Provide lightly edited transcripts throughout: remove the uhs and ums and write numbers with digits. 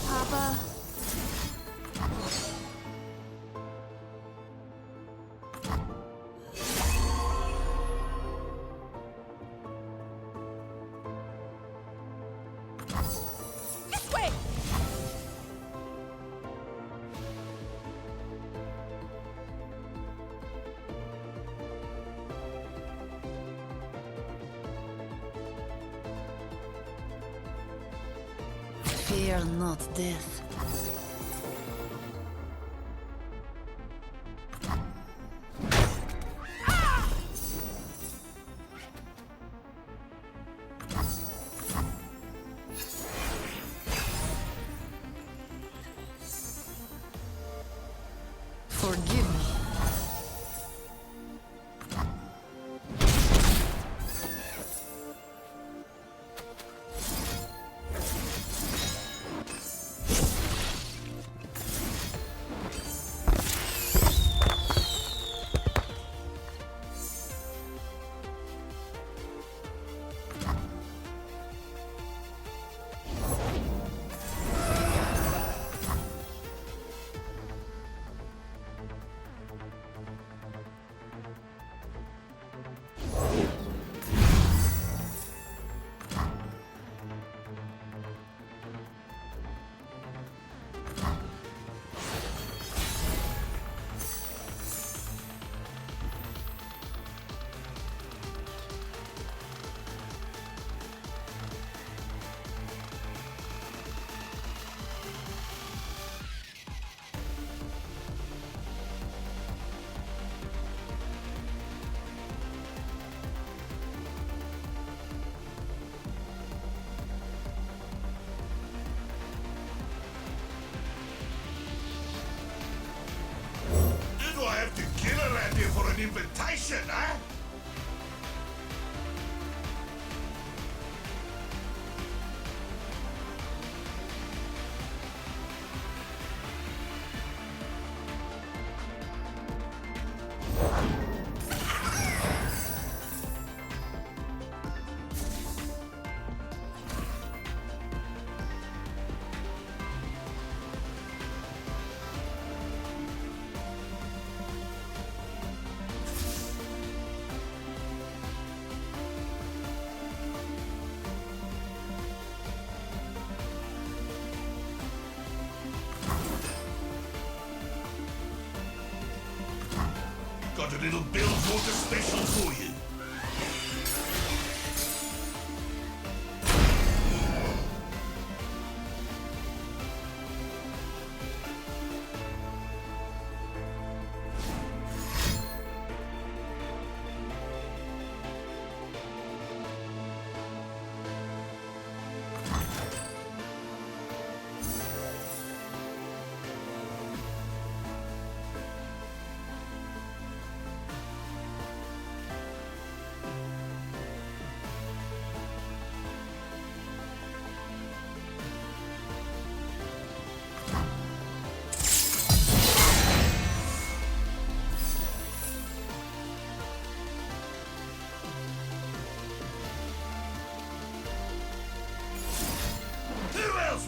Papa. This way! Fear not death. Forgive me. for an invitation, huh? Got a little Bilgewater special for you.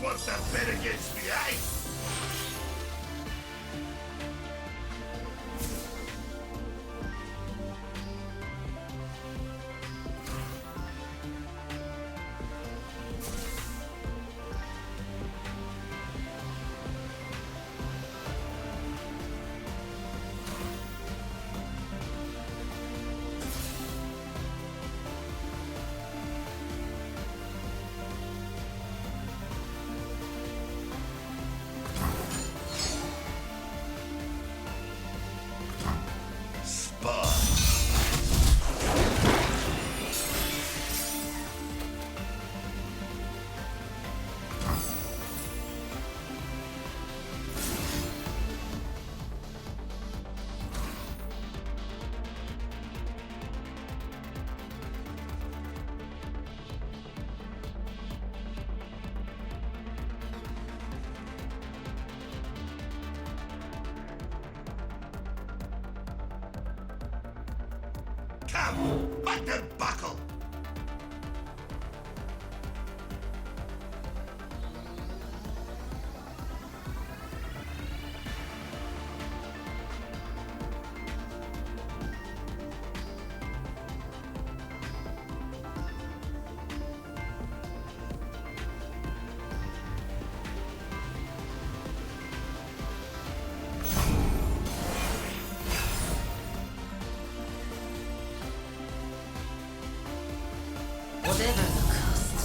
What's the bet against me, eh? Come, back the buckle! Whatever the cost.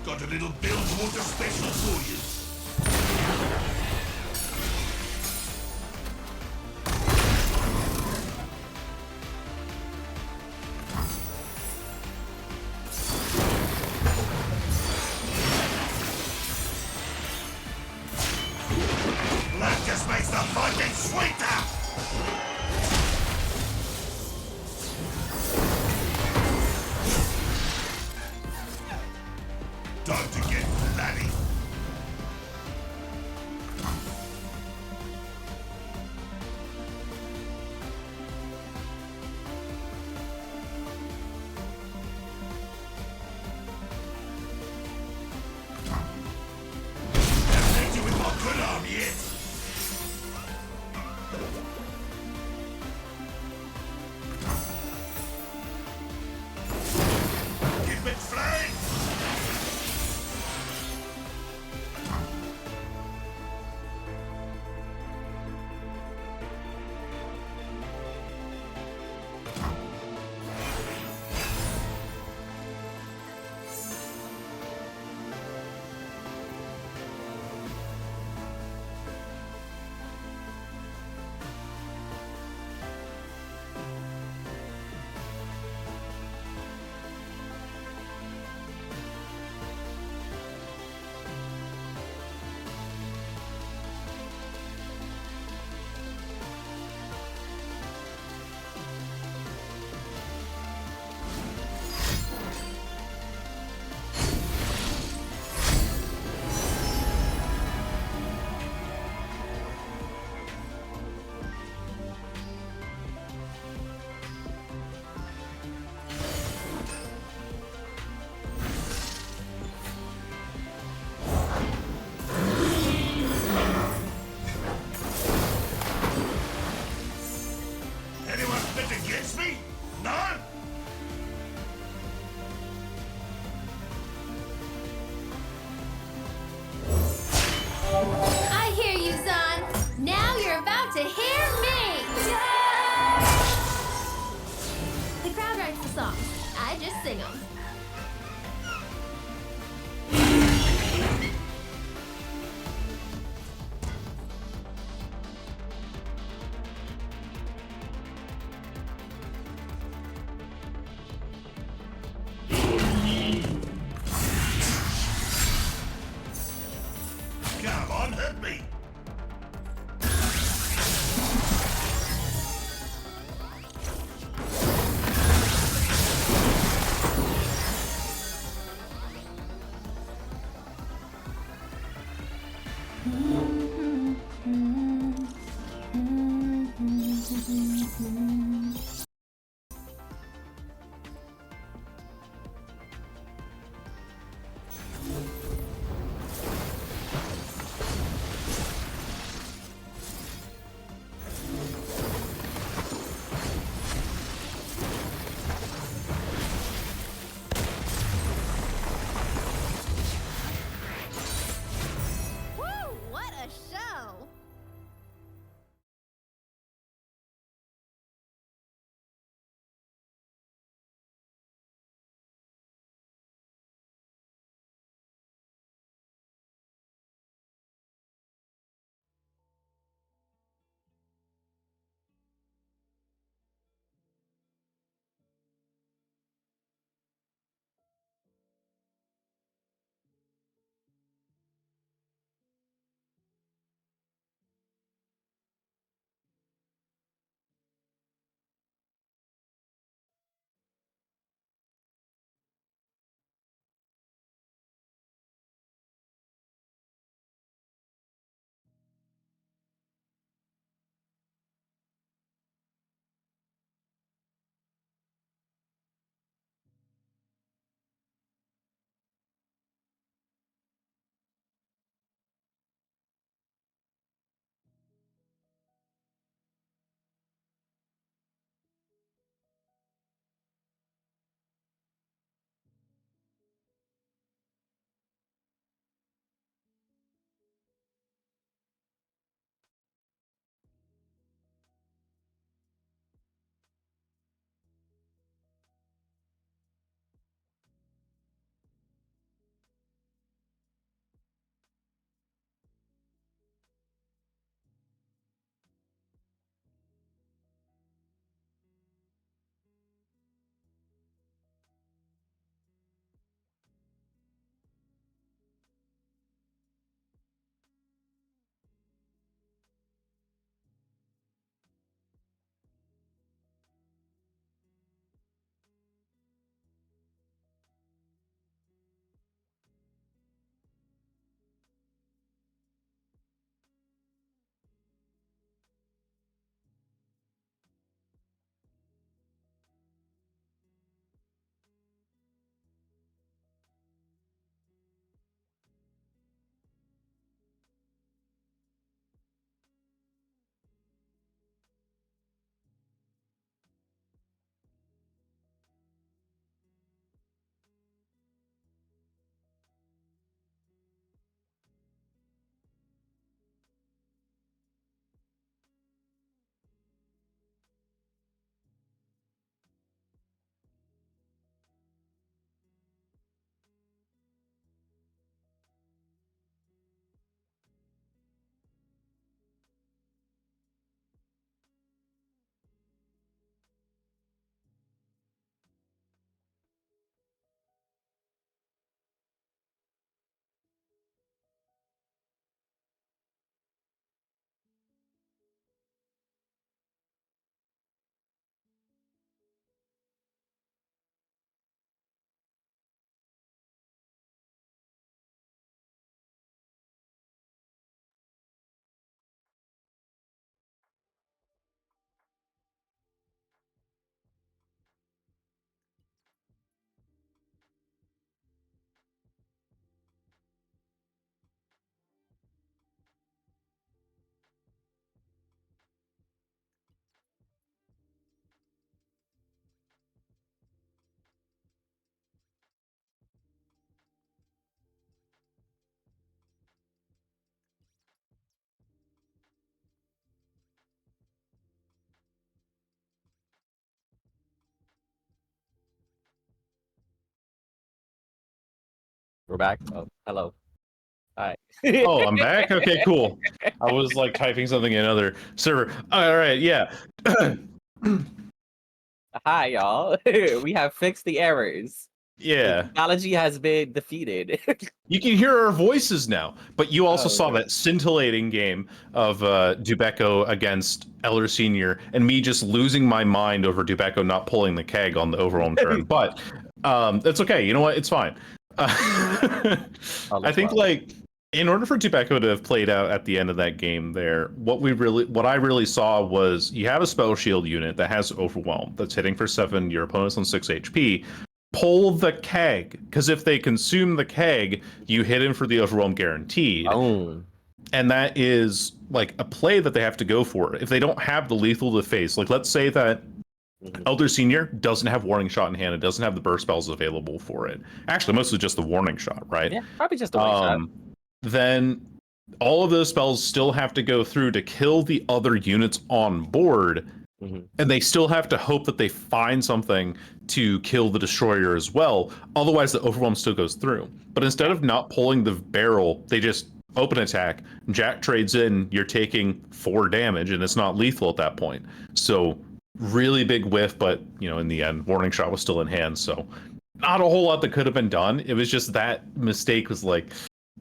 Got a little Bilgewater special for you. That just makes the fighting sweeter! Time to get bloody. Haven't hit you with my good arm yet. Give it flame! Anyone bet against me? None? I hear you, son. Now you're about to hear me. The crowd writes the songs. I just sing them. Come on, hit me! We're back. Oh, hello. Hi. Oh, I'm back? Okay, cool. I was like typing something in another server. All right, yeah. Hi, y'all. We have fixed the errors. Yeah. The technology has been defeated. You can hear our voices now, but you also Oh, saw okay. that scintillating game of Dubecco against Eller Senior, and me just losing my mind over Dubecco not pulling the keg on the overall turn. But it's okay. You know what? It's fine. I think like in order for Dubecco to have played out at the end of that game there, what I really saw was you have a spell shield unit that has overwhelm that's hitting for 7, your opponent's on 6 HP. Pull the keg, because if they consume the keg, you hit him for the overwhelm guaranteed. Oh. And that is like a play that they have to go for. If they don't have the lethal to face, like let's say that Elder Senior doesn't have warning shot in hand, it doesn't have the burst spells available for it. Actually, mostly just the warning shot, right? Yeah, probably just a warning shot. Then all of those spells still have to go through to kill the other units on board. And they still have to hope that they find something to kill the destroyer as well. Otherwise, the overwhelm still goes through. But instead of not pulling the barrel, they just open attack. Jack trades in. You're taking 4 damage, and it's not lethal at that point. So really big whiff, but in the end, warning shot was still in hand. So not a whole lot that could have been done. It was just that mistake was like,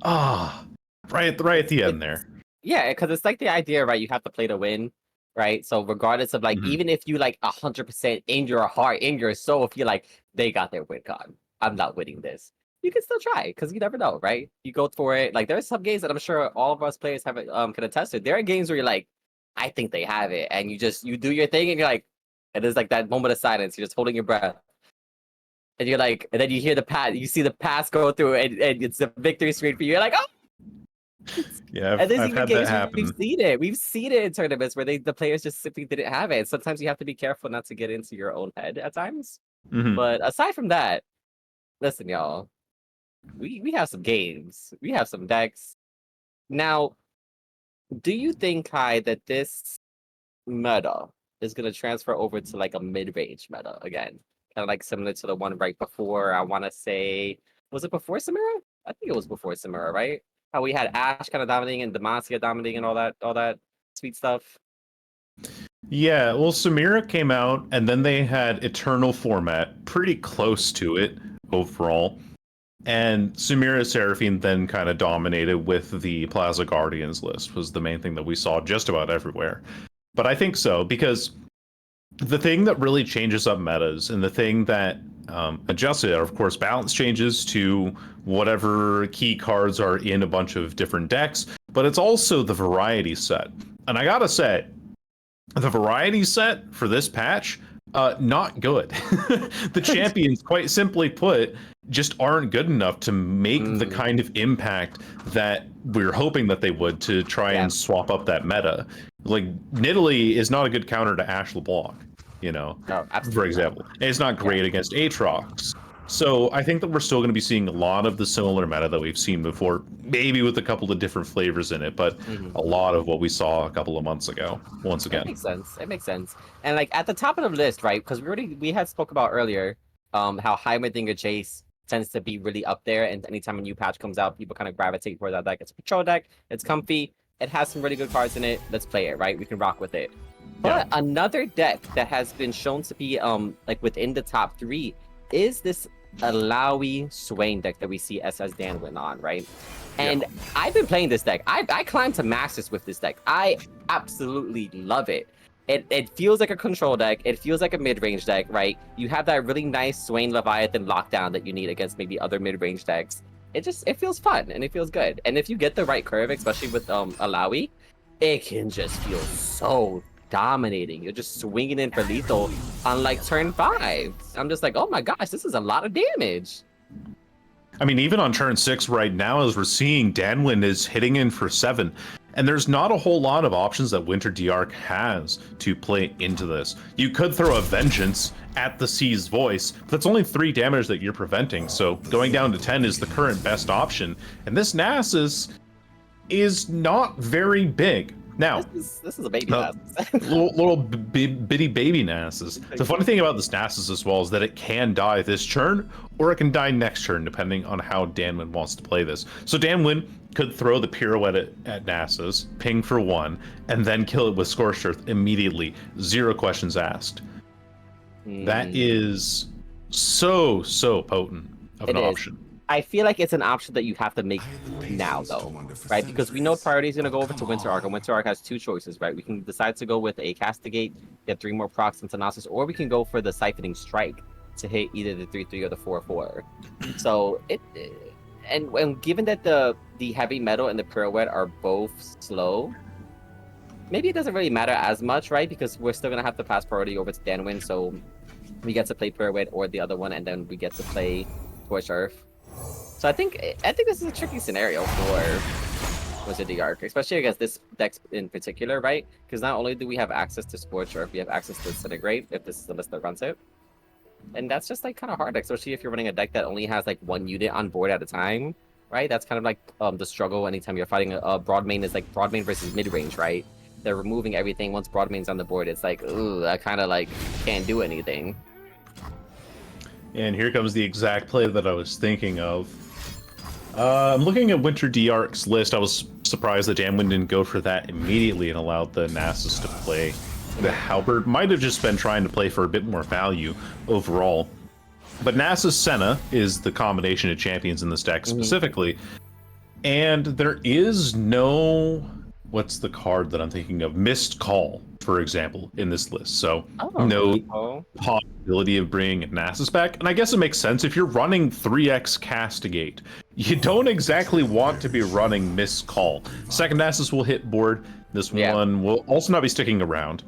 right at the end there. Yeah, because it's like the idea, right? You have to play to win. Right, so regardless of even if you 100% in your heart, in your soul, if you're like they got their win con, I'm not winning this. You can still try because you never know, right? You go for it. Like there's some games that I'm sure all of us players have can attest to. There are games where you're like, I think they have it, and you do your thing, and you're like, and there's like that moment of silence. You're just holding your breath, and you're like, and then you hear the pass, you see the pass go through, and it's the victory screen for you. You're like, oh. Yeah, I've had that happen. We've seen it. We've seen it in tournaments where the players just simply didn't have it. Sometimes you have to be careful not to get into your own head at times. But aside from that, listen, y'all, we have some games. We have some decks. Now, do you think, Kai, that this meta is going to transfer over to a mid-range meta again? Kind of similar to the one right before, I want to say, was it before Samira? I think it was before Samira, right? How we had Ash kind of dominating and Demacia dominating and all that sweet stuff. Yeah, well, Samira came out, and then they had Eternal format, pretty close to it overall. And Samira Seraphine then kind of dominated with the Plaza Guardians list, was the main thing that we saw just about everywhere. But I think so, because the thing that really changes up metas, and the thing that adjusts it are, of course, balance changes to whatever key cards are in a bunch of different decks, but it's also the variety set. And I gotta say, the variety set for this patch, not good. The champions, quite simply put, just aren't good enough to make the kind of impact that we're hoping that they would to try and swap up that meta. Like, Nidalee is not a good counter to Ash LeBlanc, for example. It's not great against Aatrox. So I think that we're still going to be seeing a lot of the similar meta that we've seen before, maybe with a couple of different flavors in it, but a lot of what we saw a couple of months ago, once again. It makes sense. It makes sense. And at the top of the list, right? Because we had spoke about earlier how Heimerdinger Chase tends to be really up there, and anytime a new patch comes out, people kind of gravitate toward that deck. It's a patrol deck, it's comfy, it has some really good cards in it. Let's play it, right? We can rock with it. But another deck that has been shown to be within the top 3 is this Alawi Swain deck that we see SS Danwind on, right? And I've been playing this deck. I climbed to Masters with this deck. I absolutely love it. It feels like a control deck. It feels like a mid-range deck, right? You have that really nice Swain Leviathan lockdown that you need against maybe other mid-range decks. It feels fun and it feels good. And if you get the right curve, especially with Alawi, it can just feel so dominating. You're just swinging in for lethal on turn 5. I'm just like, oh my gosh, this is a lot of damage. I mean, even on turn 6 right now, as we're seeing, Danwind is hitting in for 7. And there's not a whole lot of options that Winter D'Arc has to play into this. You could throw a Vengeance at the Sea's Voice, but that's only 3 damage that you're preventing. So going down to 10 is the current best option. And this Nasus is not very big. Now, this is a baby No. Nasus. little bitty baby Nasus. The funny thing about this Nasus as well is that it can die this turn, or it can die next turn, depending on how Danwind wants to play this. So Danwind could throw the pirouette at Nasus, ping for 1, and then kill it with Scorched Earth immediately. 0 questions asked. That is so potent of an It is. option. I feel like it's an option that you have to make now, though, right? Because we know priority is going to go over to Winter Arc, and Winter Arc has 2 choices, right? We can decide to go with a Castigate, get 3 more procs into Nasus, or we can go for the Siphoning Strike to hit either the 3/3 or the 4/4. So and given that the heavy metal and the pirouette are both slow, maybe it doesn't really matter as much, right? Because we're still gonna have to pass priority over to Danwind, so we get to play pirouette or the other one, and then we get to play Scorched Earth. So I think this is a tricky scenario for Wizard the Arc, especially against this deck in particular, right? Because not only do we have access to Scorched Earth, we have access to Disintegrate if this is the list that runs it. And that's just like kind of hard, especially if you're running a deck that only has like 1 unit on board at a time, right? That's kind of like the struggle anytime you're fighting a broad main is like broad main versus mid range, right? They're removing everything once broad main's on the board. It's like, ooh, I kind of like can't do anything. And here comes the exact play that I was thinking of. I'm looking at Winter D-Arc's list. I was surprised that Danwind didn't go for that immediately and allowed the Nasus to play the Halberd. Might have just been trying to play for a bit more value overall. But Nasus Senna is the combination of champions in this deck specifically. And there is no... What's the card that I'm thinking of? Missed Call, for example, in this list. So no possibility of bringing Nasus back. And I guess it makes sense if you're running 3x Castigate. You don't exactly want to be running Missed Call. Second Nasus will hit board. This one will also not be sticking around.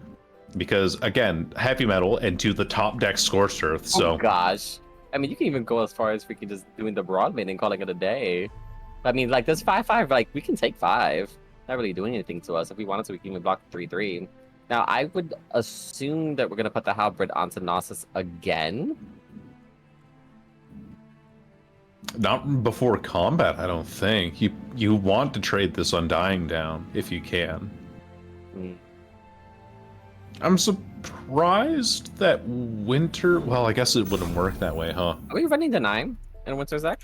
Because, again, heavy metal and to the top deck Scorched Earth. So. Oh, gosh. I mean, you can even go as far as freaking just doing the broad main and calling it a day. I mean, like, this 5/5, like, we can take 5. Not really doing anything to us. If we wanted to, we can even block 3/3. Now, I would assume that we're going to put the Halberd onto Nasus again. Not before combat, I don't think. You want to trade this Undying down, if you can. I'm surprised that Winter... Well, I guess it wouldn't work that way, huh? Are we running the 9 in Winter's deck?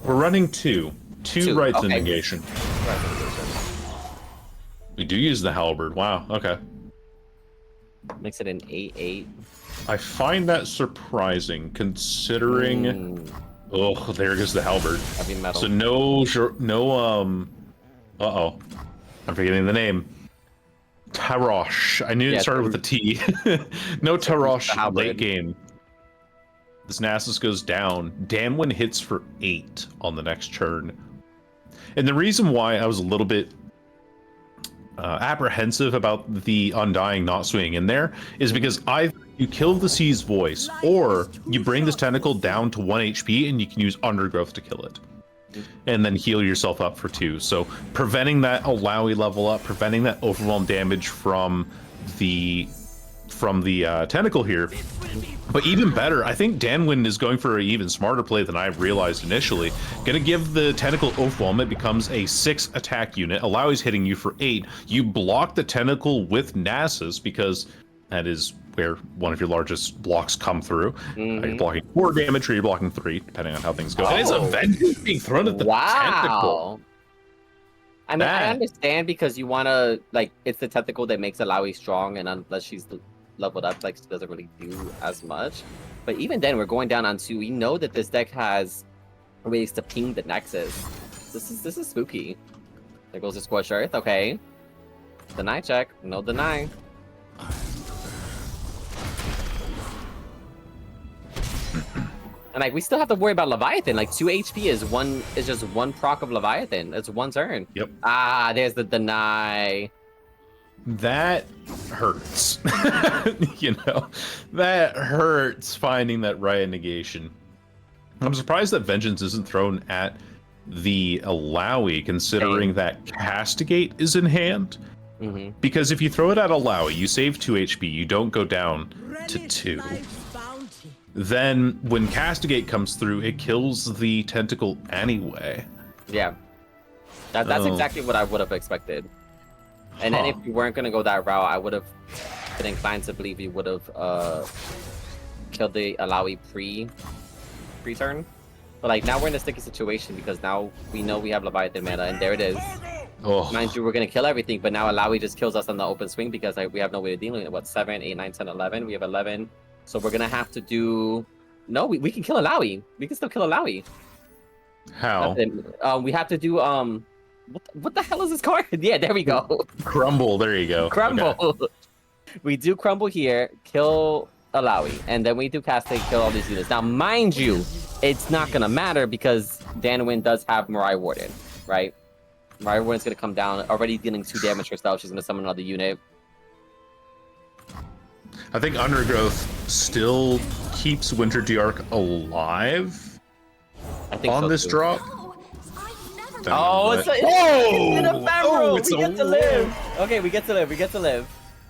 We're running 2. Two rights okay. in negation. We do use the Halberd. Wow, okay. Makes it an 8/8. I find that surprising, considering... Oh, there goes the Halberd. Heavy metal. So uh-oh. I'm forgetting the name. Tarosh. I knew it started with a T. No Tarosh late game. This Nasus goes down. Danwind hits for 8 on the next turn. And the reason why I was a little bit apprehensive about the Undying not swinging in there is because either you kill the Sea's Voice, or you bring this tentacle down to 1 HP and you can use Undergrowth to kill it. And then heal yourself up for 2. So preventing that Alawi level up, preventing that overwhelm damage from the tentacle here. But even better, I think Danwind is going for an even smarter play than I realized initially. Gonna give the tentacle overwhelm, it becomes a 6 attack unit. Alawi's hitting you for 8. You block the tentacle with Nasus because that is where one of your largest blocks come through. You're blocking 4 damage or you're blocking 3, depending on how things go. And it's a Vengeance being thrown at the tentacle. I mean, I understand because you want to, like, it's the tentacle that makes Alawi strong, and unless she's leveled up, like, she doesn't really do as much. But even then, we're going down on 2. We know that this deck has ways to ping the Nexus. This is spooky. There goes the Scorched Earth, okay. Deny check, no deny. And like we still have to worry about Leviathan. Like 2 HP is just 1 proc of Leviathan. It's 1 turn. Yep. Ah, there's the deny. That hurts. You know, that hurts finding that riot negation. I'm surprised that Vengeance isn't thrown at the Alawi, considering that Castigate is in hand. Because if you throw it at Alawi, you save 2 HP, you don't go down to 2. Then when Castigate comes through, it kills the tentacle anyway. Yeah. That's exactly what I would have expected. And then if we weren't gonna go that route, I would have been inclined to believe we would have killed the Alawi pre-turn. But like now we're in a sticky situation because now we know we have Leviathan mana, and there it is. Oh. Mind you, we're gonna kill everything, but now Alawi just kills us on the open swing because like, we have no way to deal with it. What, 7, 8, 9, 10, 11? We have 11. So we're gonna have to do... No, we can kill Alawi. We can still kill Alawi. How? We have to do... What the hell is this card? Yeah, there we go. Crumble, there you go. Crumble. Okay. We do Crumble here, kill Alawi, and then we do Cascade, kill all these units. Now, mind you, it's not gonna matter because Danwind does have Mariah Warden, right? Mariah Warden's gonna come down, already dealing 2 damage herself. She's gonna summon another unit. I think Undergrowth still keeps Winter Diarch alive I think on so, this too. drop. Oh, it's an ephemeral! Oh, it's we a get to live! Okay, we get to live, we get to live.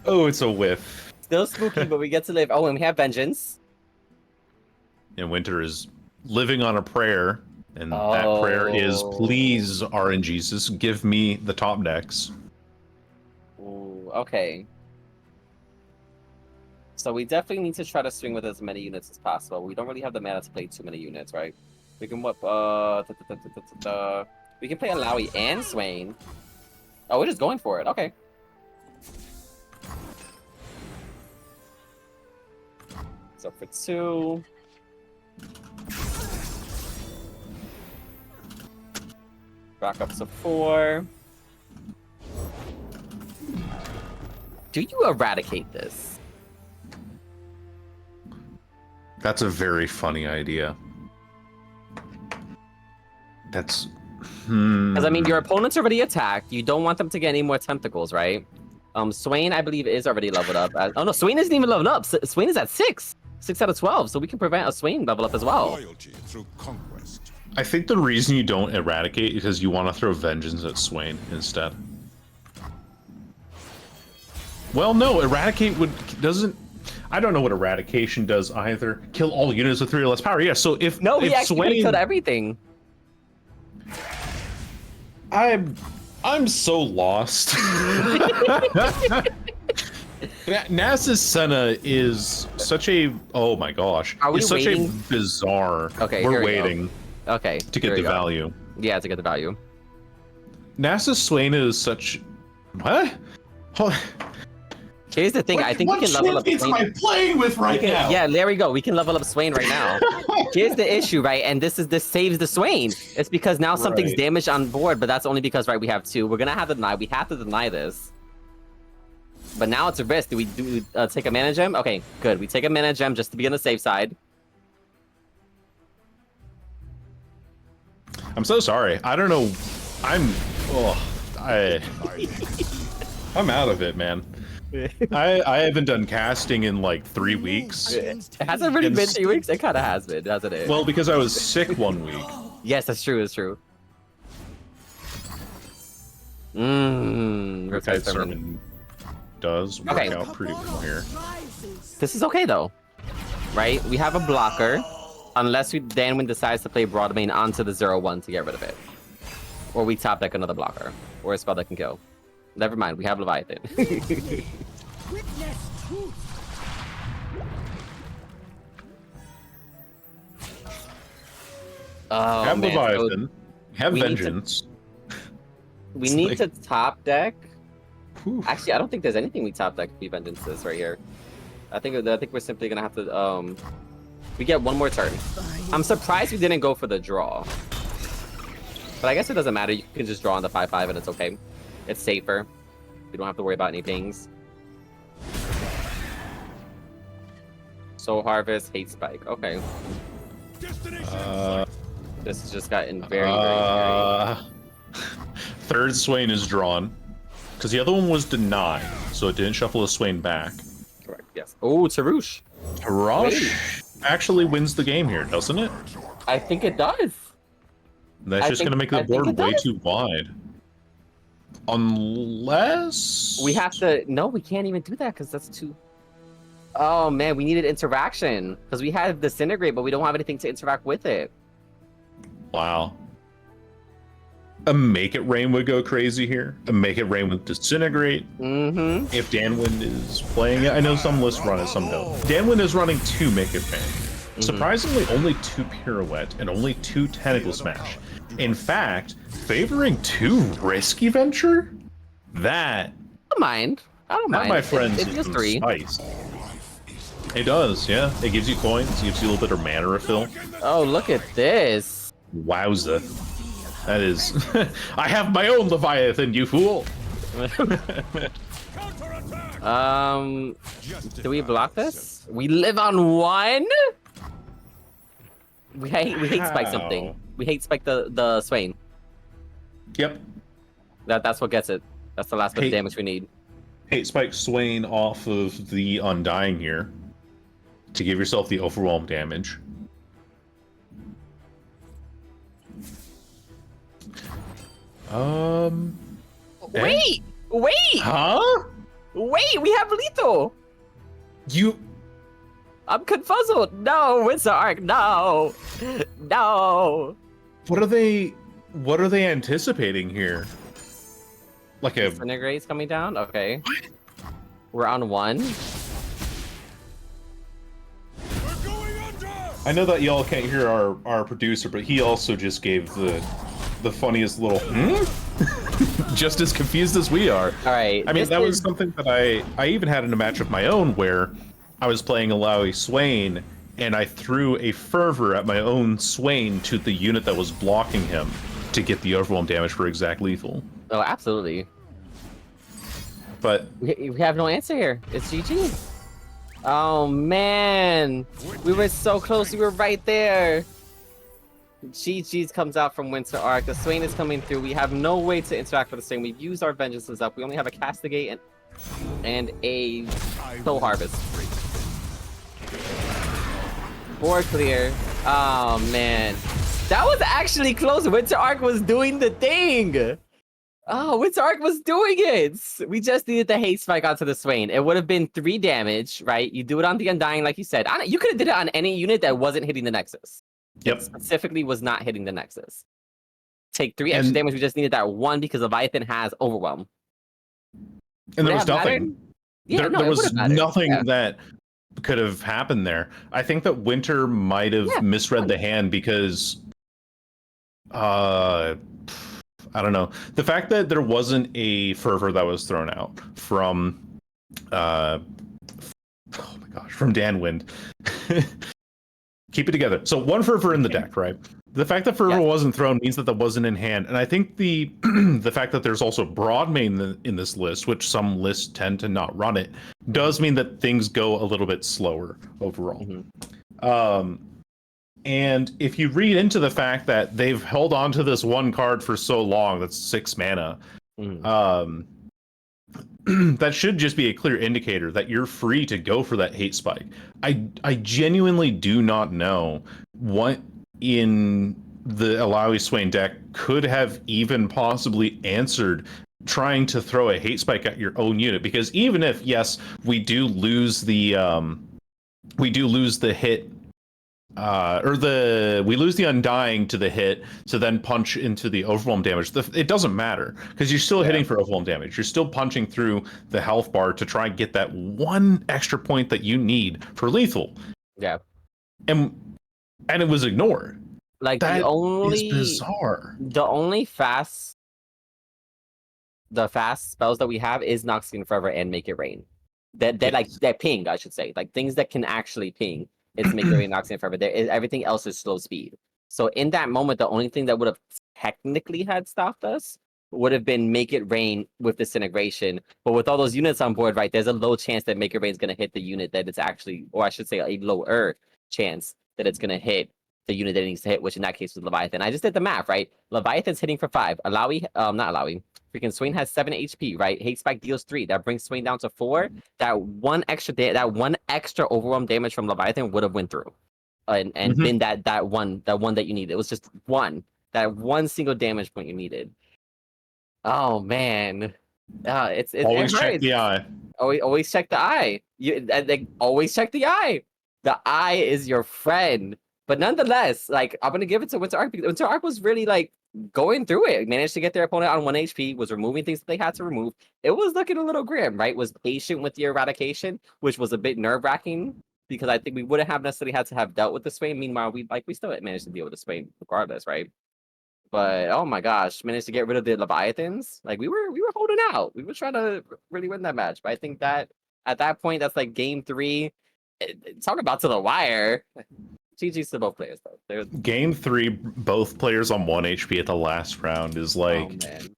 Oh, it's a whiff. Still spooky, but we get to live. Oh, and we have Vengeance. And Winter is living on a prayer, and that prayer is, please, RNGesus, give me the top decks. Ooh, okay. So we definitely need to try to swing with as many units as possible. We don't really have the mana to play too many units, right? We can what? We can play Alawi and Swain. Oh, we're just going for it. Okay. So for 2. Back up to 4. Do you eradicate this? That's a very funny idea. That's... Because, I mean, your opponent's already attacked. You don't want them to get any more tentacles, right? Swain, I believe, is already leveled up. Oh, no, Swain isn't even leveled up. Swain is at 6. 6 out of 12, so we can prevent a Swain level up as well. Loyalty through conquest. I think the reason you don't eradicate is because you want to throw Vengeance at Swain instead. Well, no, Eradicate doesn't... I don't know what Eradication does either. Kill all units with 3 or less power. Yeah, so if No, we if actually killed everything. I'm so lost. Nasus Senna is such a... Oh my gosh. Are we it's such waiting? a bizarre... Okay, We're here we go. waiting Okay. to get the value. Yeah, to get the value. Nasus Swain is such... What? Here's the thing, I think we can level up What am I playing with right now? Yeah, there we go. We can level up Swain right now. Here's the issue, right? And this saves the Swain. It's because now something's Right. damaged on board, but that's only because, right, we have 2. We're gonna have to deny. We have to deny this. But now it's a risk. Do we take a mana gem? Okay, good. We take a mana gem just to be on the safe side. I'm so sorry. I don't know. I'm out of it, man. I haven't done casting in like 3 weeks. It hasn't really been 3 weeks. It kind of has been, hasn't it? Well, because I was sick 1 week. Yes, that's true. It's true. Retired Sermon does work Okay. out pretty well here. This is okay though, right? We have a blocker, unless Danwind decides to play Broadmain onto the 0/1 to get rid of it, or we top deck another blocker or a spell that can kill. Never mind, we have Leviathan. Witness truth. Oh, Have man. Leviathan. Have we need to- Vengeance. We It's need like- to top deck. Whew. Actually, I don't think there's anything we top deck to be Vengeance this right here. I think we're simply gonna have to we get 1 more turn. I'm surprised we didn't go for the draw. But I guess it doesn't matter. You can just draw on the 5/5 and it's okay. It's safer. We don't have to worry about any pings. Soul Harvest, Hate Spike. Okay. This has just gotten very, very Third Swain is drawn. Because the other one was denied, so it didn't shuffle a Swain back. correct. Yes. Oh, Tarush. Tarash actually wins the game here, doesn't it? I think it does. That's I just think- going to make the I think board it way does. too wide. Unless... We have to... No, we can't even do that because that's too... Oh, man, we needed interaction. Because we have Disintegrate, but we don't have anything to interact with it. Wow. a Make It Rain would go crazy here. A Make It Rain would Disintegrate. Mm-hmm. If Danwind is playing it, I know some lists run it, some don't. Danwind is running 2 Make It Rain. Surprisingly, only 2 Pirouette and only 2 Tentacle Smash. In fact, favoring 2 Risky Venture? That, I don't mind. I don't mind. my friends, it is feels some 3. spice. It does, yeah. It gives you coins, it gives you a little bit of mana refill. Oh, look at this. Wowza. That is... I have my own Leviathan, you fool! Do we block this? We live on 1? We hate spike something. How? We hate spike the Swain. Yep. That's what gets it. That's the last bit of damage we need. Hate Spike Swain off of the Undying here to give yourself the overwhelm damage. Wait! Wait! Huh? Wait! We have lethal! You... I'm confuzzled! No! Windsor Arc! No! No! What are they anticipating here? Like a... Disintegrate's coming down? Okay. We're on 1. We're going under! I know that y'all can't hear our producer, but he also just gave the funniest little just as confused as we are. Alright. I mean, that was something that I even had in a match of my own where I was playing Alawi Swain and I threw a fervor at my own Swain to the unit that was blocking him to get the overwhelm damage for exact lethal. Oh, absolutely. But We have no answer here. It's GG. Oh, man. We were so close. We were right there. GG's comes out from Winter Arc. The Swain is coming through. We have no way to interact with the Swain. We've used our vengeances up. We only have a Castigate and a Soul Harvest. 4 clear. Oh, man. That was actually close. Winter Arc was doing the thing. Oh, Winter Arc was doing it. We just needed the hate spike onto the Swain. It would have been 3 damage, right? You do it on the Undying, like you said. You could have did it on any unit that wasn't hitting the Nexus. yep. It specifically was not hitting the Nexus. Take 3 extra damage. We just needed that 1 because Leviathan has Overwhelm. And there Would was it have nothing. mattered? Yeah, there no, it was would've mattered. nothing Yeah. that could have happened there. I think that Winter might have misread the hand because I don't know. The fact that there wasn't a fervor that was thrown out from oh my gosh, from Danwind. Keep it together. So 1 fervor in the deck, right? The fact that fervor wasn't thrown means that wasn't in hand, and I think the the fact that there's also Broadmain in this list, which some lists tend to not run it, does mean that things go a little bit slower overall. And if you read into the fact that they've held on to this 1 card for so long, that's 6 mana, that should just be a clear indicator that you're free to go for that hate spike. I genuinely do not know what in the Alawi Swain deck could have even possibly answered trying to throw a hate spike at your own unit, because even if, yes, we do lose the hit, we lose the Undying to the hit to then punch into the overwhelm damage. It doesn't matter because you're still hitting for overwhelm damage. You're still punching through the health bar to try and get that 1 extra point that you need for lethal. Yeah. And it was ignored. Like That the only is bizarre. The only fast spells that we have is Noxian Forever and Make It Rain. That ping, I should say. Like things that can actually ping. It's Make It Rain, Noxian Forever. Everything else is slow speed. So in that moment, the only thing that would have technically had stopped us would have been Make It Rain with Disintegration. But with all those units on board, right, there's a low chance that Make It Rain is going to hit the unit that it's actually, or I should say a lower chance that it's going to hit the unit that it needs to hit, which in that case was Leviathan. I just did the math, right? Leviathan's hitting for 5. Not Alawi. Freaking Swain has 7 HP, right? Hate Spike deals 3. That brings Swain down to 4. That one extra overwhelm damage from Leviathan would have went through, and been that one that you needed. It was just that one single damage point you needed. Oh man, it's Always check the eye. Always check the eye. Always check the eye. The eye is your friend. But nonetheless, like I'm gonna give it to Winter Arc because Winter Arc was really like going through it, managed to get their opponent on 1 HP, was removing things that they had to remove. It was looking a little grim, right? Was patient with the eradication, which was a bit nerve-wracking because I think we wouldn't have necessarily had to have dealt with the Swain. Meanwhile, we still managed to deal with the Swain regardless, right? But oh my gosh, managed to get rid of the Leviathans. Like we were holding out. We were trying to really win that match. But I think that at that point, that's like game 3. Talk about to the wire. GG's to both players though. Game 3, both players on 1 HP at the last round is like, oh, man.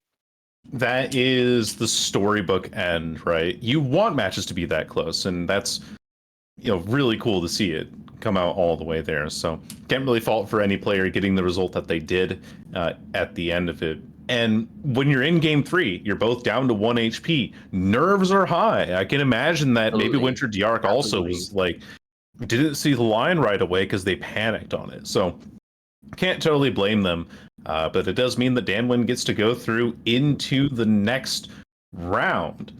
That is the storybook end, right? You want matches to be that close, and that's, you know, really cool to see it come out all the way there. So can't really fault for any player getting the result that they did at the end of it. And when you're in game 3, you're both down to 1 HP. Nerves are high. I can imagine that maybe Winter Diarch also was like, didn't see the line right away because they panicked on it. So can't totally blame them. But it does mean that Danwind gets to go through into the next round.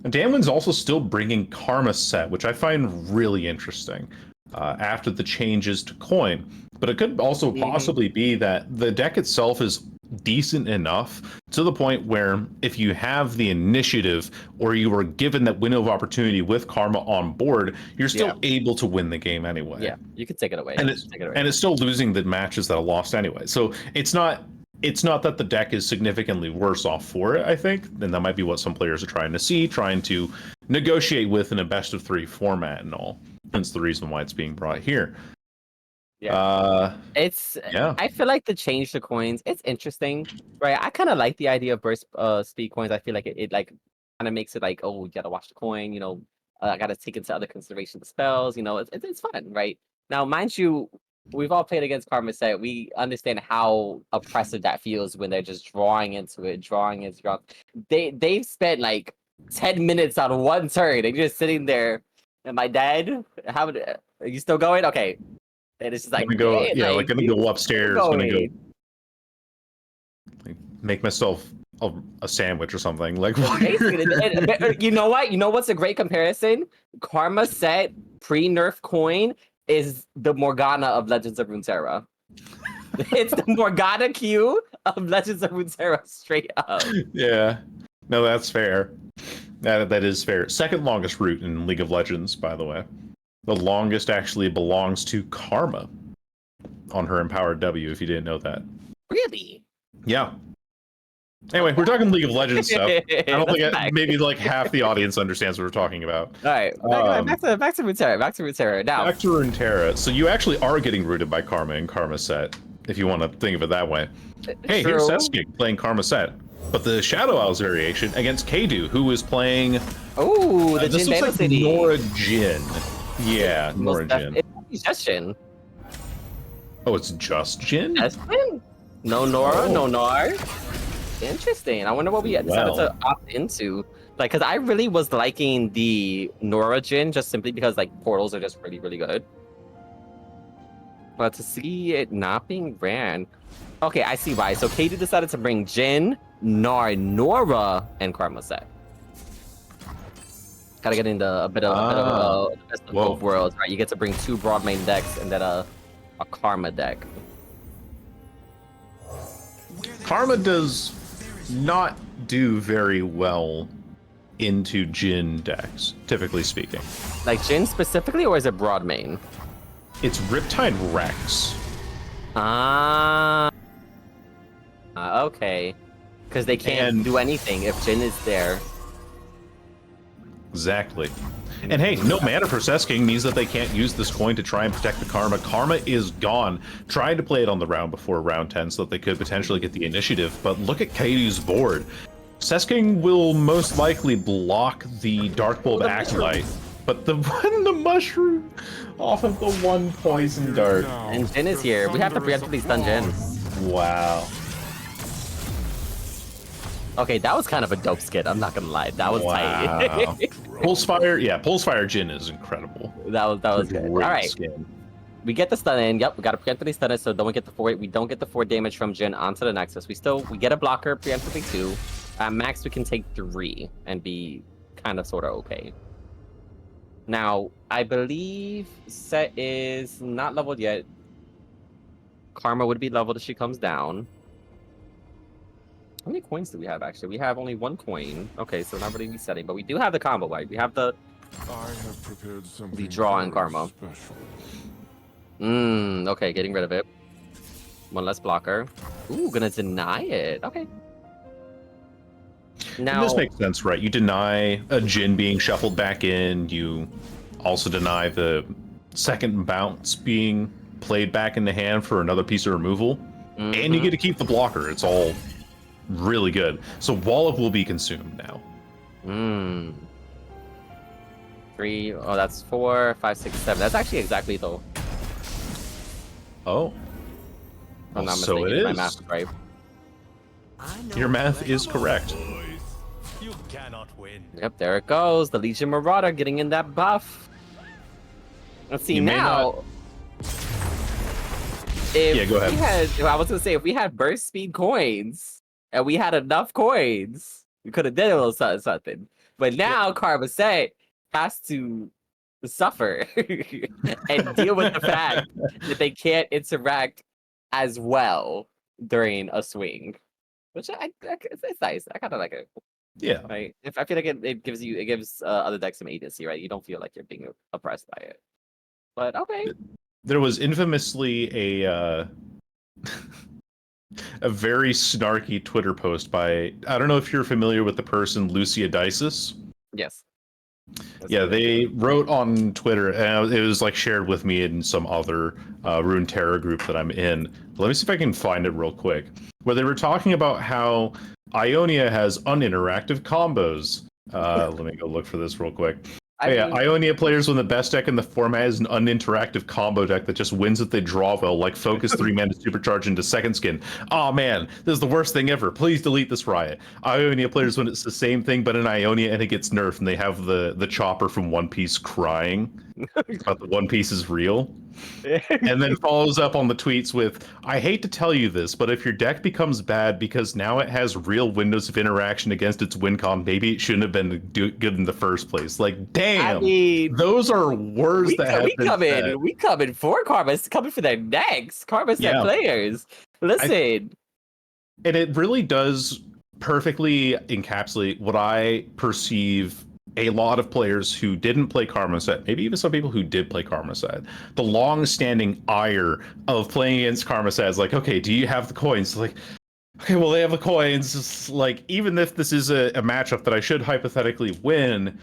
And Danwind's also still bringing Karma Set, which I find really interesting after the changes to coin. But it could also possibly be that the deck itself is decent enough to the point where if you have the initiative or you were given that window of opportunity with Karma on board, you're still able to win the game anyway. Yeah, you can take it away. And it's still losing the matches that are lost anyway. So it's not that the deck is significantly worse off for it, I think. And that might be what some players are trying to see, trying to negotiate with in a best of 3 format and all. Hence the reason why it's being brought here. I feel like the change to coins, it's interesting, right? I kind of like the idea of burst speed coins. I feel like it like kind of makes it like, oh, you gotta watch the coin, you know, I gotta take into other consideration the spells, you know, it's fun, right? Now, mind you, we've all played against Karma Set. We understand how oppressive that feels when they're just drawing into it. They've spent like 10 minutes on one turn. They're just sitting there. Am I dead? Are you still going? Okay. And it's just like, gonna go upstairs. Gonna go make myself a sandwich or something. Like, you know what? You know what's a great comparison? Karma Set pre-nerf coin is the Morgana of Legends of Runeterra. It's the Morgana Q of Legends of Runeterra, straight up. Yeah, no, that's fair. That is fair. Second longest route in League of Legends, by the way. The longest actually belongs to Karma on her Empowered W, if you didn't know that. Really? Yeah. Anyway, we're talking League of Legends stuff. I don't think maybe like half the audience understands what we're talking about. All right, back to Runeterra. Back to Runeterra. Now, back to Runeterra. So you actually are getting rooted by Karma in Karma Set, if you want to think of it that way. Hey, here's Cesking playing Karma Set. But the Shadow Owls variation against Kaedoo, who is playing... the this Jin looks like Nora Jin. Yeah, Nora Jin. It's just Jin. Oh, it's just Jin? Just Jin? No Nora, no Nar. Interesting. I wonder what we decided to opt into. Like, because I really was liking the Nora Jin just simply because, like, portals are just really, really good. But to see it not being ran... Okay, I see why. So Katie decided to bring Jin, Nora, and Karma Set. Gotta get into a bit of the best of both worlds, right? You get to bring 2 broad main decks and then a Karma deck. Karma does not do very well into Jin decks, typically speaking. Like Jin specifically, or is it broad main? It's Riptide Rex. Okay. Because they can't do anything if Jin is there. Exactly. And hey, no mana for Cesking means that they can't use this coin to try and protect the Karma. Karma is gone. Trying to play it on the round before round 10 so that they could potentially get the initiative. But look at Kaedoo's board. Cesking will most likely block the Dark Bulb Acolyte. But the mushroom off of the 1 poison dart. And Jin is here. We have to preemptively stun Jin. Wow. Okay, that was kind of a dope skit. I'm not gonna lie. That was tight. Pulsefire Jin is incredible. That was good. All right. Skin. We get the stun in. Yep, we got to preemptively stun it, so don't get the 4. We don't get the 4 damage from Jin onto the Nexus. We get a blocker preemptively 2. At max, we can take 3 and be kind of sort of okay. Now, I believe Set is not leveled yet. Karma would be leveled if she comes down. How many coins do we have, actually? We have only 1 coin. Okay, so not really resetting, but we do have the combo, right? We have the I have prepared something draw and very karma. special. Okay, getting rid of it. 1 less blocker. Ooh, gonna deny it. Okay. Now, And this makes sense, right? You deny a Jin being shuffled back in. You also deny the second bounce being played back in the hand for another piece of removal. And you get to keep the blocker. It's all really good. So Wallop will be consumed now. 3. Oh, that's 4, 5, 6, 7. That's actually exactly though. Oh. I'm not So mistaken. it My is. math is right. Your math is correct. You cannot win. Yep, there it goes. The Legion Marauder getting in that buff. Let's see You may now. If Yeah, go ahead. we had, I was gonna say, if we had burst speed coins and we had enough coins, we could have did a little something. But now Karma Set has to suffer and deal with the fact that they can't interact as well during a swing, which it's nice. I kind of like it. Yeah. Right? If I feel like it gives other decks some agency, right? You don't feel like you're being oppressed by it. But okay. There was infamously a a very snarky Twitter post by, I don't know if you're familiar with the person Lucia Dices. Yes. Yeah, they wrote on Twitter, and it was like shared with me in some other Runeterra group that I'm in. Let me see if I can find it real quick. Where they were talking about how Ionia has uninteractive combos. Let me go look for this real quick. Ionia players when the best deck in the format is an uninteractive combo deck that just wins if they draw well, like Focus 3-mana Supercharge into Second Skin. Oh man, this is the worst thing ever. Please delete this riot. Ionia players when it's the same thing but in Ionia and it gets nerfed and they have the chopper from One Piece crying about the One Piece is real. And then follows up on the tweets with, I hate to tell you this, but if your deck becomes bad because now it has real windows of interaction against its win con, maybe it shouldn't have been good in the first place. Like, damn, I mean, those are words that have been said. we come in for Karma, coming for their necks. Karma Set players. Listen. And it really does perfectly encapsulate what I perceive a lot of players who didn't play Karma Set, maybe even some people who did play Karma Set, the long-standing ire of playing against Karma Set is like, okay, do you have the coins? Like, okay, well, they have the coins. It's like, even if this is a matchup that I should hypothetically win,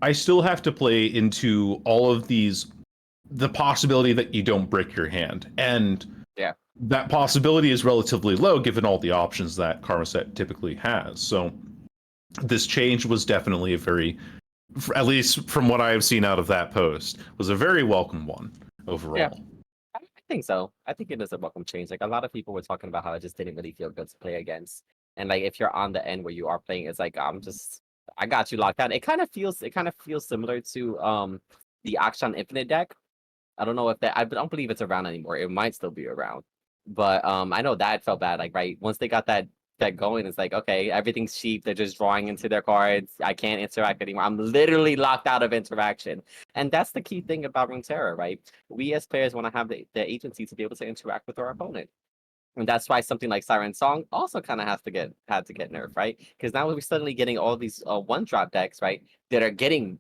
I still have to play into all of these, the possibility that you don't break your hand. And that possibility is relatively low given all the options that Karma Set typically has. So this change was definitely a very, at least from what I have seen out of that post, was a very welcome one overall. Yeah, I think so. I think it is a welcome change. Like, a lot of people were talking about how it just didn't really feel good to play against. And like, if you're on the end where you are playing, it's like, I got you locked down. It kind of feels similar to the Akshan Infinite deck. I don't know if I don't believe it's around anymore. It might still be around. But I know that felt bad. Like, right, once they got that going, it's like, okay, everything's cheap. They're just drawing into their cards. I can't interact anymore. I'm literally locked out of interaction. And that's the key thing about Runeterra, right? We as players want to have the agency to be able to interact with our opponent. And that's why something like Siren Song also kind of had to get nerfed, right? Because now we're suddenly getting all these one-drop decks, right? They are getting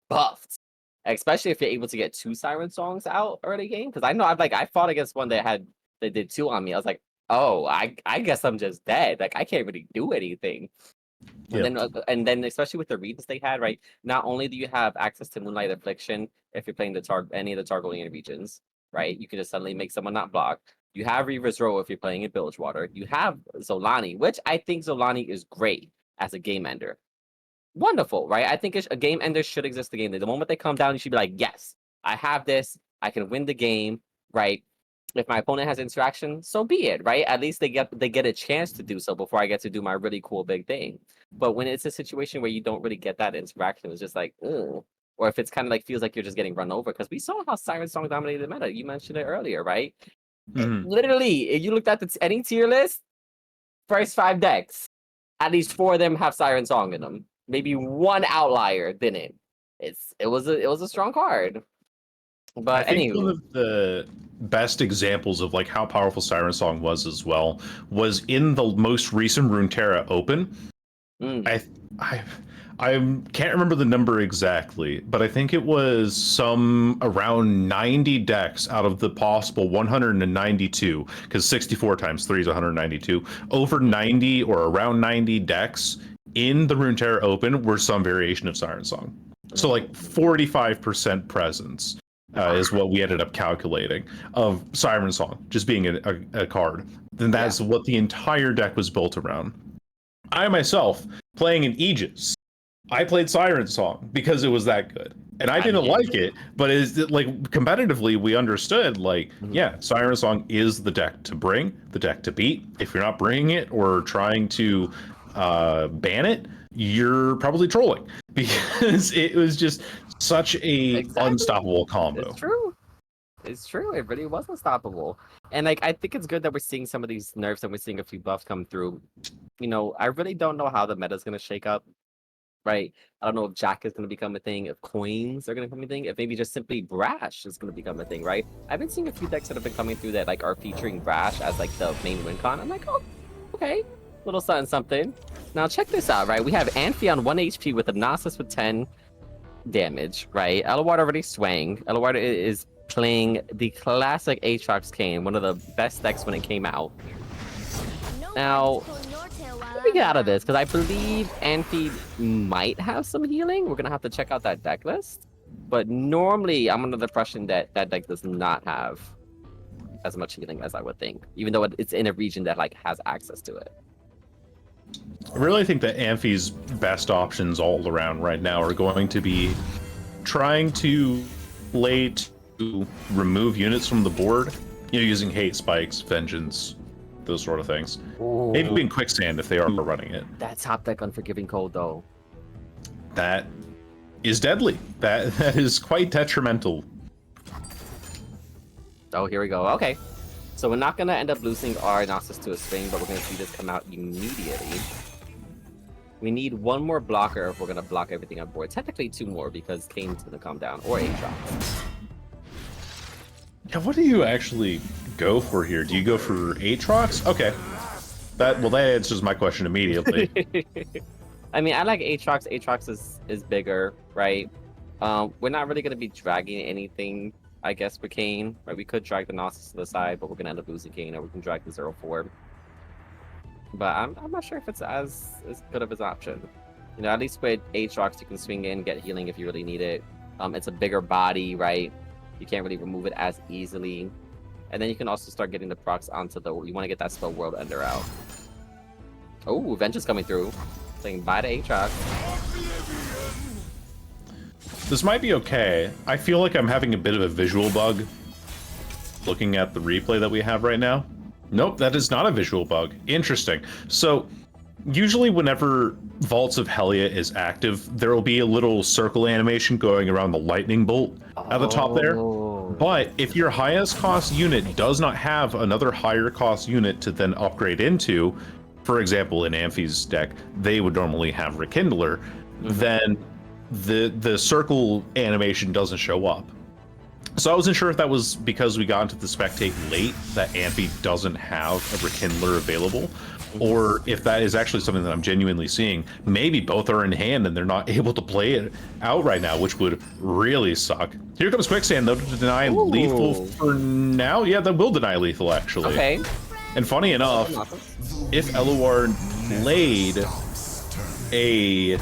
buffed. Especially if you're able to get 2 Siren Songs out early game. Because I know I fought against one that did 2 on me. I was like, oh, I guess I'm just dead. Like, I can't really do anything. And then especially with the regions they had, right? Not only do you have access to Moonlight Affliction if you're playing any of the Targolian regions, right? You can just suddenly make someone not block. You have Reaver's Row if you're playing in Bilgewater. You have Zolani, which I think Zolani is great as a game ender. Wonderful, right? I think a game ender should exist in the game. The moment they come down, you should be like, yes, I have this. I can win the game, right? If my opponent has interaction, so be it, right? At least they get a chance to do so before I get to do my really cool big thing. But when it's a situation where you don't really get that interaction, it's just like, ugh. Or if it's kind of like feels like you're just getting run over, because we saw how Siren Song dominated the meta. You mentioned it earlier, right? Literally, if you looked at any tier list, first 5 decks, at least 4 of them have Siren Song in them. Maybe one outlier didn't. It was a strong card. But I think one anywho, of the best examples of like how powerful Siren Song was as well was in the most recent Runeterra Open. mm, I I can't remember the number exactly, but I think it was some around 90 decks out of the possible 192, because 64 times 3 is 192. Over 90 or around 90 decks in the Runeterra Open were some variation of Siren Song. So like 45% presence is what we ended up calculating of Siren Song just being a card. Then that's what the entire deck was built around. I myself, playing in Aegis, I played Siren Song because it was that good. And I didn't like it, but is like competitively we understood like, yeah, Siren Song is the deck to bring, the deck to beat. If you're not bringing it or trying to ban it, you're probably trolling because it was just such a unstoppable combo. it's true. It's true. It really was unstoppable. And like I think it's good that we're seeing some of these nerfs and we're seeing a few buffs come through. You know, I really don't know how the meta is gonna shake up. Right. I don't know if Jack is gonna become a thing, if coins are gonna become a thing, if maybe just simply Brash is gonna become a thing, right? I've been seeing a few decks that have been coming through that like are featuring Brash as like the main win con. I'm like, oh, okay. Little something something. Now check this out, right? We have Amphi on 1 HP with a Gnosis with 10 damage, right? Eluward already swang. Eluward is playing the classic Aatrox Kane, one of the best decks when it came out. Now, let me get out of this, because I believe Amphi might have some healing. We're going to have to check out that deck list. But normally, I'm under the impression that that deck does not have as much healing as I would think, even though it's in a region that like has access to it. I really think that Amphi's best options all around right now are going to be trying to play to remove units from the board, you know, using hate spikes, vengeance, those sort of things. Maybe being quicksand if they are running it. That top deck Unforgiving Cold, though. That is deadly. That is quite detrimental. Oh, here we go. Okay. So we're not going to end up losing our Gnosis to a swing, but we're going to see this come out immediately. We need one more blocker if we're going to block everything on board. Technically two more because Kane's going to come down, or Aatrox. Yeah, what do you actually go for here? Do you go for Aatrox? Okay. That answers my question immediately. I mean, I like Aatrox. Aatrox is bigger, right? We're not really going to be dragging anything, I guess, for Kane. Right? We could drag the Gnosis to the side, but we're going to end up losing Kane, or we can drag the 0-4. But I'm not sure if it's as good of an option. You know, at least with Aatrox, you can swing in, get healing if you really need it. It's a bigger body, right? You can't really remove it as easily. And then you can also start getting the procs onto the... You want to get that spell World Ender out. Oh, Vengeance coming through. Saying bye to Aatrox. This might be okay. I feel like I'm having a bit of a visual bug looking at the replay that we have right now. Nope, that is not a visual bug. Interesting. So, usually whenever Vaults of Hellia is active, there will be a little circle animation going around the lightning bolt at the top there. But if your highest cost unit does not have another higher cost unit to then upgrade into, for example, in Amphi's deck, they would normally have Rekindler, then the circle animation doesn't show up. So I wasn't sure if that was because we got into the spectate late that Amphi doesn't have a Rekindler available, or if that is actually something that I'm genuinely seeing. Maybe both are in hand and they're not able to play it out right now, which would really suck. Here comes Quicksand, though, to deny lethal for now. Yeah, that will deny lethal, actually. Okay. And funny enough, if Eluward played the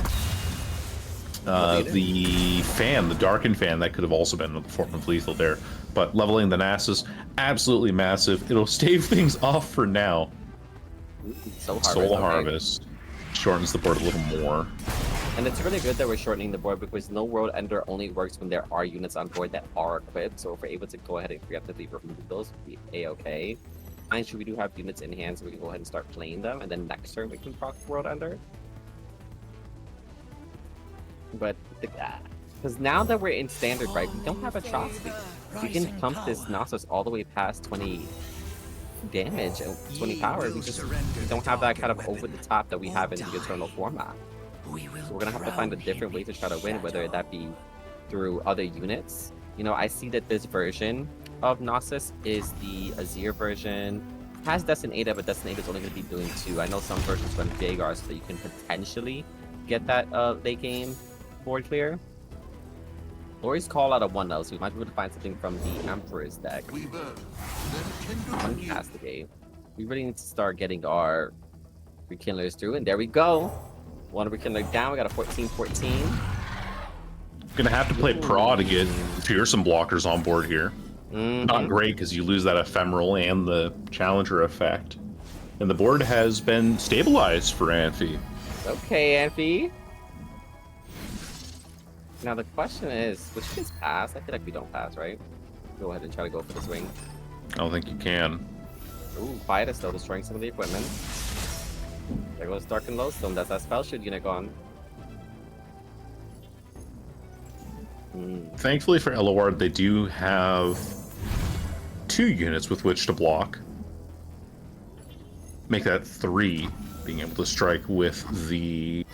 fan, the Darkened fan, that could have also been a form of lethal there. But leveling the Nasus, absolutely massive. It'll stave things off for now. Soul Harvest shortens the board a little more. And it's really good that we're shortening the board because no World Ender only works when there are units on board that are equipped. So if we're able to go ahead and preemptively remove those, we'll be a-okay. Mind you, we do have units in hand, so we can go ahead and start playing them, and then next turn we can proc World Ender. But because now that we're in standard, right, we don't have Atrocity. We can pump this Gnosis all the way past 20 damage and 20 power. We don't have that kind of over the top that we have in the Eternal format. So we're gonna have to find a different way to try to win, whether that be through other units, You know, I see that this version of Gnosis is the Azir version. Has Destinated, but Destinated is only going to be doing 2. I know some versions run Veigar, so that you can potentially get that late game board clear. Lori's call out of 1 though, so we might be able to find something from the Emperor's deck. We burn, then kindle anew. Uncastigate. We really need to start getting our Rekindlers through, and there we go. One Rekindler down, we got a 14-14. Gonna have to play Pra to get fearsome blockers on board here. Not great because you lose that ephemeral and the challenger effect. And the board has been stabilized for Amphi. Okay, Amphi. Now the question is, which gets pass? I feel like we don't pass, right? Go ahead and try to go for the swing. I don't think you can. Ooh, Fight is still destroying some of the equipment. There goes Dark and Lowstone. That's that spell shoot unit gone. Thankfully for LOR, they do have 2 units with which to block. Make that 3, being able to strike with the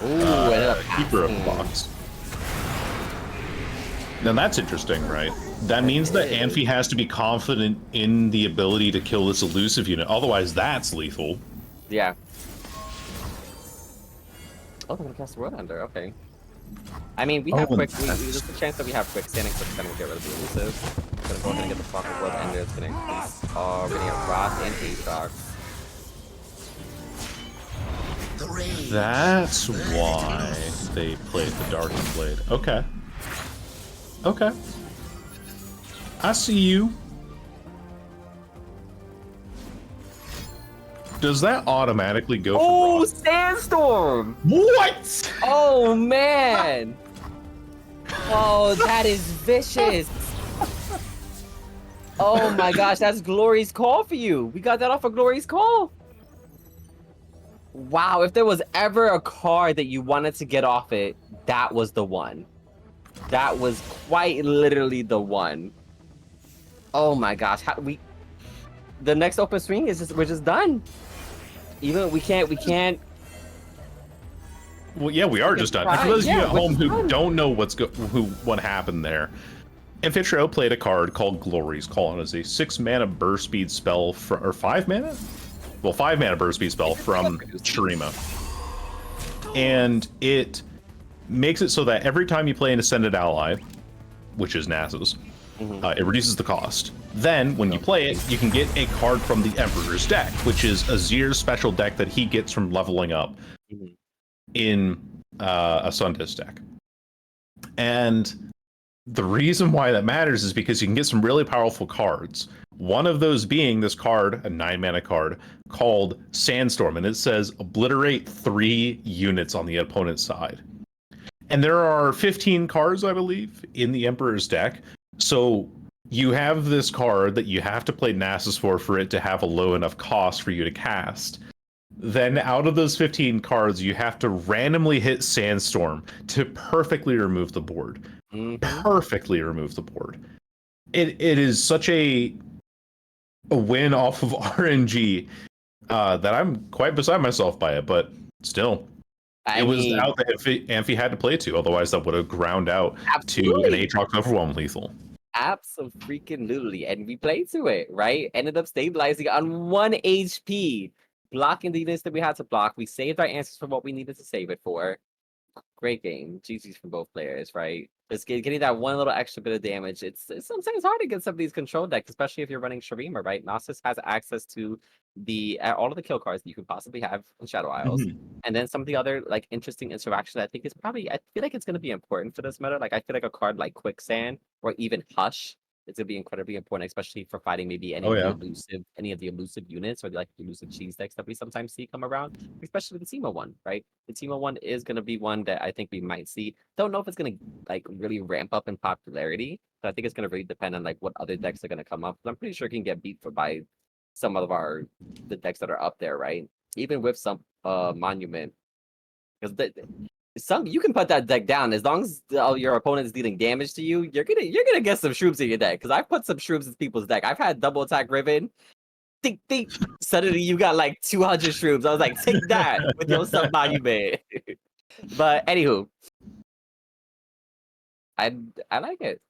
Keeper of Blocks. Now that's interesting, right? That means that Amphi has to be confident in the ability to kill this elusive unit, otherwise that's lethal. Yeah. Oh, they're gonna cast the World Ender, okay. I mean, we have quick. There's a chance that we have quicksand and quicksand will get rid of the elusive. Gonna go ahead and get the Flock of World Ender. It's gonna increase. Oh, we're gonna get Frost and Aatrox. That's why they played the Darkened Blade. Okay. Okay. I see you. Does that automatically go for Ross? Sandstorm! What? Oh, man! Oh, that is vicious! Oh my gosh, that's Glory's Call for you! We got that off of Glory's Call! Wow, if there was ever a card that you wanted to get off it, that was the one. That was quite literally the one. Oh my gosh, the next open swing is we're just done. Even we can't. Well, yeah, we are just done. For those of you at home who don't know what happened there, Anfitriao played a card called Glory's Call. It is a 6-mana burst speed spell or 5 mana? Well, 5-mana burst speed spell from Shurima. And it makes it so that every time you play an Ascended Ally, which is Nasus, it reduces the cost. Then, when you play it, you can get a card from the Emperor's deck, which is Azir's special deck that he gets from leveling up in a Sundis deck. And the reason why that matters is because you can get some really powerful cards. One of those being this card, a 9-mana card, called Sandstorm, and it says obliterate 3 units on the opponent's side. And there are 15 cards, I believe, in the Emperor's deck. So you have this card that you have to play Nasus for it to have a low enough cost for you to cast. Then out of those 15 cards, you have to randomly hit Sandstorm to perfectly remove the board. Perfectly remove the board. It is such a win off of RNG that I'm quite beside myself by it, but still. It was out that Amphi had to play to, otherwise that would have ground out to an Aatrox Overwhelm lethal. Absolutely, and we played to it, right? Ended up stabilizing on 1 HP, blocking the units that we had to block. We saved our answers for what we needed to save it for. Great game. GG's from both players, right? Just getting that one little extra bit of damage. It's sometimes hard to get some of these control decks, especially if you're running Shurima, right? Gnosis has access to all of the kill cards that you could possibly have in Shadow Isles. And then some of the other like interesting interactions I think is probably, I feel like it's going to be important for this meta. Like I feel like a card like Quicksand or even Hush is going to be incredibly important, especially for fighting maybe any of the elusive units or like the elusive cheese decks that we sometimes see come around, especially the Teemo one, right? The Teemo one is going to be one that I think we might see. Don't know if it's going to like really ramp up in popularity, but I think it's going to really depend on like what other decks are going to come up. I'm pretty sure it can get beat by some of the decks that are up there, right? Even with some Monument, because you can put that deck down as long as your opponent is dealing damage to you. You're gonna get some shrooms in your deck. Because I've put some shrooms in people's deck. I've had double attack Riven. Think. Suddenly you got like 200 shrooms. I was like, take that with your sub Monument. But anywho, I like it.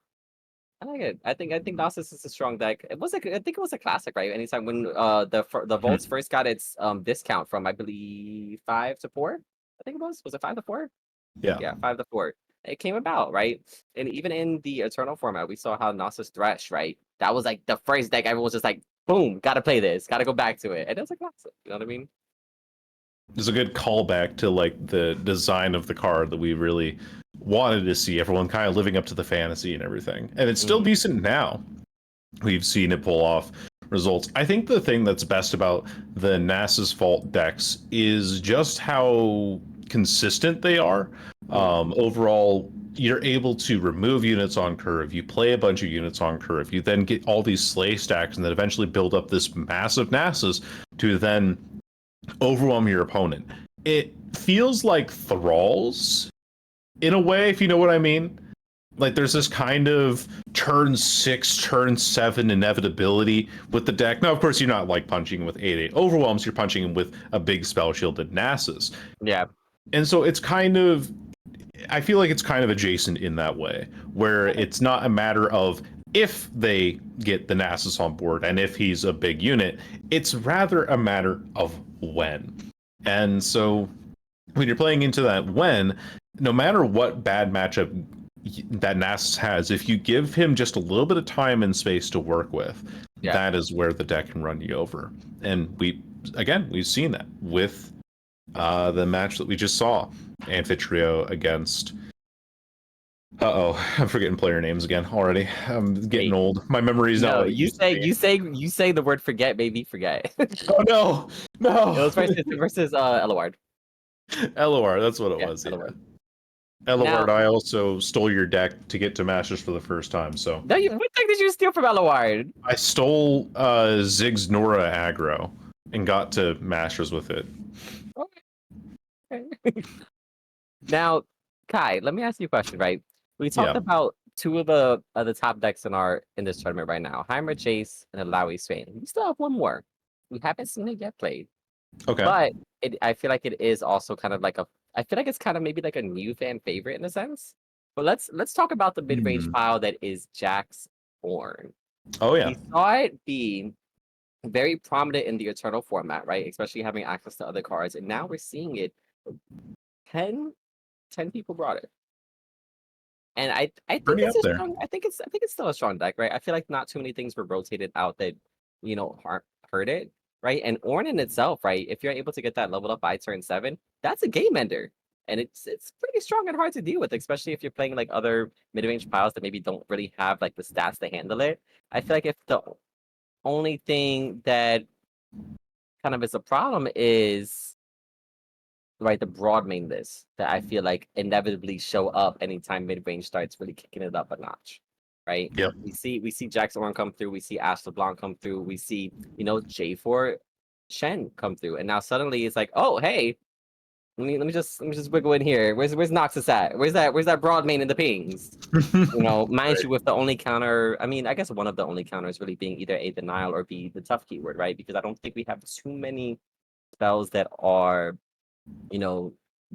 I like it. I think Nasus is a strong deck. It was like I think it was a classic, right? Anytime when the Volts first got its discount from I believe 5 to 4. I think it was it 5 to 4? Yeah, 5 to 4. It came about, right? And even in the Eternal format, we saw how Nasus Thresh, right? That was like the first deck everyone was just like, boom, gotta play this, gotta go back to it. And it was a classic, you know what I mean? There's a good callback to like the design of the card that we really wanted to see. Everyone kind of living up to the fantasy and everything. And it's still decent now. We've seen it pull off results. I think the thing that's best about the Nasus Fault decks is just how consistent they are. Overall, you're able to remove units on curve. You play a bunch of units on curve. You then get all these slay stacks and then eventually build up this massive Nasus to then overwhelm your opponent. It feels like Thralls in a way, if you know what I mean. Like there's this kind of turn 6, turn 7 inevitability with the deck. Now, of course, you're not like punching with 8/8 overwhelms. You're punching with a big spell shielded Nasus. Yeah. And so it's kind of, I feel like it's kind of adjacent in that way, where it's not a matter of if they get the Nasus on board and if he's a big unit, it's rather a matter of when. And so when you're playing into that when, no matter what bad matchup that Nasus has, if you give him just a little bit of time and space to work with, that is where the deck can run you over. And we've seen that with the match that we just saw, Anfitriao against. I'm forgetting player names again already. I'm getting old. My memory's not. No, you say the word forget, baby, forget. Oh no! It was versus Eluward. LOR, that's what it was. LOR. Eluward, I also stole your deck to get to Masters for the first time. So no, what deck did you steal from Eluward? I stole Ziggs Nora aggro and got to Masters with it. Okay. Now, Kai, let me ask you a question, right? We talked about two of the top decks in this tournament right now, Heimer Chase and Alawi Swain. We still have one more. We haven't seen it yet played. Okay. But I feel like it is also kind of like I feel like it's kind of maybe like a new fan favorite in a sense. But let's talk about the mid-range pile that is Jack's Born. Oh yeah. We saw it be very prominent in the Eternal format, right? Especially having access to other cards. And now we're seeing it 10 people brought it. And I think it's strong, I think it's still a strong deck, right? I feel like not too many things were rotated out that, hurt it, right? And Ornn in itself, right? If you're able to get that leveled up by turn 7, that's a game ender. And it's pretty strong and hard to deal with, especially if you're playing like other mid-range piles that maybe don't really have like the stats to handle it. I feel like if the only thing that kind of is a problem is the broad main list that I feel like inevitably show up anytime mid-range starts really kicking it up a notch, right? Yep. We see Jack's Ornn come through, we see Ash LeBlanc come through, we see, J4 Shen come through, and now suddenly it's like, oh hey, let me just wiggle in here. Where's Noxus at? Where's that broad main in the pings? Mind you, with the only counter, I mean, I guess one of the only counters really being either A, denial, or B, the tough keyword, right? Because I don't think we have too many spells that are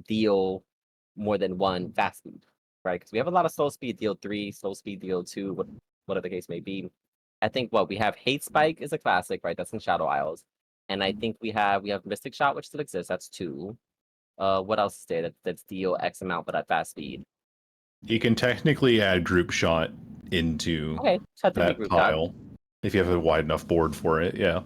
deal more than one fast speed, right? Because we have a lot of slow speed deal 3, slow speed deal 2, whatever the case may be. I think we have Hate Spike is a classic, right? That's in Shadow Isles. And I think we have Mystic Shot, which still exists. That's 2. What else is there that's deal X amount but at fast speed? You can technically add Group Shot into that pile if you have a wide enough board for it, yeah.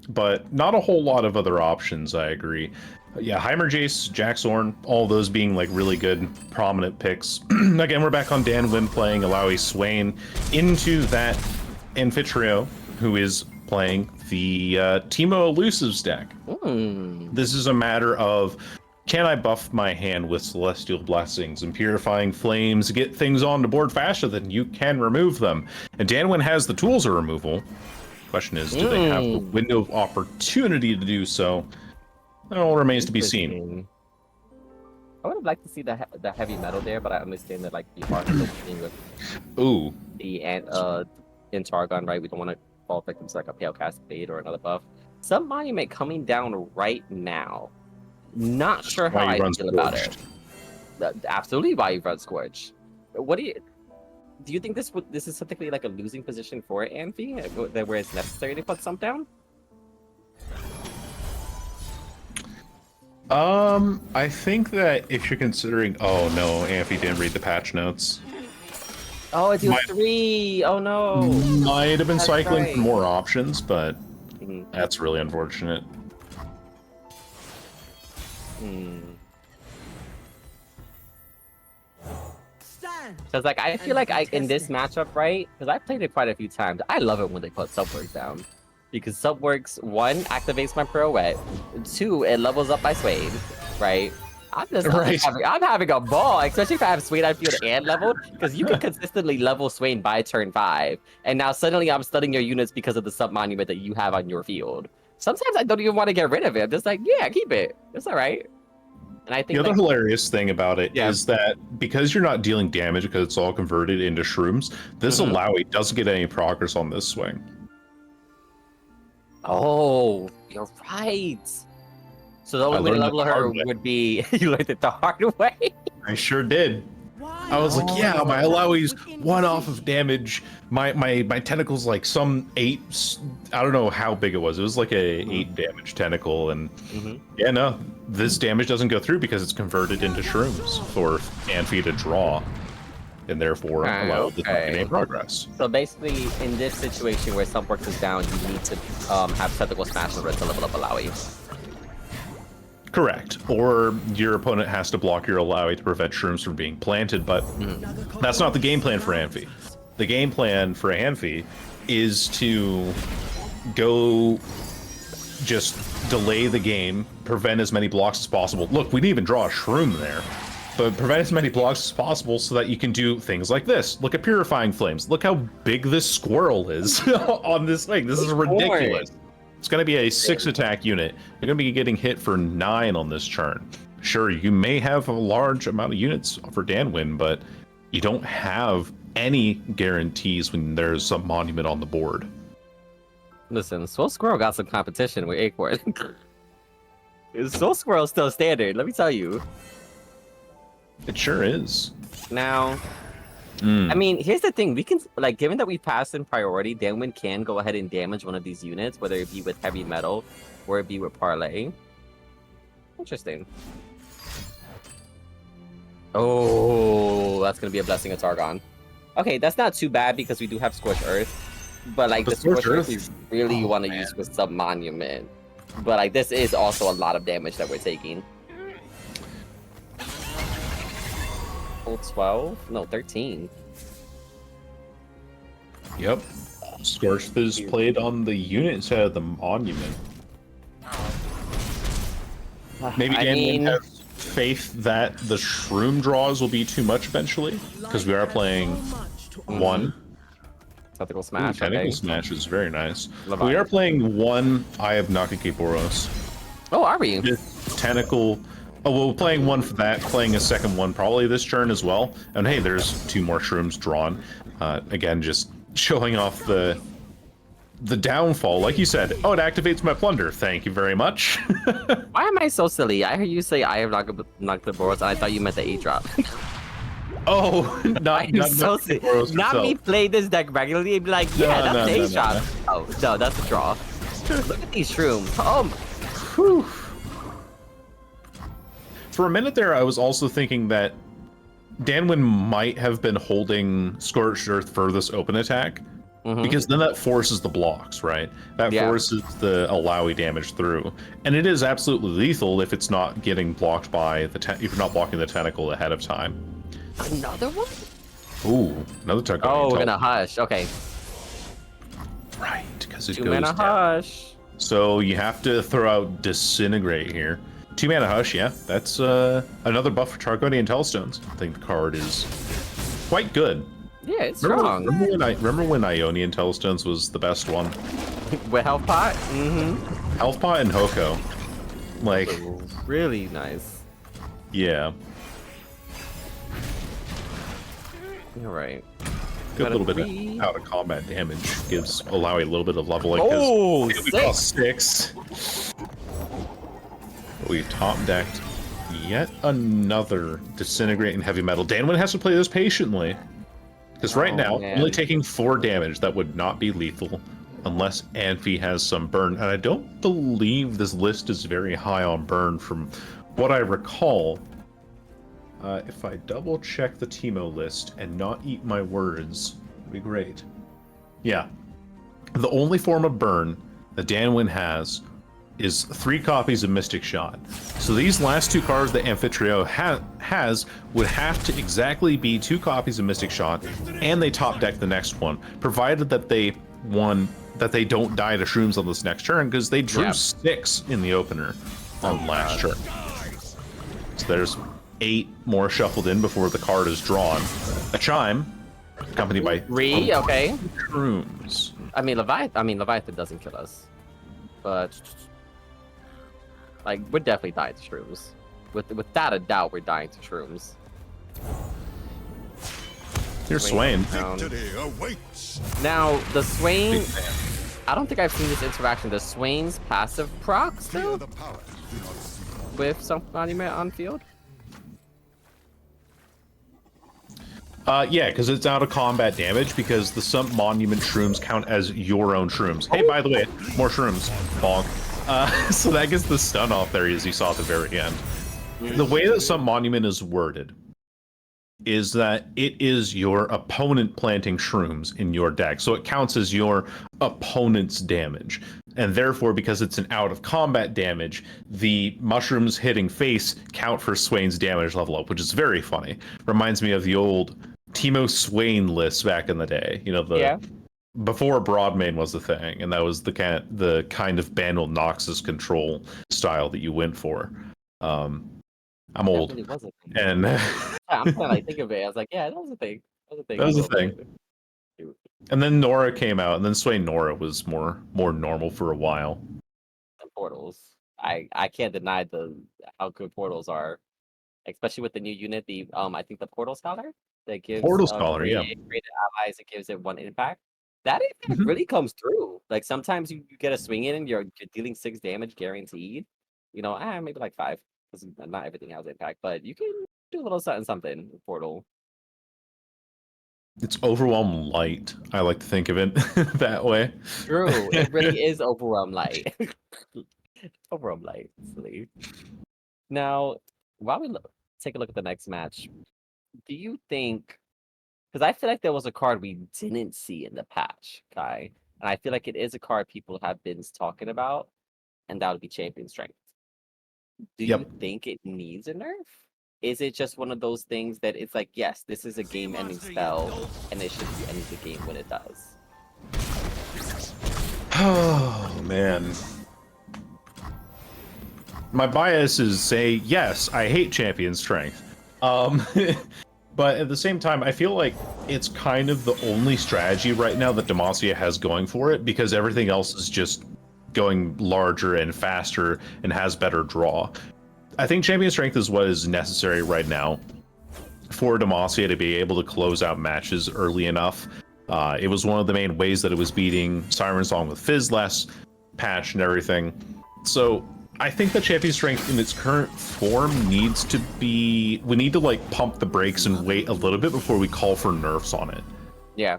But not a whole lot of other options, I agree. Yeah, Heimer Jace, Jack's Ornn, all those being like really good, prominent picks. Again, we're back on Danwind playing Alawi Swain into that Anfitriao, who is playing the Teemo Elusives deck. This is a matter of, can I buff my hand with Celestial Blessings and Purifying Flames, get things on the board faster than you can remove them? And Danwind has the tools of removal. Question is, do they have the window of opportunity to do so? That all remains to be seen. I would have liked to see the heavy metal there, but I understand that like the art is opening with the Targon, right? We don't want to fall victim to like a Pale Cascade or another buff. Some monument coming down right now. Not sure how I feel about it. Absolutely, why you run Scorch. What do you? do you think this is typically like a losing position for Amphi, where it's necessary to put some down? I think that if you're considering, oh no, Amphi didn't read the patch notes. Oh, it deals 3. Oh no. Might have been That's cycling right. for more options, but Mhm. that's really unfortunate. Stand. Because like I feel like in this matchup, right? Because I played it quite a few times. I love it when they put Subworks down. Because Subworks, 1, activates my pirouette, 2, it levels up my Swade, right? Right. I'm having a ball, especially if I have Swade on field and leveled, because you can consistently level Swain by turn 5, and now suddenly I'm studying your units because of the sub-monument that you have on your field. Sometimes I don't even want to get rid of it. I'm just like, yeah, keep it. It's all right. And I think The other hilarious thing about it is Yeah. that because you're not dealing damage because it's all converted into shrooms, this Mhm. Alawi doesn't get any progress on this swing. Oh, you're right. So the only way to learned that level the her hard way. would be you learned it the hard way. I sure did. Why? I was like, yeah, my Alawi's Within 1 the off of city. damage. My tentacle's like some 8. I don't know how big it was. It was like a 8 damage tentacle, and yeah, no, this damage doesn't go through because it's converted into shrooms for Amphi to draw, and therefore allow it to not get any progress. So basically, in this situation where Subworks is down, you need to have Tentacle Smash in order to level up Alawi. Correct. Or your opponent has to block your Alawi to prevent shrooms from being planted, but that's not the game plan for Amphi. The game plan for Amphi is to go just delay the game, prevent as many blocks as possible. Look, we didn't even draw a shroom there, but prevent as many blocks as possible so that you can do things like this. Look at Purifying Flames. Look how big this squirrel is on this thing. This is ridiculous. It's going to be a 6 attack unit. You're going to be getting hit for 9 on this turn. Sure, you may have a large amount of units for Danwind, but you don't have any guarantees when there's a monument on the board. Listen, Soul Squirrel got some competition with Acorn. Soul Squirrel's still standard, let me tell you. It sure is. Now, I mean, here's the thing. We can, like, given that we passed in priority, Danwind can go ahead and damage one of these units, whether it be with heavy metal or it be with parlay. Interesting. Oh, that's going to be a blessing of Targon. Okay, that's not too bad because we do have Scorched Earth. But, like, the Scorched Earth we really want to use with Sub-Monument. But, like, this is also a lot of damage that we're taking. 12? No, 13. Yep. Scorched is played on the unit instead of the monument. Maybe I Danwind mean, has faith that the shroom draws will be too much eventually, because we are playing 1. Tentacle Smash, Tentacle okay. Smash is very nice. Leviathan. We are playing 1 Eye of Nakakiboros. Oh, are we? Just Tentacle. Oh, well, we're playing 1 for that, playing a second one probably this turn as well. And hey, there's 2 more shrooms drawn. Again, just showing off the downfall. Like you said, oh, it activates my plunder. Thank you very much. Why am I so silly? I heard you say I have Nakakiboros, and I thought you meant the 8-drop. Oh, not so silly. Nakakiboros Not me herself. play this deck regularly and be like, yeah, No, that's no, the no, 8-drop. Oh, no, that's a draw. Look at these shrooms. Oh, Whew. For a minute there, I was also thinking that Danwind might have been holding Scorched Earth for this open attack, because then that forces the blocks, right? That forces the Alawi damage through, and it is absolutely lethal if it's not getting blocked by if you're not blocking the tentacle ahead of time. another one? Ooh, another tentacle. Oh, we're gonna hush. Okay. Right, because it 2 goes mana down. hush. So you have to throw out Disintegrate here. 2 mana Hush, yeah. That's another buff for Targonian Telstones. I think the card is quite good. Yeah, it's strong. Remember when Ionian Telstones was the best one? With health pot? Health Pot and Hoko. Like, Really nice. yeah. All right. Good Got a little bit 3. of out of combat damage. Gives Alawi a little bit of leveling. Oh, We 6. got 6. We top decked yet another Disintegrate and Heavy Metal. Danwind has to play this patiently. Because right now, man. only taking 4 damage, that would not be lethal unless Anfi has some burn. And I don't believe this list is very high on burn from what I recall. If I double check the Teemo list and not eat my words, it'd be great. Yeah. The only form of burn that Danwind has is 3 copies of Mystic Shot. So these last 2 cards that Anfitriao has would have to exactly be 2 copies of Mystic Shot, and they top deck the next one, provided that they don't die to shrooms on this next turn, because they drew 6 in the opener on last turn. So there's 8 more shuffled in before the card is drawn. A Chime, accompanied by 3, okay. shrooms. I mean, Leviathan doesn't kill us, but like we're definitely dying to shrooms. Without a doubt, we're dying to shrooms. Here's Swain. Victory awaits. Now the Swain, I don't think I've seen this interaction. The Swain's passive proc still The power do not see. with some monument on field. Yeah, because it's out of combat damage, because the Sump Monument shrooms count as your own shrooms. Hey, by the way, more shrooms. Bonk. So that gets the stun off there, as you saw at the very end. The way that Sump Monument is worded is that it is your opponent planting shrooms in your deck. So it counts as your opponent's damage. And therefore, because it's an out of combat damage, the mushrooms hitting face count for Swain's damage level up, which is very funny. Reminds me of the old Teemo Swain list back in the day. You know, before Broadmain was the thing, and that was the kind of Bandle Noxus control style that you went for. I'm old, Really was a thing. and I'm trying to like think of it. I was like, yeah, that was a thing. That was a thing. And then Nora came out, and then Swain Nora was more normal for a while. And portals. I can't deny how good portals are, especially with the new unit. I think the Portal Scholar that gives Portal Scholar, yeah. created allies. It gives it 1 impact. That impact really comes through. Like sometimes you get a swing in and you're dealing 6 damage guaranteed. You know, maybe like 5, because not everything has impact, but you can do a little something with Portal. It's Overwhelm Light. I like to think of it that way. True, it really is Overwhelm Light. Overwhelm Light. Silly. Now, while we take a look at the next match, do you think? Because I feel like there was a card we didn't see in the patch, Kai, and I feel like it is a card people have been talking about, and that would be Champion Strength. Do you think it needs a nerf? Is it just one of those things that it's like, yes, this is a game-ending spell, and it should end the game when it does? Oh, man. My bias is say, yes, I hate Champion Strength. But at the same time, I feel like it's kind of the only strategy right now that Demacia has going for it, because everything else is just going larger and faster and has better draw. I think Champion Strength is what is necessary right now for Demacia to be able to close out matches early enough. It was one of the main ways that it was beating Siren Song with Fizz last patch and everything. So I think that Champion Strength in its current form needs to be... We need to like pump the brakes and wait a little bit before we call for nerfs on it. Yeah.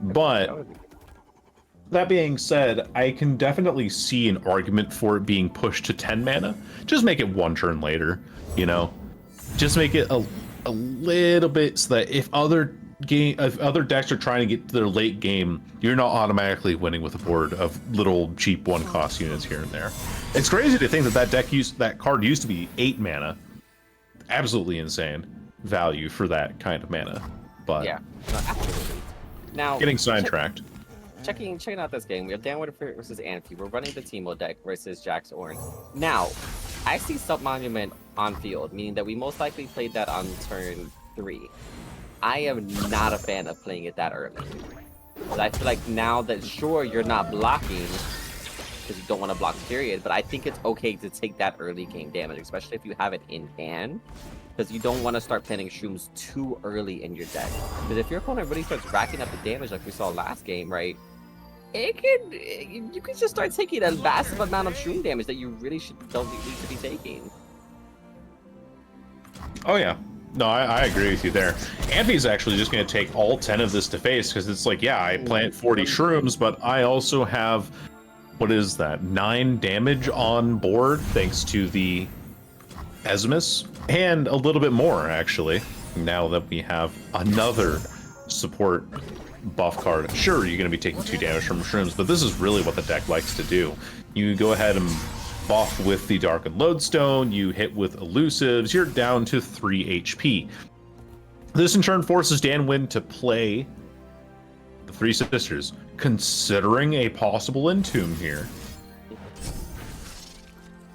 But that being said, I can definitely see an argument for it being pushed to 10 mana. Just make it 1 turn later, you know? Just make it a little bit so that if other decks are trying to get to their late game, you're not automatically winning with a board of little cheap 1-cost units here and there. It's crazy to think that card used to be 8 mana. Absolutely insane value for that kind of mana. But yeah, no, absolutely. Now getting sidetracked. Checking out this game, we have Danwind versus Anfi. We're running the Teemo deck versus Jax Orin. Now, I see Sump Monument on field, meaning that we most likely played that on turn 3. I am not a fan of playing it that early. But I feel like now that, sure, you're not blocking, because you don't want to block, period, but I think it's okay to take that early game damage, especially if you have it in hand, because you don't want to start planting shrooms too early in your deck. Because if your opponent really starts racking up the damage like we saw last game, right, you can just start taking a massive amount of shroom damage that you really don't need to be taking. Oh yeah, No, I agree with you there. Amphi's actually just going to take all 10 of this to face, because it's like, yeah, I plant 40 shrooms, but I also have, what is that, 9 damage on board, thanks to the Esmus, and a little bit more, actually, now that we have another support buff card. Sure, you're going to be taking 2 damage from shrooms, but this is really what the deck likes to do. You go ahead and buff with the Darkened Lodestone, you hit with elusives, you're down to 3 HP. This in turn forces Danwind to play the 3 Sisters, considering a possible Entomb here.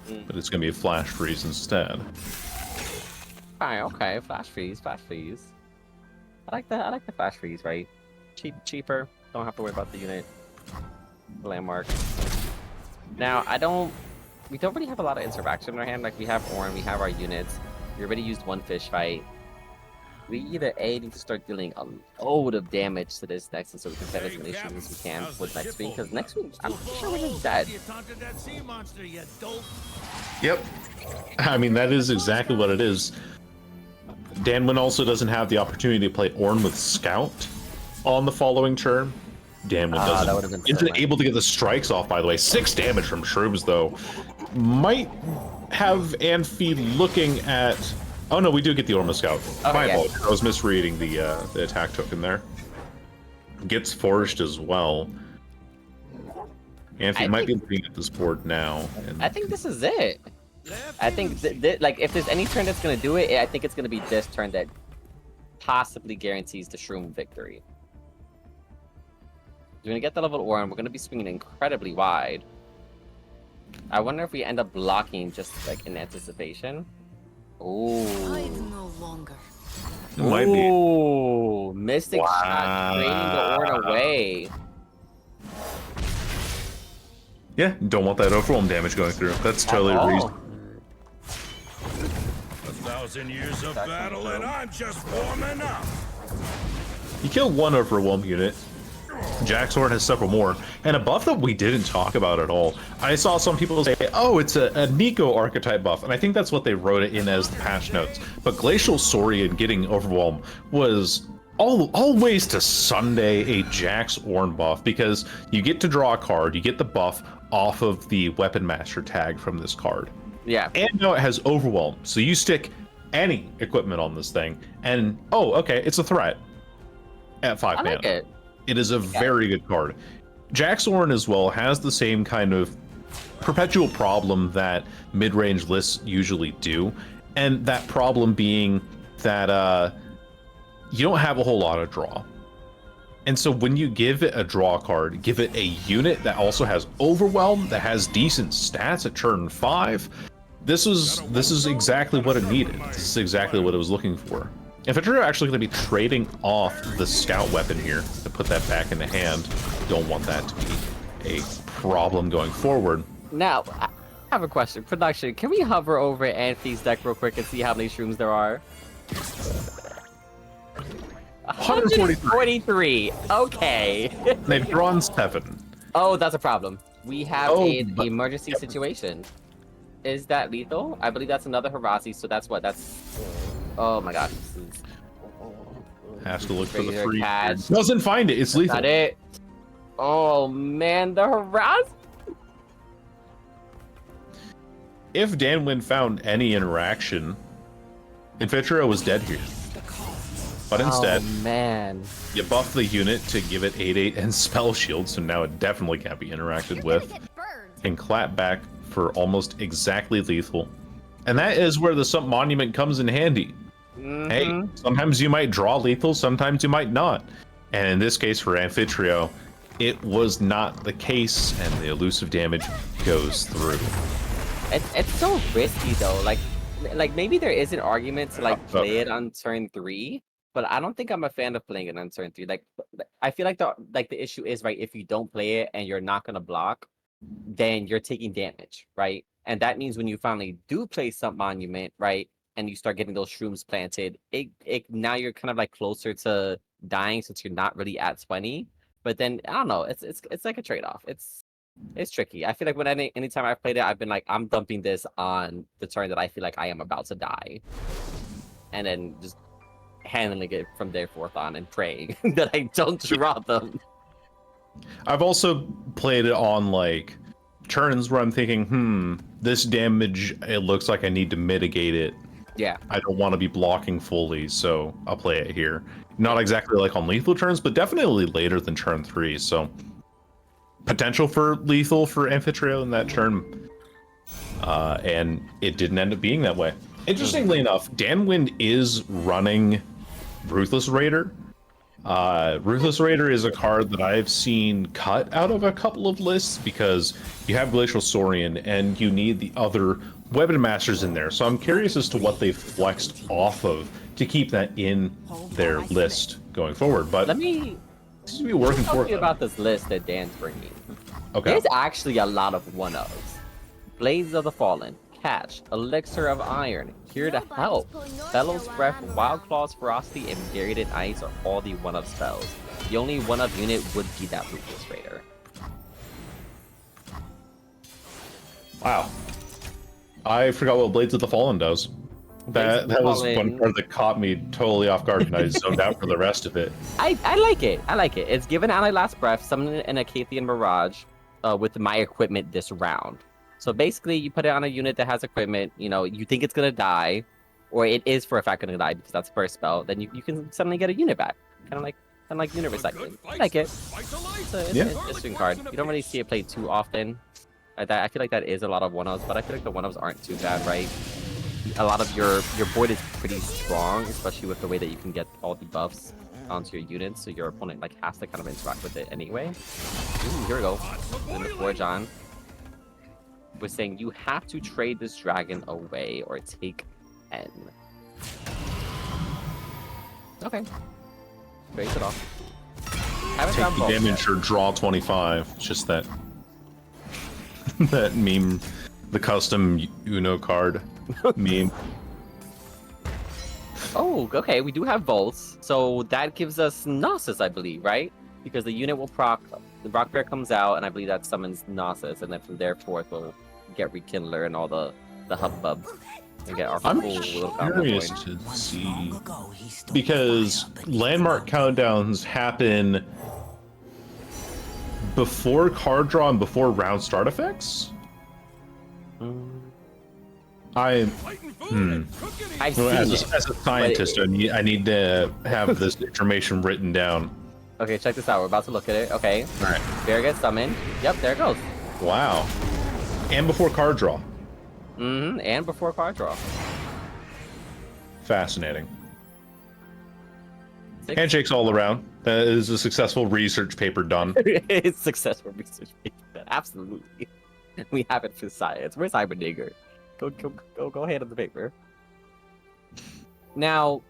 But it's going to be a Flash Freeze instead. Fine, okay, Flash Freeze, Flash Freeze. I like the Flash Freeze, right? Cheaper, don't have to worry about the unit. Landmark. Now, we don't really have a lot of interaction in our hand. Like, we have Orin, we have our units. We already used 1 fish fight. We either need to start dealing a load of damage to this next, and so we can finish as many issues as we can with next week. Because next week, I'm pretty sure we're just dead. Yep. I mean, that is exactly what it is. Danwind also doesn't have the opportunity to play Ornn with Scout on the following turn. Danwind doesn't. Isn't able to get the strikes off, by the way. 6 damage from Shrooms, though. Might have Amphi looking at... Oh, no, we do get the Orma Scout. My apologies. I was misreading the attack token there. Gets Forged as well. Amphi might be looking at this board now. I think this is it. I think, like, if there's any turn that's going to do it, I think it's going to be this turn that possibly guarantees the Shroom victory. We're going to get the level Ornn. We're going to be swinging incredibly wide. I wonder if we end up blocking just, like, in anticipation. Hide no longer. Might be. Ooh, Mystic Shot, draining the Ornn away. Yeah, don't want that overwhelm damage going through. That's totally reasonable. 1,000 years of battle and I'm just warming up. You kill 1 overwhelm unit. Jack's Ornn has several more, and a buff that we didn't talk about at all. I saw some people say, oh, it's a Nico archetype buff, and I think that's what they wrote it in as the patch notes. But Glacial Saurian getting Overwhelm was always to Sunday a Jack's Ornn buff, because you get to draw a card, you get the buff off of the Weapon Master tag from this card. Yeah. And now it has Overwhelm, so you stick any equipment on this thing, and oh, okay, it's a threat at 5 mana. Like it. It is a very good card. Jack's Ornn as well has the same kind of perpetual problem that mid-range lists usually do, and that problem being that you don't have a whole lot of draw. And so when you give it a draw card, give it a unit that also has Overwhelm, that has decent stats at turn 5, this is exactly what it needed. This is exactly what it was looking for. Anfitriao actually going to be trading off the scout weapon here to put that back in the hand. Don't want that to be a problem going forward. Now, I have a question. Production, can we hover over Amphi's deck real quick and see how many shrooms there are? 143. Okay. They've drawn 7. Oh, that's a problem. We have an but... emergency situation. Is that lethal? I believe that's another Harasi, so that's what? That's... Oh my gosh. This is... Has to look for the Razor free. Catch. Doesn't find it. It's lethal. Not it. Oh man, the Harasi. If Danwind found any interaction, Anfitriao was dead here. But instead, oh man, you buff the unit to give it 8/8 and spell shield, so now it definitely can't be interacted with. And clap back for almost exactly lethal. And that is where the Sump Monument comes in handy. Hey, sometimes you might draw lethal, sometimes you might not. And in this case for Anfitriao, it was not the case, and the elusive damage goes through. It's so risky though. Like maybe there is an argument to like play it on turn 3, but I don't think I'm a fan of playing it on turn 3. Like I feel like the issue is, right, if you don't play it and you're not gonna block, then you're taking damage, right? And that means when you finally do play Sump Monument, right, and you start getting those shrooms planted, it now you're kind of like closer to dying since you're not really at 20. But then I don't know, it's like a trade-off. It's tricky. I feel like when anytime I've played it, I've been like, I'm dumping this on the turn that I feel like I am about to die. and then just handling it from there forth on and praying that I don't draw them. I've also played it on like turns where I'm thinking, this damage, it looks like I need to mitigate it. Yeah. I don't want to be blocking fully, so I'll play it here. Not exactly like on lethal turns, but definitely later than turn 3, so potential for lethal for Anfitriao in that turn. And it didn't end up being that way. Interestingly enough, Danwind is running Ruthless Raider. Ruthless Raider is a card that I've seen cut out of a couple of lists because you have Glacial Saurian and you need the other Weapon Masters in there. So I'm curious as to what they've flexed off of to keep that in their list going forward. But Let me seems to be working for talk to you them. about this list that Dan's bringing. Okay. There's actually a lot of 1-ofs. Blades of the Fallen, Catch, Elixir of Iron, Here to Help, Fellow's Breath, Wild Claw's Ferocity, and Variegated Ice are all the 1-of spells. The only 1-of unit would be that Ruthless Raider. Wow. I forgot what Blades of the Fallen does. That was one part that caught me totally off guard, and I zoned out for the rest of it. I like it. I like it. It's given Ally Last Breath, summon an Acathian Mirage with my equipment this round. So basically, you put it on a unit that has equipment, you know, you think it's going to die, or it is for a fact going to die because that's first spell, then you can suddenly get a unit back. Kind of like unit recycling. I like it. It's an interesting card. You don't really see it played too often. I feel like that is a lot of 1-ofs, but I feel like the 1-ofs aren't too bad, right? A lot of your board is pretty strong, especially with the way that you can get all the buffs onto your units, so your opponent like has to kind of interact with it anyway. Ooh, here we go. In the Forge on. We're saying you have to trade this dragon away or take N. Okay. Trade it off. Haven't Take found the both damage yet. or draw 25. It's just that that meme, the custom Uno card meme. Oh, okay. We do have Volts, so that gives us Gnosis, I believe, right? Because the unit will proc, the Rock Bear comes out, and I believe that summons Gnosis, and then from there forth we'll get Rekindler and all the hubbub and get our I'm full little combo curious going. to see, because landmark countdowns happen before card draw and before round start effects. I've As seen it. a scientist, I need to have this information written down. Okay, check this out. We're about to look at it. Okay. All right. Bear gets summoned. Yep, there it goes. Wow. And before card draw. And before card draw. Fascinating. 6. Handshakes all around. That is a successful research paper done. It's successful research paper. Absolutely. We have it for science. Where's Cyberdigger? Go ahead on the paper. Now,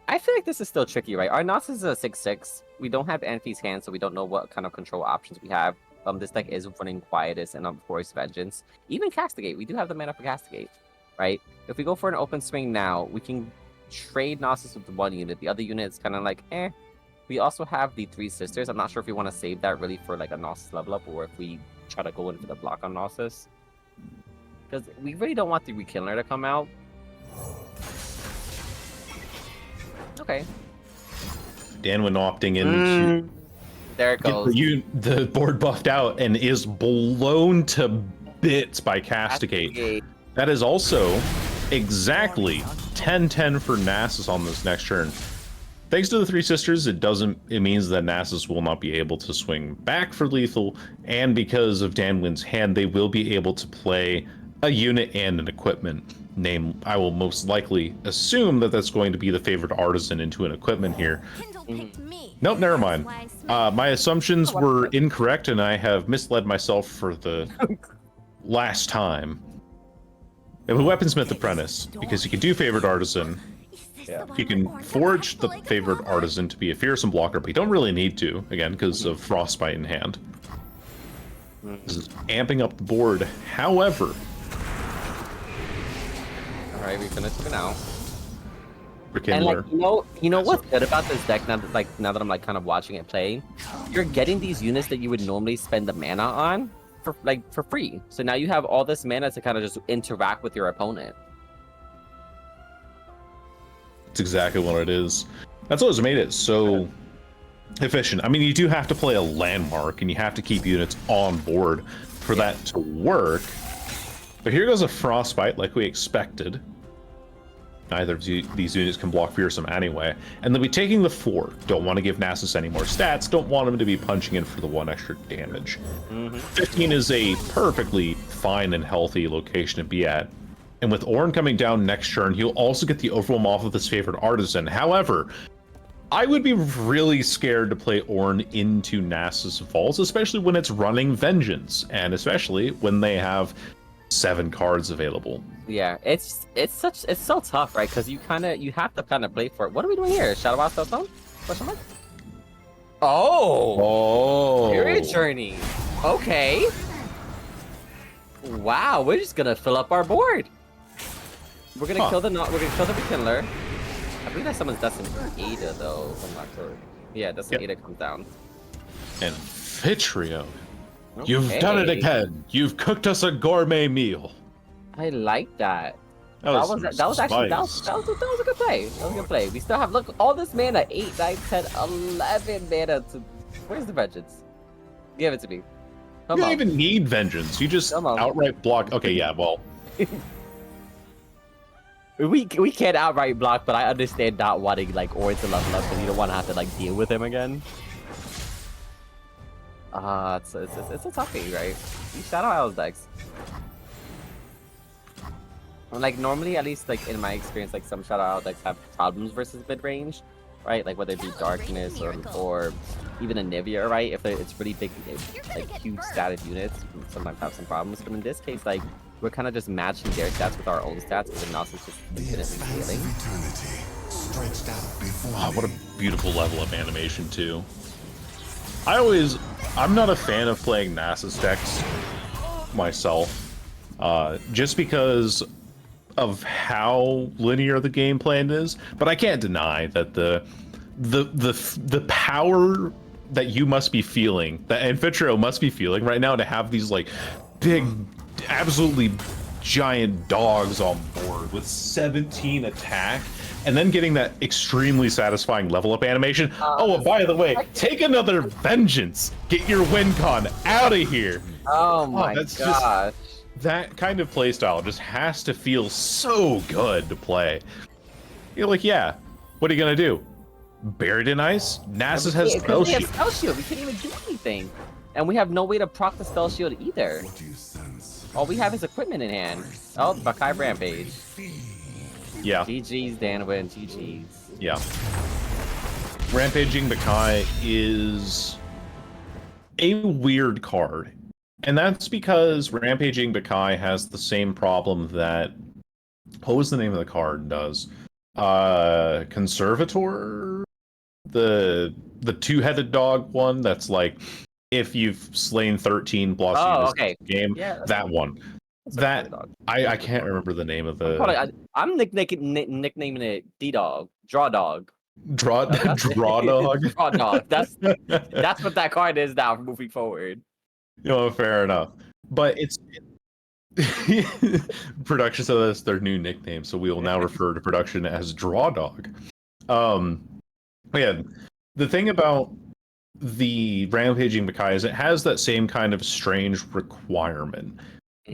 I feel like this is still tricky, right? Our Gnosis is a 6/6. We don't have Anfi's hand, so we don't know what kind of control options we have. This deck is running Quietus and of course Vengeance. Even Castigate. We do have the mana for Castigate, right? If we go for an open swing now, we can trade Gnosis with one unit. The other unit is kind of like, eh. We also have the 3 Sisters. I'm not sure if we want to save that really for like a Gnosis level up, or if we try to go in for the block on Gnosis. Because we really don't want the Rekindler to come out. Okay. Danwin opting into There it goes. the board buffed out and is blown to bits by Castigate. That is also exactly 10-10 for Nasus on this next turn. Thanks to the 3 Sisters, it means that Nasus will not be able to swing back for lethal, and because of Danwin's hand, they will be able to play a unit and an equipment. I will most likely assume that that's going to be the Favored Artisan into an equipment here. Nope, never mind. My assumptions were incorrect, and I have misled myself for the last time. We have a Weaponsmith Apprentice, because you can do Favored Artisan. You can forge the Favored Artisan to be a fearsome blocker, but you don't really need to, again, because of Frostbite in hand. This is amping up the board. However, Alright, we finished it now. Rekindler. And like, you know what's good about this deck now that I'm like kind of watching it play? You're getting these units that you would normally spend the mana on for free. So now you have all this mana to kind of just interact with your opponent. It's exactly what it is. That's what's made it so efficient. I mean, you do have to play a landmark, and you have to keep units on board for that to work. But here goes a Frostbite, like we expected. Neither of these units can block Fearsome anyway. And they'll be taking the 4. Don't want to give Nasus any more stats. Don't want him to be punching in for the 1 extra damage. 15 is a perfectly fine and healthy location to be at. And with Ornn coming down next turn, he'll also get the Overwhelm off of his favorite Artisan. However, I would be really scared to play Ornn into Nasus Vaults, especially when it's running Vengeance, and especially when they have 7 cards available. Yeah, it's so tough, right? Because you have to kind of play for it. What are we doing here? Shadow Wild Stone? Question mark? Oh, Spirit Journey. Okay. Wow, we're just gonna fill up our board. We're gonna kill the Rekindler. I believe that someone's Dustin Ada though. I'm not sure. Yeah, Dustin Ada comes down. Anfitriao. You've done it again. You've cooked us a gourmet meal. I like that. That was a good play. That was a good play. We still have, look, all this mana, 8, 9, 10, 11 mana to... Where's the Vengeance? Give it to me. You don't even need Vengeance. You just outright block. Okay, yeah, well. we can't outright block, but I understand not wanting, like, Ornn to level up, because you don't want to have to, like, deal with him again. It's a toughie, right? These Shadow Isles decks. Like, normally, at least, like, in my experience, like, some Shadow Isle decks have problems versus mid-range, right? Like, whether it be Darkness or even a Nivea, right? If it's really big, like, huge statted units, sometimes have some problems. But in this case, like, we're kind of just matching their stats with our own stats, because Nasus just infinitely healing. Wow, what a beautiful level of animation, too. I'm not a fan of playing Nasus decks myself, just because of how linear the game plan is. But I can't deny that the power that you must be feeling, that Anfitriao must be feeling right now, to have these like big, absolutely giant dogs on board with 17 attack. And then getting that extremely satisfying level up animation. And by the way, take another Vengeance. Get your win con out of here. Oh my gosh. That kind of playstyle just has to feel so good to play. You're like, yeah, what are you gonna do? Buried in Ice? Nasus has Spell Shield. We have Spell Shield. We can't even do anything. And we have no way to proc the Spell Shield either. All we have is equipment in hand. Oh, Bakai Rampage. Yeah. GG's, Danwind. GG's. Yeah. Rampaging Bakai is a weird card. And that's because Rampaging Bakai has the same problem that... What was the name of the card does? Conservator? The two-headed dog one that's like, if you've slain 13 blocks in the game, that one. That I can't remember the name of the. I'm nicknaming it D-Dog, Draw Dog. Draw Dog. Draw Dog. That's what that card is now moving forward. You know, fair enough. But it's production, so that's their new nickname. So we will now refer to production as Draw Dog. Yeah, the thing about the Rampaging Bakai is it has that same kind of strange requirement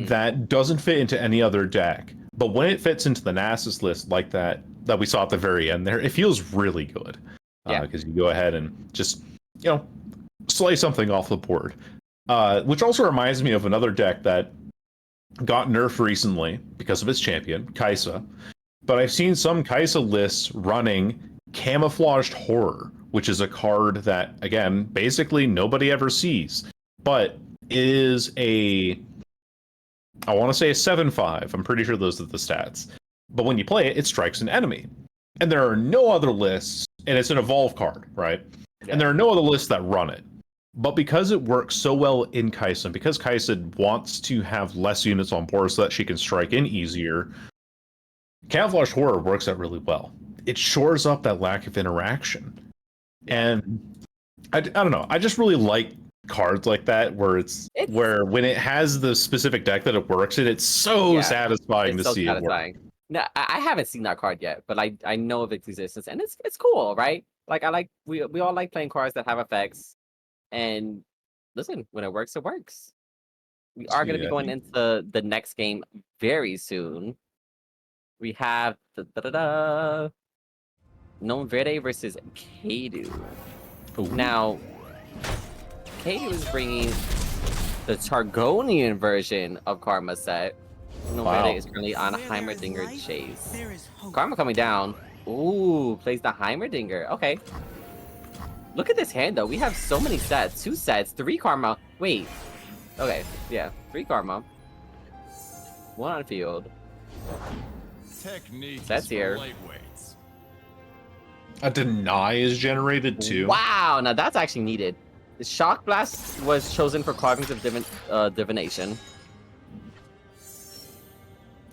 that doesn't fit into any other deck. But when it fits into the Nasus list like that we saw at the very end there, it feels really good. Because you go ahead and just, slay something off the board. Which also reminds me of another deck that got nerfed recently because of its champion, Kaisa. But I've seen some Kaisa lists running Camouflaged Horror, which is a card that, again, basically nobody ever sees. But is I want to say a 7/5. I'm pretty sure those are the stats. But when you play it, it strikes an enemy. And there are no other lists, and it's an evolve card, right? Yeah. And there are no other lists that run it. But because it works so well in Kaisa, and because Kaisa wants to have less units on board so that she can strike in easier, Camouflage Horror works out really well. It shores up that lack of interaction. And I don't know, I just really like cards like that where where when it has the specific deck that it works in, it's so satisfying to see it work. No, I haven't seen that card yet, but I know of its existence, and it's cool, right? Like we all like playing cards that have effects, and listen, when it works, it works. We are going to be Yeah, I going think- into the next game very soon. We have GnomuVerde versus Kaedoo. Ooh. Now, Kaedoo is bringing the Targonian version of Karma set. GnomuVerde Wow. is currently on Where there is Heimerdinger life, Chase. there is hope. Karma coming down. Ooh, plays the Heimerdinger. Okay. Look at this hand, though. We have so many sets. 2 sets, 3 Karma. Wait. Okay, yeah. 3 Karma. 1 on field. Technique That's is for here. lightweights. A deny is generated too. Wow, now that's actually needed. The Shock Blast was chosen for carvings of divination.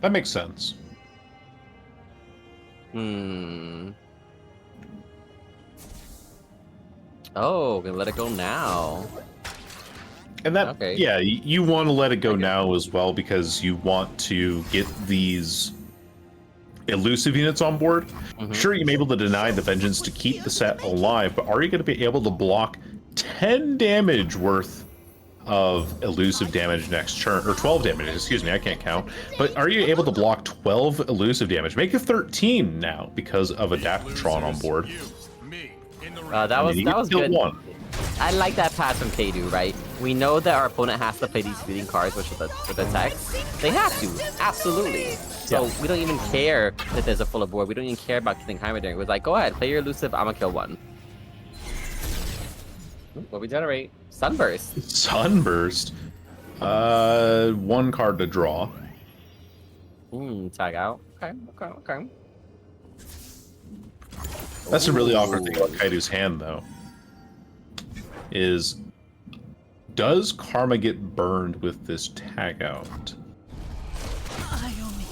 That makes sense. Hmm. Oh, we're gonna let it go now. And that, Okay. yeah, you want to let it go Okay. now as well because you want to get these elusive units on board. Mhm. Sure, you may be able to deny the vengeance to keep the set alive, but are you going to be able to block 10 damage worth of elusive damage next turn, or 12 damage? Excuse me, I can't count. But are you able to block 12 elusive damage? Make it 13 now because of Adaptatron on board. You, me, in the ring. That I was mean, you that was kill good. one. I like that pass from Kaedoo, right? We know that our opponent has to play these speeding cards, which with the text. They have to, absolutely. So we don't even care that there's a full board. We don't even care about killing Heimerdinger. We're like, go ahead, play your elusive. I'm gonna kill one. What we generate? Sunburst. Sunburst. 1 card to draw. Tag out. Okay. That's a really awkward Ooh. thing about Kaidoo's hand, though. Does Karma get burned with this tag out?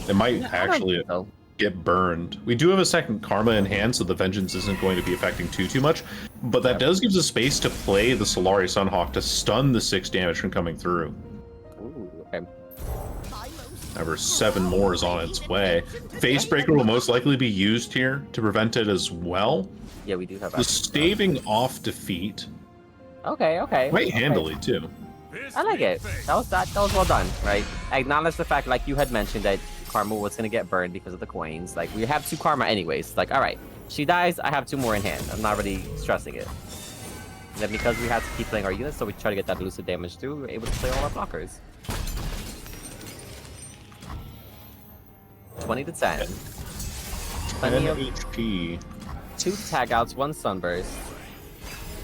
It might actually So, get burned. We do have a second Karma in hand, so the Vengeance isn't going to be affecting too much. But that does give us space to play the Solari Sunhawk to stun the 6 damage from coming through. ooh, okay. However, 7 more is on its way. Facebreaker will most likely be used here to prevent it as well. Yeah, we do have. The staving off defeat, Okay. quite okay. handily too. I like it. That was well done, right? I acknowledge the fact, like you had mentioned, that Karma was gonna get burned because of the coins. Like we have 2 Karma anyways. Like, all right, she dies, I have 2 more in hand. I'm not really stressing it. And then because we had to keep playing our units, so we try to get that elusive damage through, we were able to play all our blockers. 20 to 10. 10 Plenty of HP. 2 tag outs, 1 sunburst.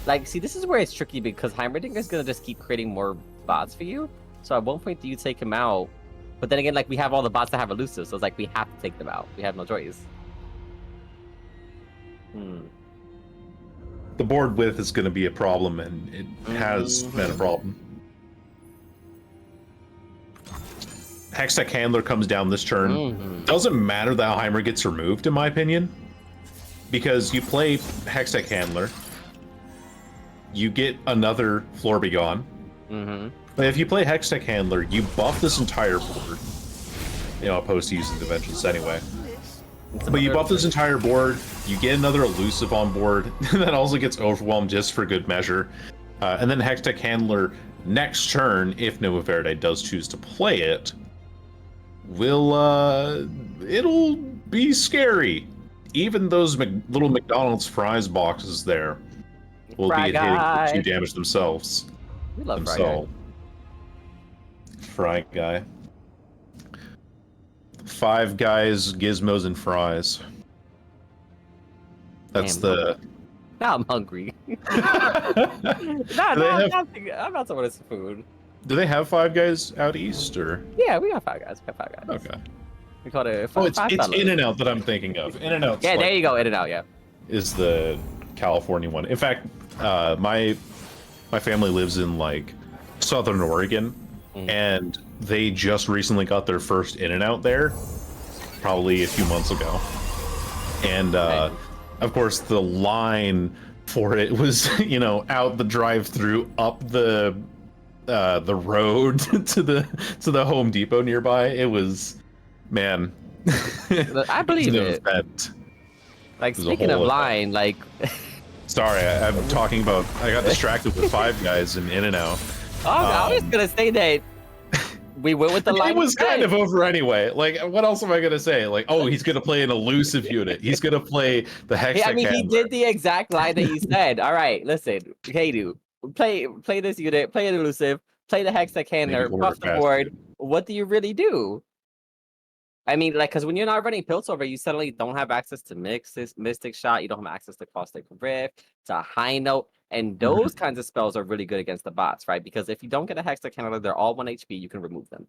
Like, see, this is where it's tricky because Heimerdinger is gonna just keep creating more bots for you. So at one point, do you take him out? But then again, like, we have all the bots that have elusive, so it's like we have to take them out. We have no choice. The board width is going to be a problem, and it has been a problem. Hextech Handler comes down this turn. Doesn't matter that Heimer gets removed, in my opinion, because you play Hextech Handler, you get another Floor Begone. But if you play Hextech Handler, you buff this entire board. You know, opposed to using the Vengeance anyway. But you buff this entire board, you get another elusive on board, and that also gets overwhelmed just for good measure. And then Hextech Handler, next turn, if GnomuVerde does choose to play it, it'll be scary. Even those little McDonald's fries boxes there will Fry be hitting guy. for 2 damage themselves. We love Fry Guy. Fry Guy. 5 guys, gizmos, and fries. That's Damn. Now I'm hungry. I'm not someone that's food. Do they have 5 guys out east, or? Yeah, we got 5 guys. We got 5 guys. Okay. We call it Oh, it's five fellas. In-N-Out that I'm thinking of. In-N-Out. Yeah, there you go. In and out. Yeah. Is the California one. In fact, my family lives in like Southern Oregon, and they just recently got their first In-N-Out there, probably a few months ago. And of course, the line for it was, you know, out the drive-through, up the road to the Home Depot nearby. It was, man, I believe There's it. no event. Like, There's a speaking of whole event. line, like... Sorry, I'm talking about. I got distracted with Five Guys and In and Out. I was gonna say that we went with the line. It was kind of over anyway. Like, what else am I gonna say? Like, oh, he's gonna play an elusive unit. He's gonna play the Hextech. I mean, he Handler. did the exact line that you said. All right, listen, Kaedoo, play this unit, play an elusive, play the Hextech Handler, Maybe buff the board. What do you really do? I mean, like, because when you're not running Piltover, you suddenly don't have access to Mystic Shot. You don't have access to Caustic Rift, to High Note, and those kinds of spells are really good against the bots, right? Because if you don't get a Hextech Handler, they're all 1 HP. You can remove them.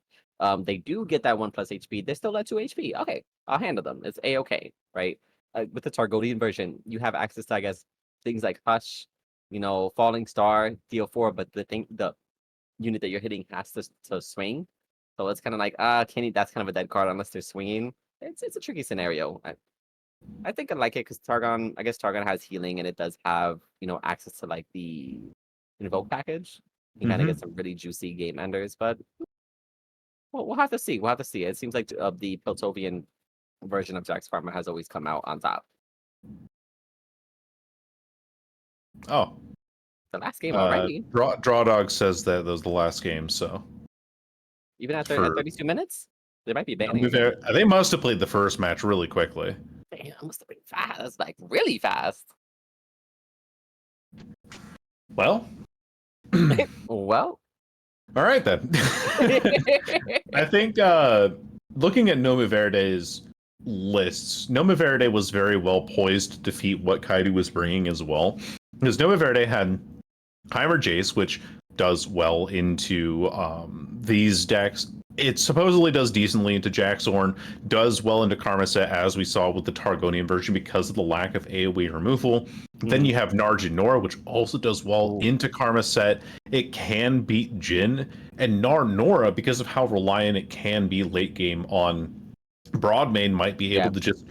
They do get that 1+ HP. They're still at 2 HP. Okay, I'll handle them. It's a-okay, right? With the Targonian version, you have access to, I guess, things like Hush, Falling Star, deal 4, but the unit that you're hitting has to swing. So it's kind of like, that's kind of a dead card unless they're swinging. It's a tricky scenario. I think I like it because I guess Targon has healing and it does have, access to like the Invoke package. You kind of get some really juicy game enders, but we'll have to see. We'll have to see. It seems like the Piltovian version of Jax Farmer has always come out on top. Oh. The last game already. Draw Dog says that was the last game, so. Even at 32 minutes? They might be banning. They must have played the first match really quickly. Damn, it must have been fast. Like, really fast. Well. Well. All right, then. I think looking at GnomuVerde's lists, GnomuVerde was very well poised to defeat what Kaedoo was bringing as well. Because GnomuVerde had Heimer Jace, which does well into these decks. It supposedly does decently into Jaxorn, does well into Karmaset, as we saw with the Targonian version because of the lack of AoE removal. Then you have Narjan Nora, which also does well into Karmaset. It can beat Jhin, and Nora, because of how reliant it can be late game on Broadmain, might be able to just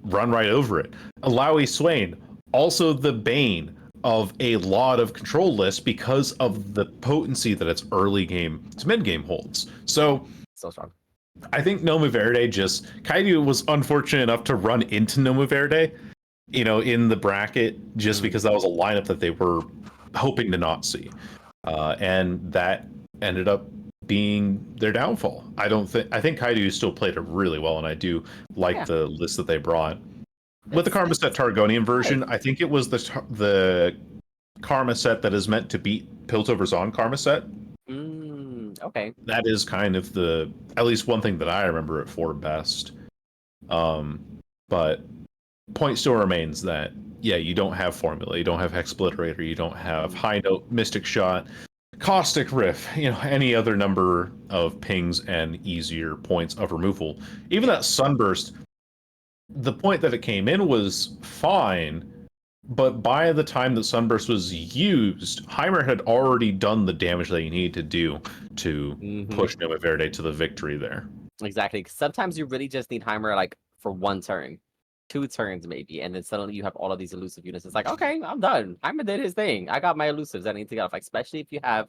run right over it. Alawi Swain, also the bane of a lot of control lists because of the potency that its early game to mid game holds. So strong. I think GnomuVerde Kaedoo was unfortunate enough to run into GnomuVerde, in the bracket, just because that was a lineup that they were hoping to not see. And that ended up being their downfall. I think Kaedoo still played it really well, and I do like the list that they brought. With the Karmaset Targonian version, I think it was the Karmaset that is meant to beat Piltover's on Karmaset. Okay. That is kind of at least one thing that I remember it for best. But point still remains that, you don't have Formula, you don't have Hexobliterator, you don't have High Note, Mystic Shot, Caustic Rift, any other number of pings and easier points of removal. Even that Sunburst, the point that it came in was fine, but by the time that Sunburst was used, Heimer had already done the damage that he needed to do to push GnomuVerde to the victory there. Exactly. Sometimes you really just need Heimer like for 1 turn, 2 turns maybe, and then suddenly you have all of these elusive units. It's like, okay, I'm done. Heimer did his thing. I got my elusives I need to get off. Especially if you have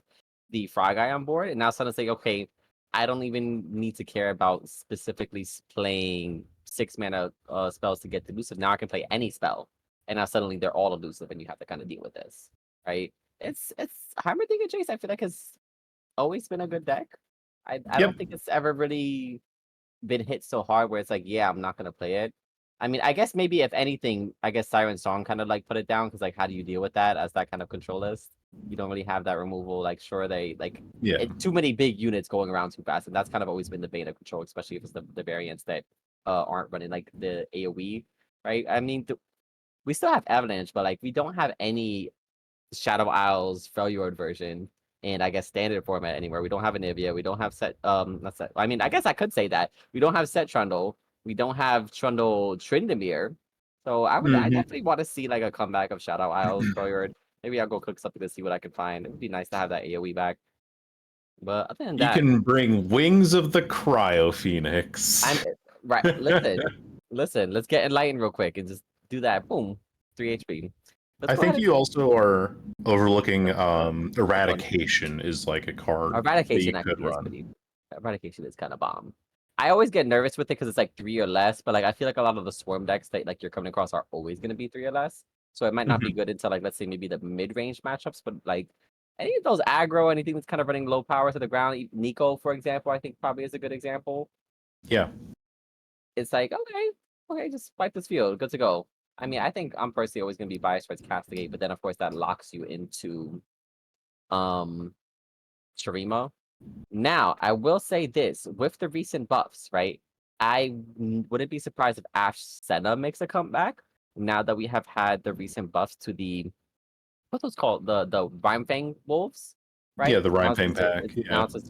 the Frog Eye on board, and now suddenly say, okay, I don't even need to care about specifically playing 6 mana spells to get the elusive. Now I can play any spell, and now suddenly they're all elusive, and you have to kind of deal with this, right? It's Heimerdinger Jace. I feel like has always been a good deck. I don't think it's ever really been hit so hard where it's like, I'm not gonna play it. I mean, I guess maybe if anything, I guess Siren Song kind of like put it down because like, how do you deal with that as that kind of control list? You don't really have that removal. Like, sure, they too many big units going around too fast, and that's kind of always been the bane of control, especially if it's the variants that aren't running like the AoE, right? I mean, we still have Avalanche, but like we don't have any Shadow Isles Freljord version, and I guess standard format anywhere. We don't have Anivia. We don't have not set. I mean, I guess I could say that we don't have Set Trundle. We don't have Trundle Tryndamere. So I definitely want to see like a comeback of Shadow Isles Freljord. Maybe I'll go cook something to see what I can find. It would be nice to have that AoE back. But other than that, you can bring Wings of the Cryo Phoenix. Right. Listen. Let's get enlightened real quick and just do that. Boom, 3 HP. I think you also are overlooking Eradication is like a card. Eradication actually is pretty. Eradication is kind of bomb. I always get nervous with it because it's like 3 or less, but like I feel like a lot of the swarm decks that like you're coming across are always going to be 3 or less. So it might not be good until like let's say maybe the mid-range matchups, but like any of those aggro, anything that's kind of running low power to the ground, Nico, for example, I think probably is a good example. Yeah. It's like, okay, just wipe this field, good to go. I mean, I think I'm personally always gonna be biased towards Castigate, but then of course that locks you into Shurima. Now, I will say this, with the recent buffs, right? I wouldn't be surprised if Ash Senna makes a comeback now that we have had the recent buffs to the what's those called? The Rhymefang wolves, right? Yeah, the Now Rhymefang pack. Now Yeah. it's a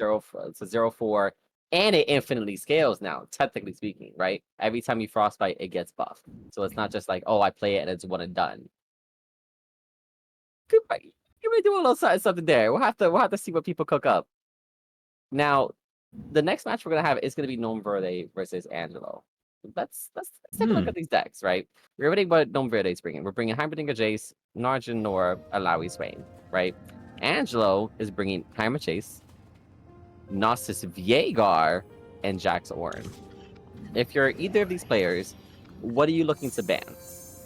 0/4, and it infinitely scales now, technically speaking, right? Every time you frostbite, it gets buffed. So it's not just like, oh, I play it and it's one and done. You may do a little something there. We'll have to see what people cook up. Now, the next match we're gonna have is gonna be GnomuVerde versus Angelo. Let's take a look at these decks, right? We're already what GnomuVerde is bringing. We're bringing Heimerdinger Jace, Narjan Nor, Alawi Swain, right? Angelo is bringing Heimer Chase, Gnosis Viegar, and Jax Ornn. If you're either of these players, what are you looking to ban?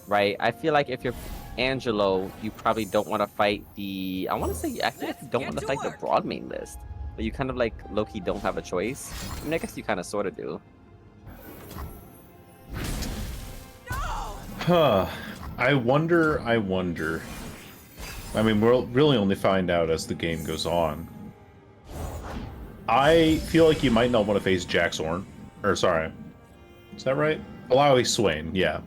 Right? I feel like if you're Angelo, you probably don't want to fight the. I want to say I feel like you don't want to fight the broad main list, but you kind of like low-key don't have a choice. I mean, I guess you kind of sort of do. Huh. I wonder. I mean, we'll really only find out as the game goes on. I feel like you might not want to face Jax Ornn. Or, sorry. Is that right? Alawi Swain, yeah.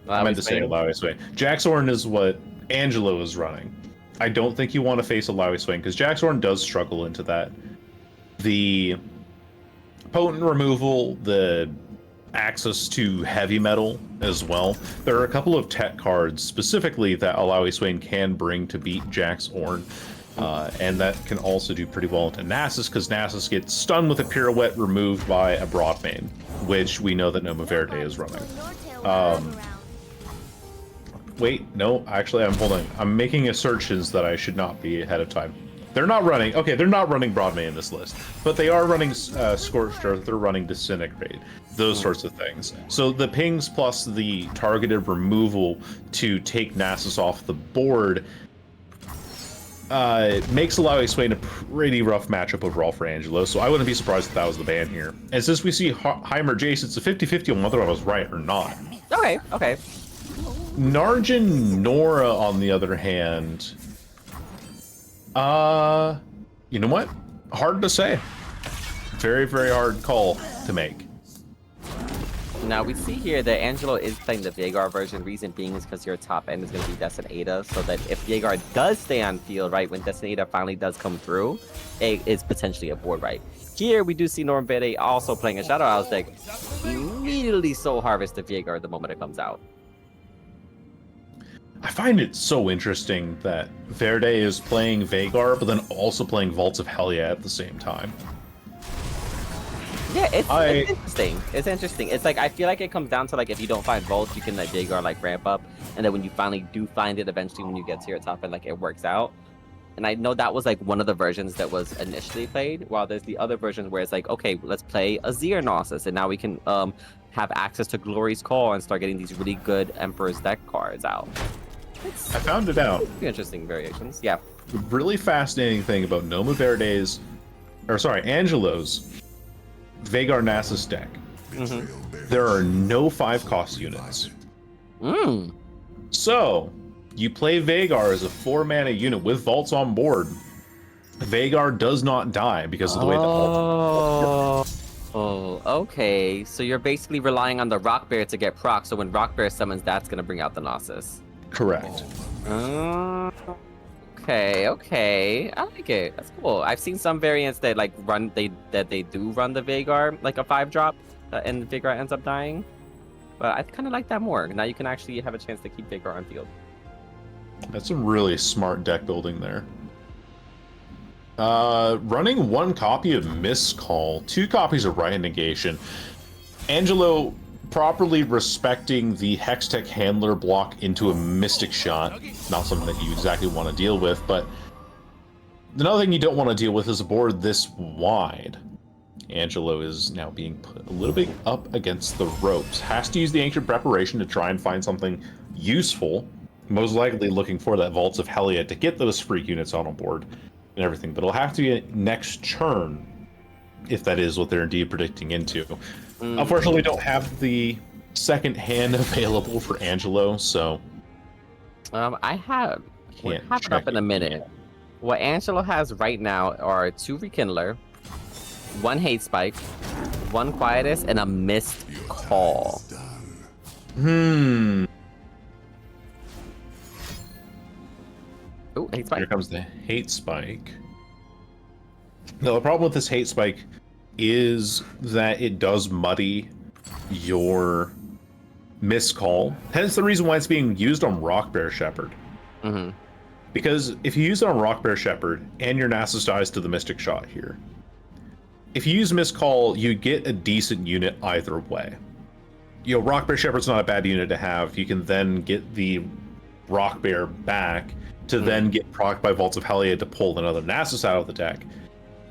I meant to say Alawi Swain. Jax Ornn is what Angelo is running. I don't think you want to face Alawi Swain, because Jax Ornn does struggle into that. The potent removal, the access to heavy metal as well. There are a couple of tech cards specifically that Alawi Swain can bring to beat Jax Ornn. And that can also do pretty well into Nasus, because Nasus gets stunned with a pirouette removed by a Broadmane, which we know that GnomuVerde is running. Wait, no, actually, I'm making assertions that I should not be ahead of time. They're not running Broadmane in this list, but they are running Scorched Earth, they're running Disintegrate, those sorts of things. So the pings plus the targeted removal to take Nasus off the board makes Alawi Swain a pretty rough matchup overall for Angelo, so I wouldn't be surprised if that was the ban here. And since we see Heimer Jace, it's a 50-50 on whether I was right or not. Okay. Narjan Nora, on the other hand, you know what? Hard to say. Very, very hard call to make. Now we see here that Angelo is playing the Veigar version. Reason being is because your top end is going to be Death and Ada, so that if Veigar does stay on field, right, when Death and Ada finally does come through, it is potentially a board right. Here we do see GnomuVerde also playing a Shadow House deck. Immediately Soul Harvest the Veigar the moment it comes out. I find it so interesting that Verde is playing Veigar, but then also playing Vaults of Helya at the same time. Yeah, it's interesting. It's interesting. It's like, I feel like it comes down to, like, if you don't find Vault, you can let Veigar, like, ramp up. And then when you finally do find it, eventually when you get to your top end, like, it works out. And I know that was, like, one of the versions that was initially played, while there's the other versions where it's like, okay, let's play Azir Gnosis, and now we can have access to Glory's Call and start getting these really good Emperor's deck cards out. I found it out. Interesting variations, yeah. The really fascinating thing about Angelo's Veigar Nasus deck. There are no 5-cost units. So, you play Veigar as a 4-mana unit with Vaults on board. Veigar does not die because of the way that Vaults. Oh, okay. So you're basically relying on the Rock Bear to get proc, so when Rock Bear summons, that's going to bring out the Gnosis. Correct. Okay. I like it. That's cool. I've seen some variants that like they do run the Veigar like a 5-drop, and the Veigar ends up dying. But I kind of like that more. Now you can actually have a chance to keep Veigar on field. That's some really smart deck building there. Running 1 copy of Miscall, 2 copies of Riot Negation. Angelo properly respecting the Hextech Handler block into a Mystic Shot. Not something that you exactly want to deal with, but another thing you don't want to deal with is a board this wide. Angelo is now being put a little bit up against the ropes. Has to use the Ancient Preparation to try and find something useful. Most likely looking for that Vaults of Helia to get those freak units on board and everything. But it'll have to be next turn, if that is what they're indeed predicting into. Unfortunately, we don't have the second hand available for Angelo, so... I have... We'll Can't have it up in a minute. What Angelo has right now are 2 Rekindler, 1 Hate Spike, 1 Quietus, and a Missed Call. Hmm. Oh, Hate Spike. Here comes the Hate Spike. No, the problem with this Hate Spike is that it does muddy your miscall. Hence the reason why it's being used on Rockbear Shepherd. Mm-hmm. Because if you use it on Rockbear Shepherd and your Nasus dies to the Mystic Shot here, if you use Miscall, you get a decent unit either way. You know, Rockbear Shepherd's not a bad unit to have. You can then get the Rockbear back to then get procced by Vaults of Helia to pull another Nasus out of the deck.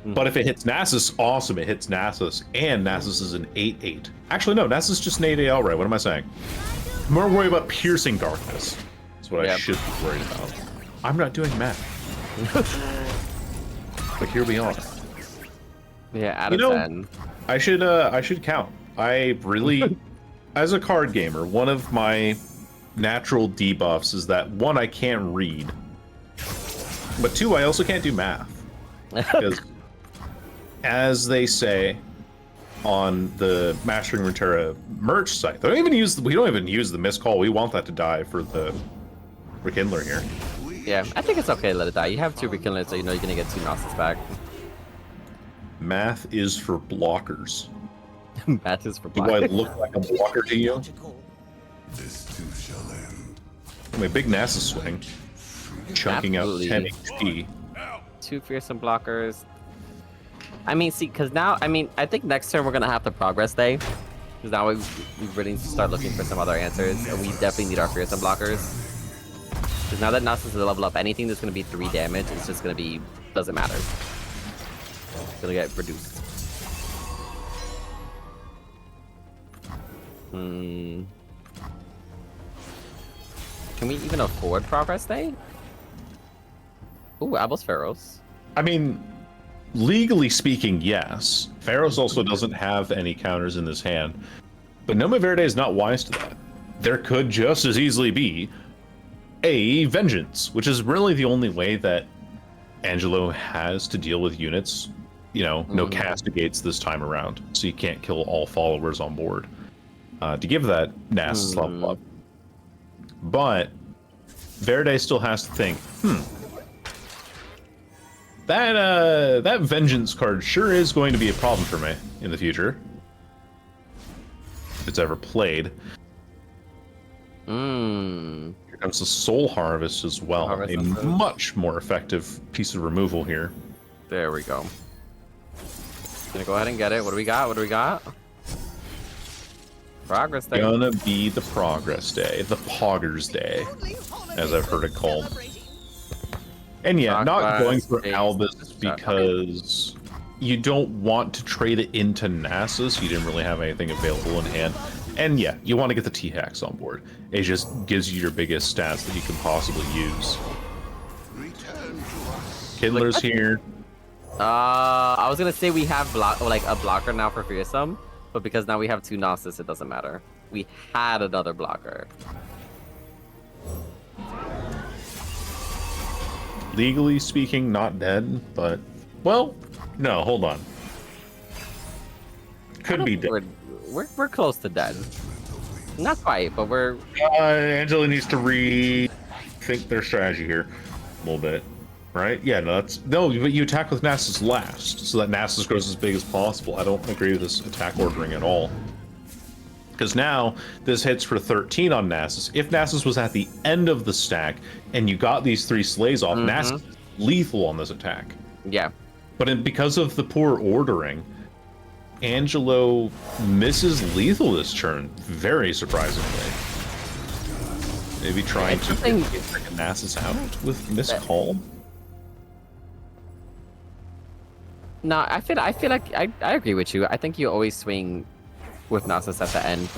But if it hits Nasus, awesome, it hits Nasus, and Nasus is an 8/8. Actually, no, Nasus is just an 8 AL, right? What am I saying? I'm more worried about Piercing Darkness. That's what I should be worried about. I'm not doing math. But here we are. Yeah, out of 10. I should count. I really, as a card gamer, one of my natural debuffs is that 1, I can't read, but 2, I also can't do math. Because, as they say on the Mastering Runeterra merch site, we don't even use the miscall. We want that to die for the Rekindler here. Yeah, I think it's okay to let it die. You have 2 Rekindlers, so you know you're gonna get 2 Gnosis back. Math is for blockers. Math is for Do I blockers. look like a blocker to you? This too shall end. My big NASA swing, chunking Absolutely. out 10 HP. 2 fearsome blockers. I mean, see, because now, I mean, I think next turn we're gonna have the progress day. Because now we really need to start looking for some other answers, and we definitely need our fearsome blockers. Because now that Nasus is a level up, anything that's gonna be 3 damage, it's just gonna be, doesn't matter. It's gonna get reduced. Can we even afford progress day? Ooh, Abel's Pharaohs. I mean, legally speaking, yes. Pharaohs also doesn't have any counters in this hand. But GnomuVerde is not wise to that. There could just as easily be a Vengeance, which is really the only way that Angelo has to deal with units. You know, no castigates this time around, so you can't kill all followers on board. To give that Nasus level up. But Verde still has to think, that Vengeance card sure is going to be a problem for me in the future. If it's ever played. Here comes the Soul Harvest as well. A much more effective piece of removal here. There we go. Gonna go ahead and get it. What do we got? What do we got? Progress day. Gonna be the Progress Day. The Poggers Day, as I've heard it called. And yeah, not going for Albus because you don't want to trade it into Nasus. You didn't really have anything available in hand. And yeah, you want to get the T-Hacks on board. It just gives you your biggest stats that you can possibly use. Kindler's here. I was gonna say we have a blocker now for Fearsome, but because now we have 2 Gnosis, it doesn't matter. We had another blocker. Legally speaking, not dead, but... Well, no, hold on. Could be dead. We're close to dead. Not quite, but we're... Angela needs to rethink their strategy here a little bit. Right? Yeah, no, that's... No, but you attack with Nasus last, so that Nasus grows as big as possible. I don't agree with this attack ordering at all. Because now, this hits for 13 on Nasus. If Nasus was at the end of the stack, and you got these 3 slays off, Nasus is lethal on this attack. Yeah. But because of the poor ordering, Angelo misses lethal this turn, very surprisingly. Maybe trying to get Nasus out with Miscall. No, I feel like I agree with you. I think you always swing with Nasus at the end.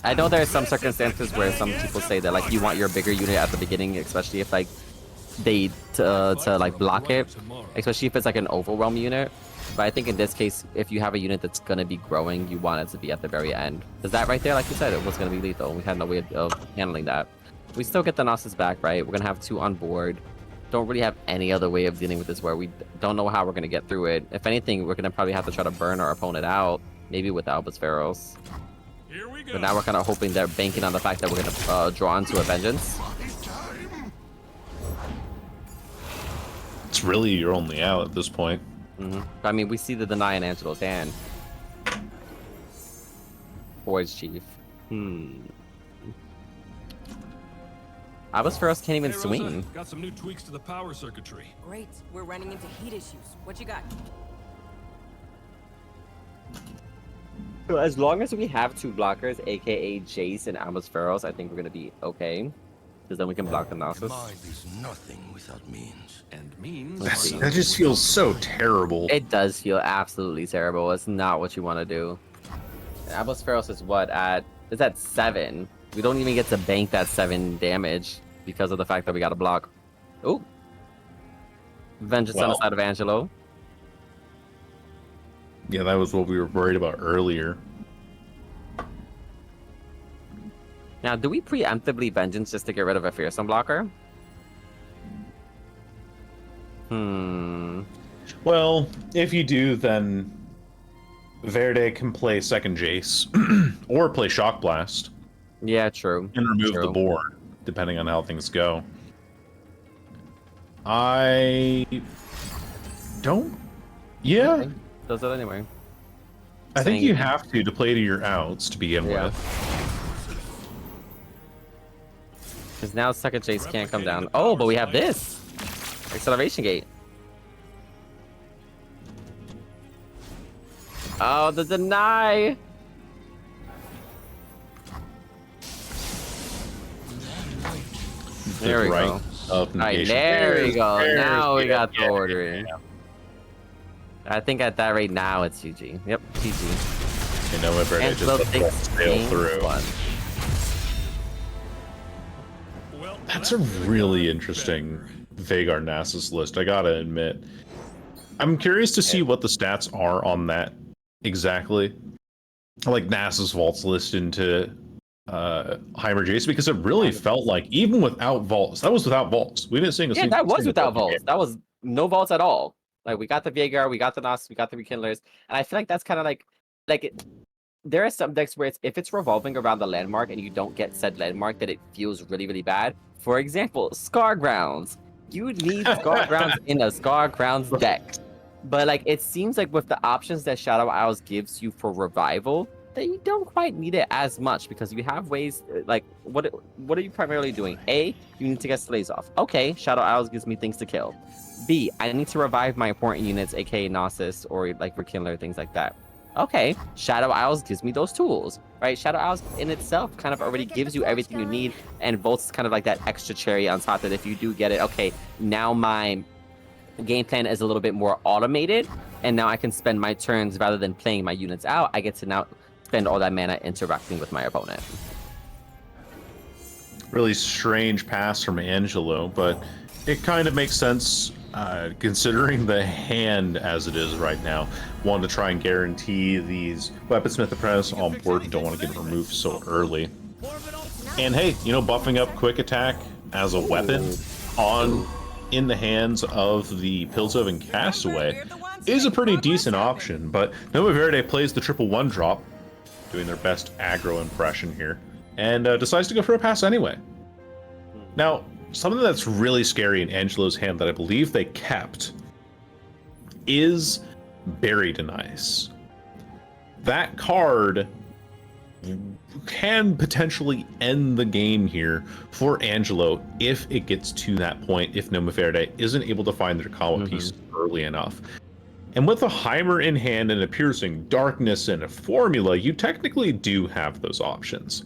I know there are some circumstances where some people say that like you want your bigger unit at the beginning, especially if like they to like block it, especially if it's like an overwhelm unit. But I think in this case, if you have a unit that's gonna be growing, you want it to be at the very end. Because that right there, like you said, it was gonna be lethal. We had no way of handling that. We still get the Nasus back, right? We're gonna have 2 on board. Don't really have any other way of dealing with this where we don't know how we're gonna get through it. If anything, we're gonna probably have to try to burn our opponent out, maybe with Albus Pharaohs. But now we're kind of hoping they're banking on the fact that we're gonna draw into a vengeance. It's really your only out at this point. I mean, we see the deny in Angelo's hand. Boys Chief. Albus Pharaohs can't even swing. Got some new tweaks to the power circuitry. Great. We're running into heat issues. What you got? So as long as we have 2 blockers, aka Jace and Albus Pharaohs, I think we're gonna be okay. Because then we can block the Nasus. Mind is nothing without means. And means... That just feels so terrible. It does feel absolutely terrible. It's not what you want to do. And Albus Pharaohs is what it's at 7. We don't even get to bank that 7 damage because of the fact that we got to block. Oh, vengeance on the side of Angelo. Yeah, that was what we were worried about earlier. Now, do we preemptively vengeance just to get rid of a fearsome blocker? Well, if you do, then Verde can play second Jace or play Shock Blast. Yeah, true. And remove the board, depending on how things go. I don't. Yeah. Okay. Does it anyway. I think you have to play to your outs to begin with. Because now second Jace can't come down. Oh, but we have this acceleration gate. Oh, the deny. There we go. Alright, there we go. Now we got the ordering. I think at that rate now it's GG. Yep, GG. You know, Verde just sail through. That's a really interesting Vhagar Nasus list, I gotta admit. I'm curious to see what the stats are on that exactly. Like Nasus Vaults list into Heimer Jace, because it really felt like, even without Vaults, that was without Vaults. We didn't sing a single. Yeah, that was without Vaults. That was no Vaults at all. Like, we got the Vhagar, we got the Nasus, we got the Rekindlers, and I feel like that's kind of there are some decks where if it's revolving around the landmark and you don't get said landmark, that it feels really, really bad. For example, Scar Grounds. You need Scar Grounds in a Scar Grounds deck. But like, it seems like with the options that Shadow Isles gives you for revival, that you don't quite need it as much, because you have ways like, what are you primarily doing? A, you need to get Slays off. Okay, Shadow Isles gives me things to kill. B, I need to revive my important units, aka Nasus or like Rekindler, things like that. Okay, Shadow Isles gives me those tools, right? Shadow Isles in itself kind of already gives you everything you need, and Volt's kind of like that extra cherry on top that if you do get it, okay, now my game plan is a little bit more automated, and now I can spend my turns, rather than playing my units out, I get to now spend all that mana interacting with my opponent. Really strange pass from Angelo, but it kind of makes sense considering the hand as it is right now. Want to try and guarantee these Weaponsmith Apprentice on board and don't want to get removed so early. And hey, you know, buffing up quick attack as a weapon in the hands of the Piltover and Castaway is a pretty decent option, but GnomuVerde plays the 1/1 drop, doing their best aggro impression here, and decides to go for a pass anyway. Now, something that's really scary in Angelo's hand that I believe they kept is Buried in Ice. That card can potentially end the game here for Angelo if it gets to that point, if GnomuVerde isn't able to find their Kawa piece early enough. And with a Heimer in hand and a Piercing Darkness and a Formula, you technically do have those options.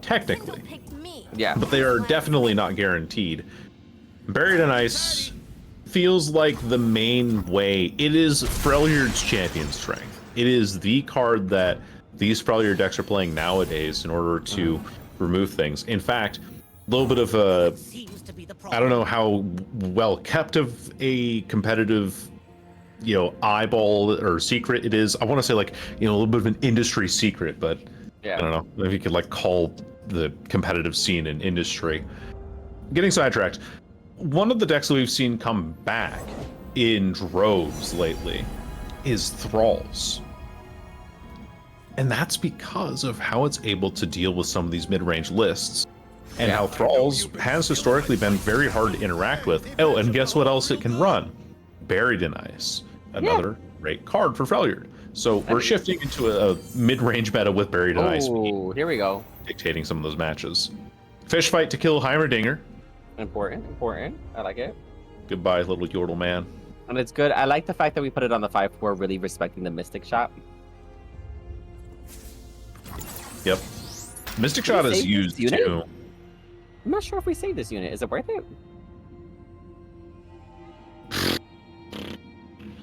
Technically. Yeah. But they are definitely not guaranteed. Buried in Ice feels like the main way. It is Freljord's champion strength. It is the card that these Freljord decks are playing nowadays in order to remove things. In fact, a little bit of a, I don't know how well kept of a competitive, eyeball or secret it is. I want to say like, a little bit of an industry secret, but Yeah. I don't know. Maybe you could like call the competitive scene an industry. Getting sidetracked. One of the decks that we've seen come back in droves lately is Thralls. And that's because of how it's able to deal with some of these mid-range lists. And how Thralls has historically been very hard to interact with. Oh, and guess what else it can run? Buried in Ice. Another great card for Freljord. So we're shifting into a mid-range meta with Buried in Ice. Oh, here we go. Dictating some of those matches. Fish fight to kill Heimerdinger. Important. I like it. Goodbye, little Yordle man. And it's good. I like the fact that we put it on the 5/4, really respecting the Mystic Shot. Yep. Mystic Shot is used too. I'm not sure if we save this unit. Is it worth it?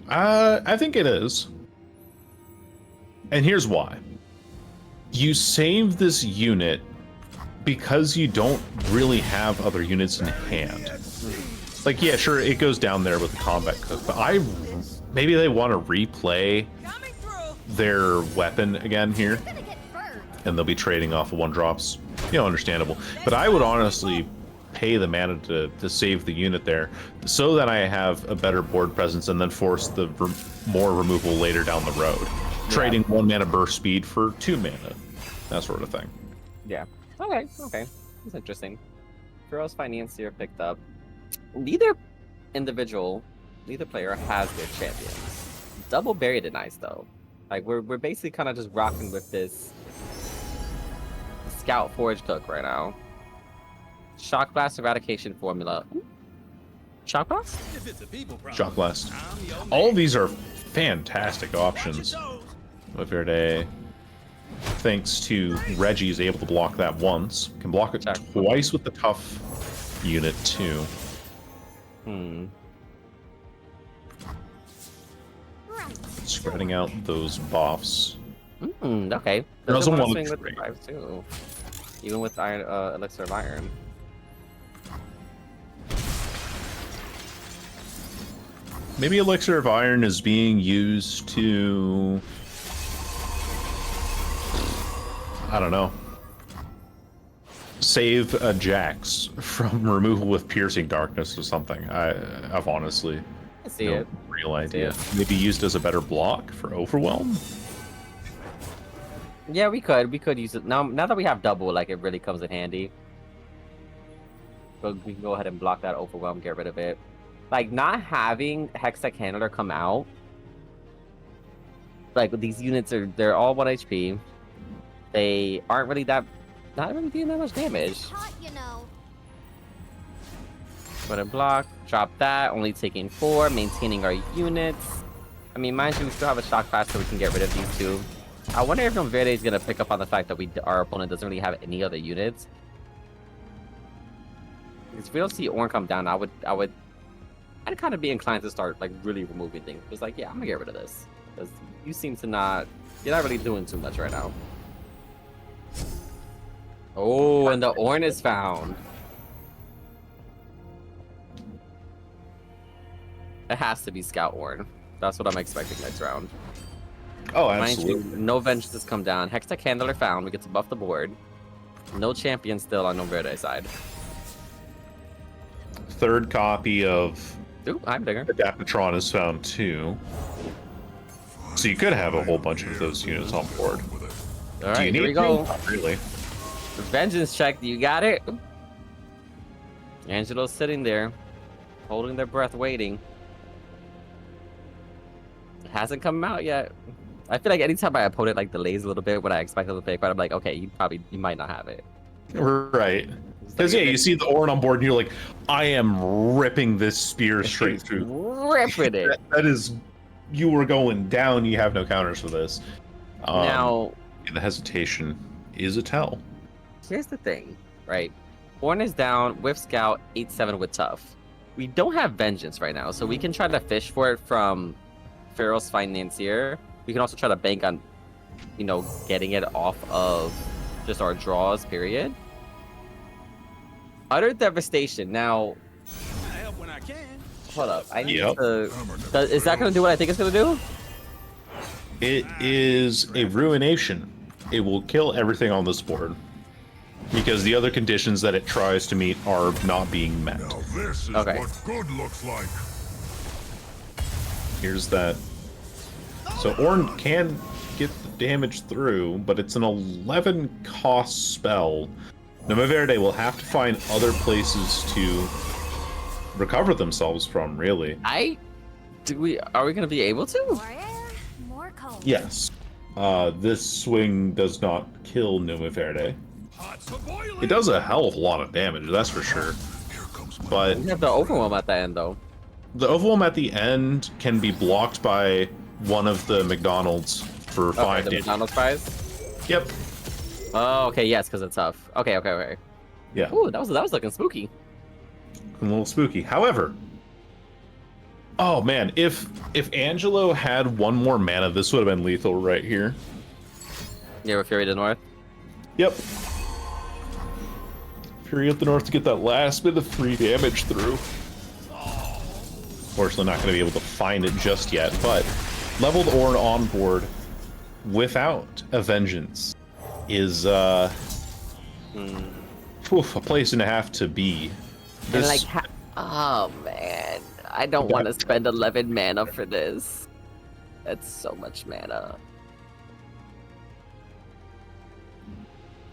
I think it is. And here's why. You save this unit because you don't really have other units in hand. Like, yeah, sure, it goes down there with the combat cook, but maybe they want to replay their weapon again here, and they'll be trading off of 1-drops. Understandable. But I would honestly pay the mana to save the unit there, so that I have a better board presence, and then force the more removal later down the road. Trading 1 mana burst speed for 2 mana, that sort of thing. Yeah. Okay. That's interesting. Heroes Financier picked up. Neither player has their champions. Double Buried in Ice though. Like we're basically kind of just rocking with this Scout Forge Cook right now. Shock Blast Eradication Formula. Shock Blast? Shock Blast. All of these are fantastic options. LOR, thanks to Reggie, is able to block that once. Can block it twice with the tough unit too. Spreading out those buffs. Okay. Doesn't want swing to with the 5 too. Even with Iron, Elixir of Iron. Maybe Elixir of Iron is being used to, I don't know, save a Jax from removal with Piercing Darkness or something. I've honestly I see it. Real idea. Maybe used as a better block for Overwhelm? Yeah, we could use it. Now that we have double, like, it really comes in handy. But we can go ahead and block that Overwhelm, get rid of it. Like, not having Hextech Handler come out, like, these units they're all 1 HP. They aren't really not really doing that much damage. Put a block, drop that, only taking 4, maintaining our units. I mean, mind you, we still have a Shock Blast so we can get rid of these two. I wonder if GnomuVerde is going to pick up on the fact that our opponent doesn't really have any other units. Because if we don't see Ornn come down, I'd kind of be inclined to start, like, really removing things. It's like, yeah, I'm going to get rid of this. Because you seem to you're not really doing too much right now. Oh, and the Ornn is found. It has to be Scout Ornn. That's what I'm expecting next round. Oh, absolutely. Mind you, no Vengeances come down. Hextech Handler found. We get to buff the board. No champion still on GnomuVerde side. Third copy of Ooh, I'm bigger. Adaptatron is found too. So you could have a whole bunch of those units on board. Alright, here we go. Not really. Vengeance check, you got it? Angelo's sitting there, holding their breath, waiting. It hasn't come out yet. I feel like anytime my opponent like delays a little bit when I expect them to pick, I'm like, okay, you might not have it. Right. Because yeah, you see the Ornn on board and you're like, I am ripping this spear straight through. Ripping it. That is, you were going down, you have no counters for this. Now, the hesitation is a tell. Here's the thing, right? Ornn is down with Scout, 8-7 with Tough. we don't have Vengeance right now, so we can try to fish for it from Pharaoh's Financier. We can also try to bank on, you know, getting it off of just our draws, period. Utter Devastation. Now, I help when I can. hold up. I need Yep. to... Is that going to do what I think it's going to do? It is a ruination. It will kill everything on this board. Because the other conditions that it tries to meet are not being met. Now this is Okay. what good looks like. Here's that. So Ornn can get the damage through, but it's an 11 cost spell. GnomuVerde will have to find other places to recover themselves from, really. Are we going to be able to? More air, more cold. Yes. This swing does not kill GnomuVerde. Pots a boiling. It does a hell of a lot of damage, that's for sure. Here comes my But We have the Overwhelm at the end, though. the overwhelm at the end can be blocked by one of the McDonald's for 5 the damage. McDonald's fries? Yep. Oh, okay, yes, because it's tough. Okay. Yeah. Ooh, that was looking spooky. A little spooky. However, oh man, if Angelo had one more mana, this would have been lethal right here. Yeah, with Fury to North. Yep. Fury at the north to get that last bit of free damage through. Fortunately, not going to be able to find it just yet, but leveled Ornn on board without a Vengeance is a place and a half to be. And This- oh man, I don't want to spend 11 mana for this. That's so much mana.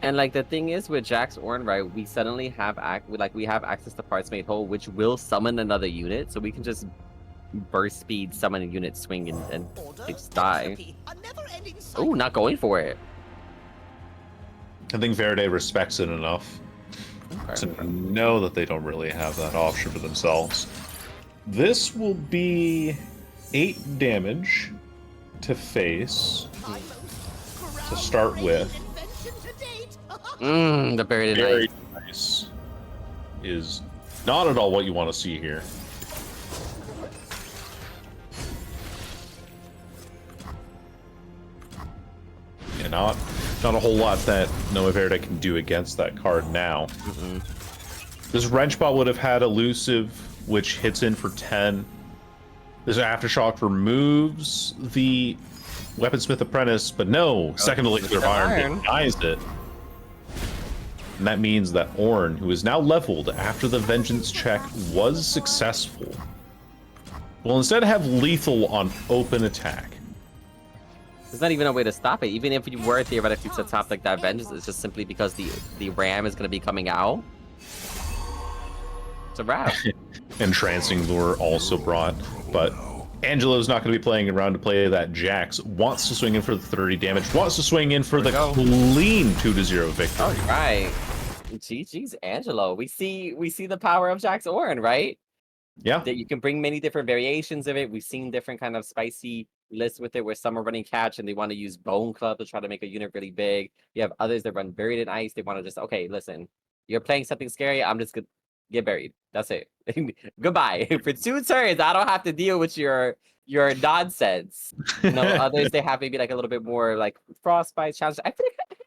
And like the thing is with Jax Ornn, right? We suddenly have we have access to Parts Made Whole, which will summon another unit, so we can just burst speed summon a unit, swing, and just die. Oh, not going for it. I think Verde respects it enough to know that they don't really have that option for themselves. This will be 8 damage to face to start with. The Buried in Very Ice. nice. Is not at all what you want to see here. Yeah, not a whole lot that GnomuVerde can do against that card now. This Wrenchbot would have had Elusive, which hits in for 10. This Aftershock removes the Weaponsmith Apprentice, but no, Second Elixir of Iron denies it. And that means that Ornn, who is now leveled after the Vengeance check was successful, will instead have lethal on open attack. There's not even a way to stop it. Even if you were theoretically to top like that Vengeance, it's just simply because the Ram is going to be coming out. It's a wrap. Entrancing Lure also brought, but Angelo's not going to be playing around to play that. Jax wants to swing in for the 30 damage, wants to swing in for the clean 2-0 victory. All right. GG's Angelo. We see the power of Jax Ornn, right? Yeah. That you can bring many different variations of it. We've seen different kind of spicy lists with it where some are running catch and they want to use Bone Club to try to make a unit really big. You have others that run Buried in Ice. They want to just, okay, listen, you're playing something scary. I'm just gonna get buried. That's it. Goodbye. For 2 turns, I don't have to deal with your nonsense. You know, others they have maybe like a little bit more like Frostbite challenge. I feel like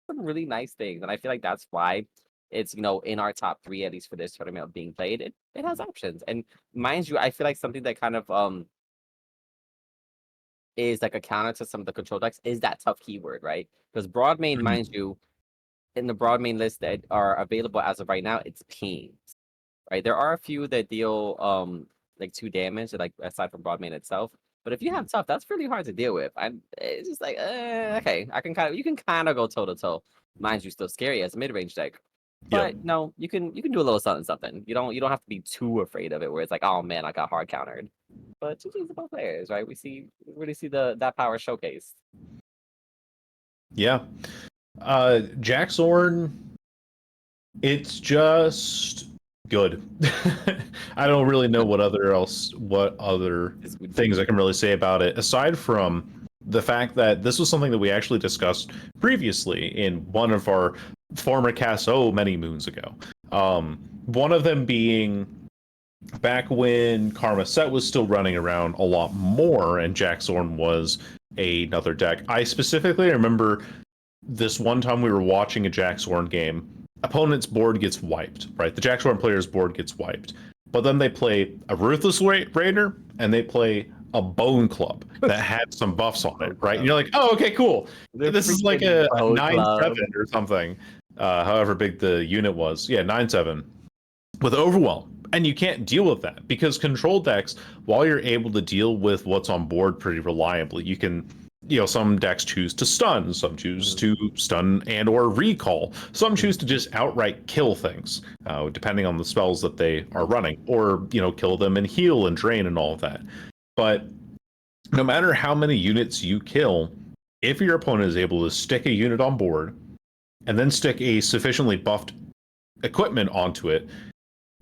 some really nice things, and I feel like that's why it's, you know, in our top 3 at least for this tournament being played. It has options, and mind you, I feel like something that kind of is like a counter to some of the control decks is that tough keyword, right? Because broad main, mind you, in the broad main list that are available as of right now, it's Pings, right? There are a few that deal like 2 damage, like aside from broad main itself. But if you have tough, that's really hard to deal with. It's just like, okay, you can kind of go toe to toe. Mind you, still scary as a mid range deck. But no, you can do a little something. You don't have to be too afraid of it, where it's like, oh man, I got hard countered. But GG's about players, right? We really see that power showcased. Yeah. Jax Ornn, it's just good. I don't really know what other things I can really say about it, aside from the fact that this was something that we actually discussed previously in one of our former casts many moons ago. One of them being back when Karma Set was still running around a lot more and Jack Zorn was another deck. I specifically remember this one time we were watching a Jack Zorn game. Opponent's board gets wiped, right? The Jack Zorn player's board gets wiped. But then they play a Ruthless Raider and they play a Bone Club that had some buffs on it, right? And you're like, oh, okay, cool. This is like a 9/7 or something, however big the unit was. Yeah, 9/7 with Overwhelm. And you can't deal with that because control decks, while you're able to deal with what's on board pretty reliably, you can, some decks choose to stun, some choose to stun and or recall, some choose to just outright kill things, depending on the spells that they are running, or, kill them and heal and drain and all of that. But no matter how many units you kill, if your opponent is able to stick a unit on board and then stick a sufficiently buffed equipment onto it,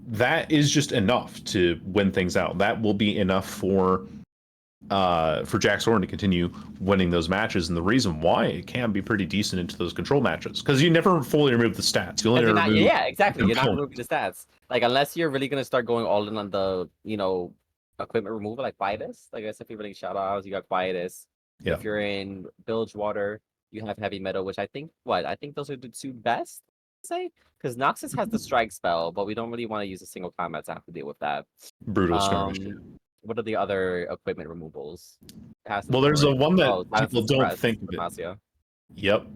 that is just enough to win things out. That will be enough for Jack Zorn to continue winning those matches, and the reason why it can be pretty decent into those control matches because you never fully remove the stats. You only remove exactly. You're not removing the stats, like unless you're really gonna start going all in on the equipment removal, like Quietus. Like I guess if you're running Shadow Isles, you got Quietus. Yeah. If you're in Bilgewater, you have Heavy Metal, which I think those are the two best. Say because Noxus has the strike spell, but we don't really want to use a single combat to have to deal with that. Brutal skirmish. What are the other equipment removals? Well, there's a one that people don't think of it. Yep.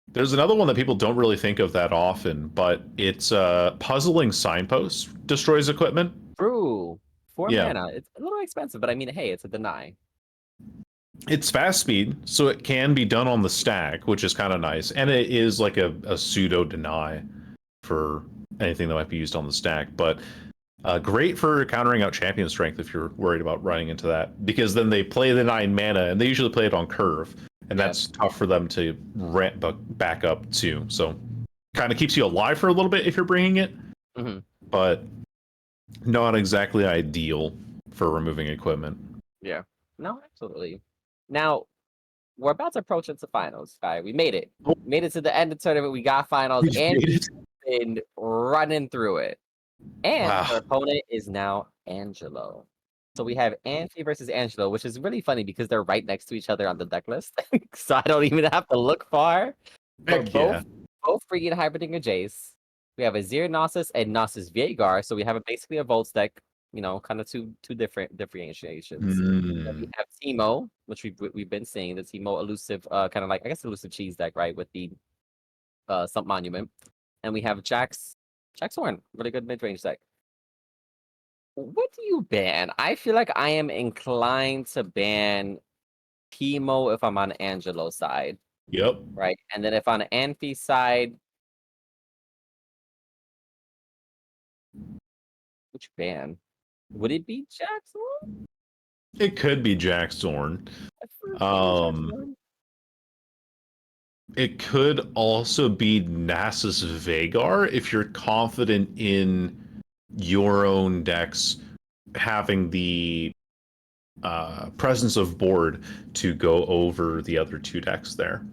There's another one that people don't really think of that often, but it's Puzzling Signpost destroys equipment. True. 4 mana. It's a little expensive, but I mean, hey, it's a deny. It's fast speed, so it can be done on the stack, which is kind of nice. And it is like a pseudo deny for anything that might be used on the stack. But great for countering out champion strength if you're worried about running into that. Because then they play the 9 mana, and they usually play it on curve. And that's tough for them to ramp back up too. So kind of keeps you alive for a little bit if you're bringing it. Mm-hmm. But not exactly ideal for removing equipment. Yeah. No, absolutely. Now, we're about to approach into finals, Kai. We made it. Made it to the end of the tournament. We got finals, and we've been running through it. And our opponent is now Angelo. So we have Amphi versus Angelo, which is really funny because they're right next to each other on the deck list. So I don't even have to look far. But both freaking Hyperdinger Jace. We have a Azir Nasus and Nasus Veigar. So we have basically a Volts deck. Kind of two different differentiations. We have Teemo, which we've been seeing, the Teemo elusive, kind of like, I guess, elusive cheese deck, right, with the Sump Monument. And we have Jack Zorn, really good mid-range deck. What do you ban? I feel like I am inclined to ban Teemo if I'm on Angelo's side. Yep. Right, and then if on Amphi's side, which ban? Would it be Jack Zorn? It could be Jack Zorn. It could also be Nasus Veigar if you're confident in your own decks having the presence of board to go over the other two decks there.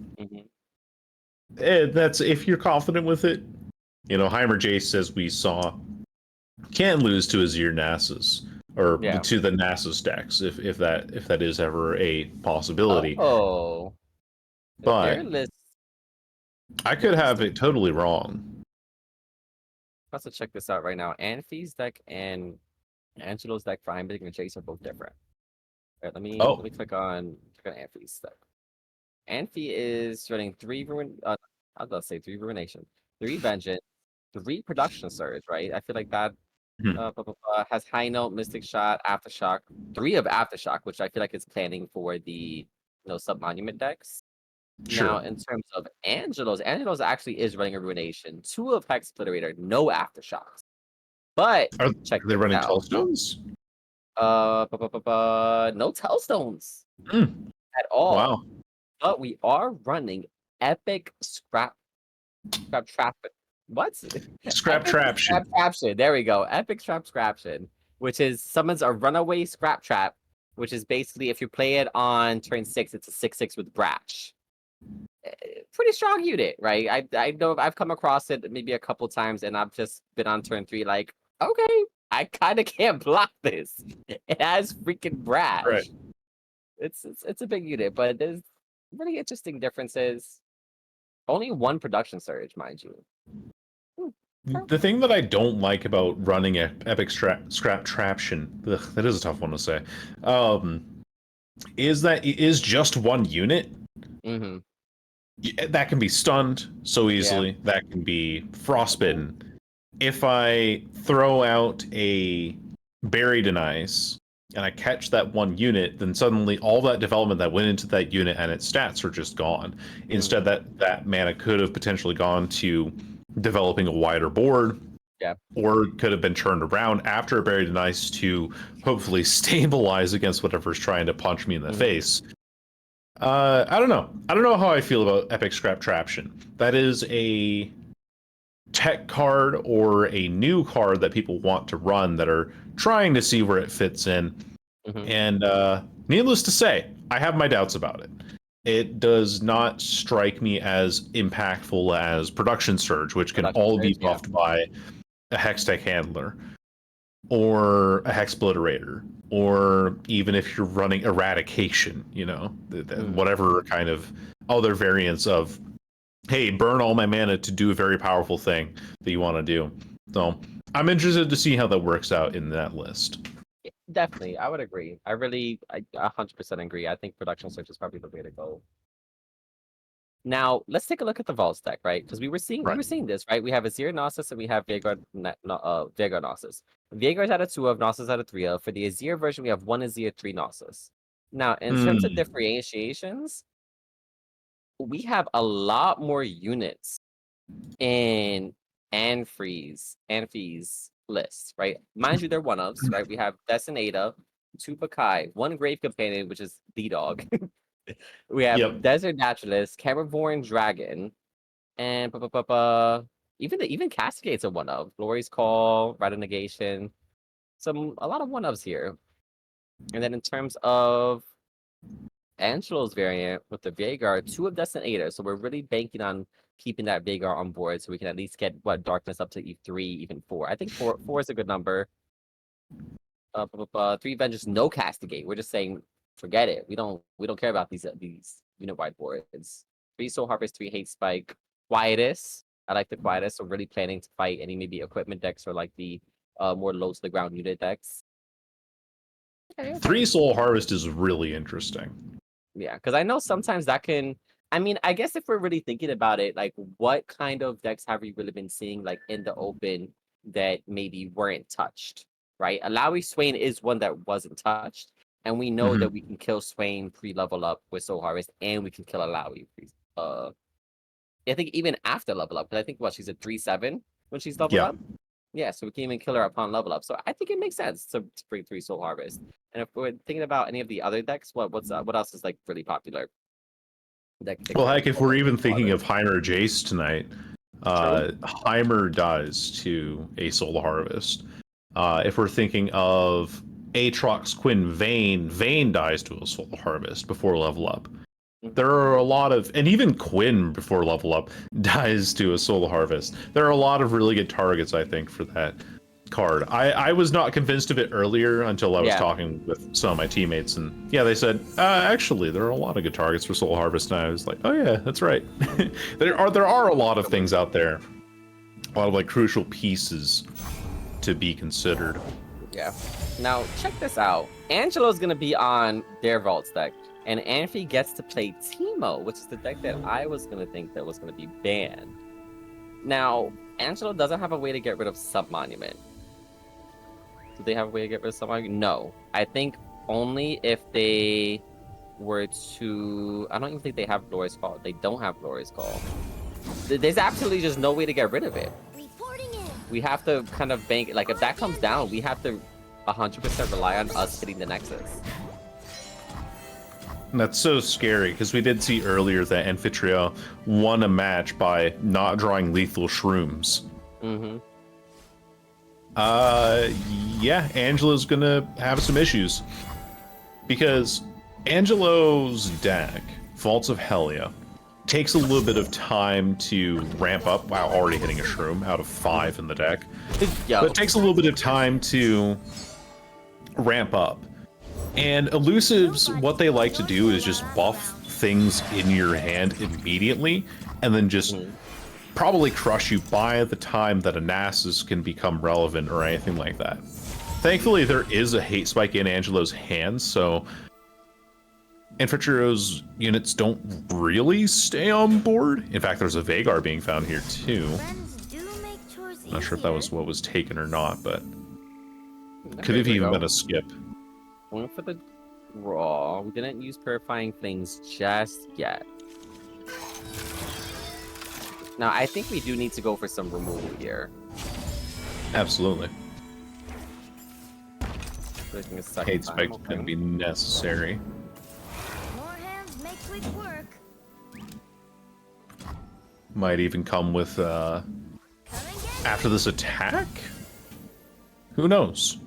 That's if you're confident with it. Heimer Jace says we saw can lose to Azir Nasus or to the Nasus decks if that is ever a possibility. Oh, but I could have it totally wrong. Let's check this out right now. Amphi's deck and Angelo's deck for Hyperdinger and Jace are both different. All right, let me click on Amphi's deck. Amphi is running 3 Ruination, 3 Vengeance, 3 Production Surge, right? I feel like that has High Note, Mystic Shot, Aftershock, 3 of Aftershock, which I feel like is planning for the Sub Monument decks. Sure. Now, in terms of Angelo's actually is running a Ruination, 2 of Hex Obliterator, no Aftershocks. But are they running Tellstones? No Tellstones at all. Wow. But we are running Epic Scrap Trap. What? Scrap Traption. Traption. There we go. Epic Scraption, which summons a runaway Scrap Trap, which is basically if you play it on turn 6, it's a 6/6 with Bratch. Pretty strong unit, right? I know I've come across it maybe a couple times, and I've just been on turn 3 like, okay, I kind of can't block this. It has freaking Brash. Right. It's a big unit, but there's really interesting differences. Only one production surge, mind you. The thing that I don't like about running Epic Scrap Traption, that is a tough one to say, is that it is just one unit. Mm-hmm. That can be stunned so easily. Yeah. That can be frostbitten. If I throw out a Buried in Ice and I catch that one unit, then suddenly all that development that went into that unit and its stats are just gone. Instead, that mana could have potentially gone to developing a wider board, or could have been turned around after a Buried in Ice to hopefully stabilize against whatever's trying to punch me in the face. I don't know how I feel about Epic Scrap Traption. That is a tech card or a new card that people want to run that are trying to see where it fits in. And needless to say, I have my doubts about it. It does not strike me as impactful as Production Surge, which can all be buffed by a Hextech Handler or a Hexbliterator, or even if you're running Eradication, you know, whatever kind of other variants of, hey, burn all my mana to do a very powerful thing that you want to do. So I'm interested to see how that works out in that list. Yeah, definitely, I would agree. I 100% agree. I think Production Surge is probably the way to go. Now let's take a look at the Vault deck, right? Because we were seeing this, right? We have Azir Gnosis and we have Vanguard Gnosis. Vanguard's out of 2 of, Gnosis out of 3 of. For the Azir version, we have 1 Azir, 3 Gnosis. Now, in terms of differentiations, we have a lot more units in Anfi's list, right? Mind you, they're one-ofs, right? We have Destinator, 2 Pakai, 1 Grave Companion, which is the dog. We have Desert Naturalist, Carnivorous Dragon, and even Cascade's a one-of. Glory's Call, Rite of Negation. A lot of one-ofs here. And then in terms of Angelo's variant with the Veigar, 2 of Destinator. So we're really banking on keeping that Veigar on board so we can at least get Darkness up to E3, even 4. I think 4 is a good number. 3 Vengeance, no Castigate. We're just saying forget it. We don't care about these unit-wide boards. 3 Soul Harvest, 3 Hate Spike, Quietus. I like the Quietus, so really planning to fight any maybe equipment decks or like the more low to the ground unit decks. 3 Soul Harvest is really interesting. Yeah, because I know sometimes that can. I mean, I guess if we're really thinking about it, like what kind of decks have we really been seeing like in the open that maybe weren't touched, right? Alawi Swain is one that wasn't touched. And we know that we can kill Swain pre-level up with Soul Harvest, and we can kill Alawi. I think even after level up, because I think she's at 3/7 when she's leveled up. Yeah, so we can even kill her upon level up. So I think it makes sense to bring 3 Soul Harvest. And if we're thinking about any of the other decks, what else is like really popular? Well, heck, if we're even thinking of Heimer Jace tonight, Heimer dies to a Soul Harvest. If we're thinking of Aatrox Quinn Vayne dies to a Soul Harvest before level up. There are a lot of, and even Quinn before level up dies to a Soul Harvest. There are a lot of really good targets, I think, for that card. I was not convinced of it earlier until I was talking with some of my teammates, and they said, actually, there are a lot of good targets for Soul Harvest, and I was like, oh yeah, that's right. there are a lot of things out there, a lot of like crucial pieces to be considered. Yeah. Now, check this out. Angelo's going to be on their Vaults deck, and Amphi gets to play Teemo, which is the deck that I was going to think that was going to be banned. Now, Angelo doesn't have a way to get rid of Submonument. Do they have a way to get rid of Submonument? No. I think only if they were to... I don't even think they have Glorious Call. They don't have Glorious Call. There's absolutely just no way to get rid of it. We have to kind of bank, like if that comes down, we have to 100% rely on us hitting the Nexus. And that's so scary because we did see earlier that Anfitriao won a match by not drawing lethal shrooms. Angelo's gonna have some issues because Angelo's deck, Vaults of Hellia, takes a little bit of time to ramp up. Wow, already hitting a shroom out of 5 in the deck. Yo. But it takes a little bit of time to ramp up. And elusives, what they like to do is just buff things in your hand immediately, and then just probably crush you by the time that a Nasus can become relevant or anything like that. Thankfully, there is a hate spike in Angelo's hands, so Anfitriao's units don't really stay on board. In fact, there's a Vagar being found here too. Not sure if that was what was taken or not, but could have even been a skip. Going for the raw. We didn't use purifying things just yet. Now, I think we do need to go for some removal here. Absolutely. Hate spike Okay. can be necessary. More hands make quick work. Might even come with Come and get after this attack. Who knows?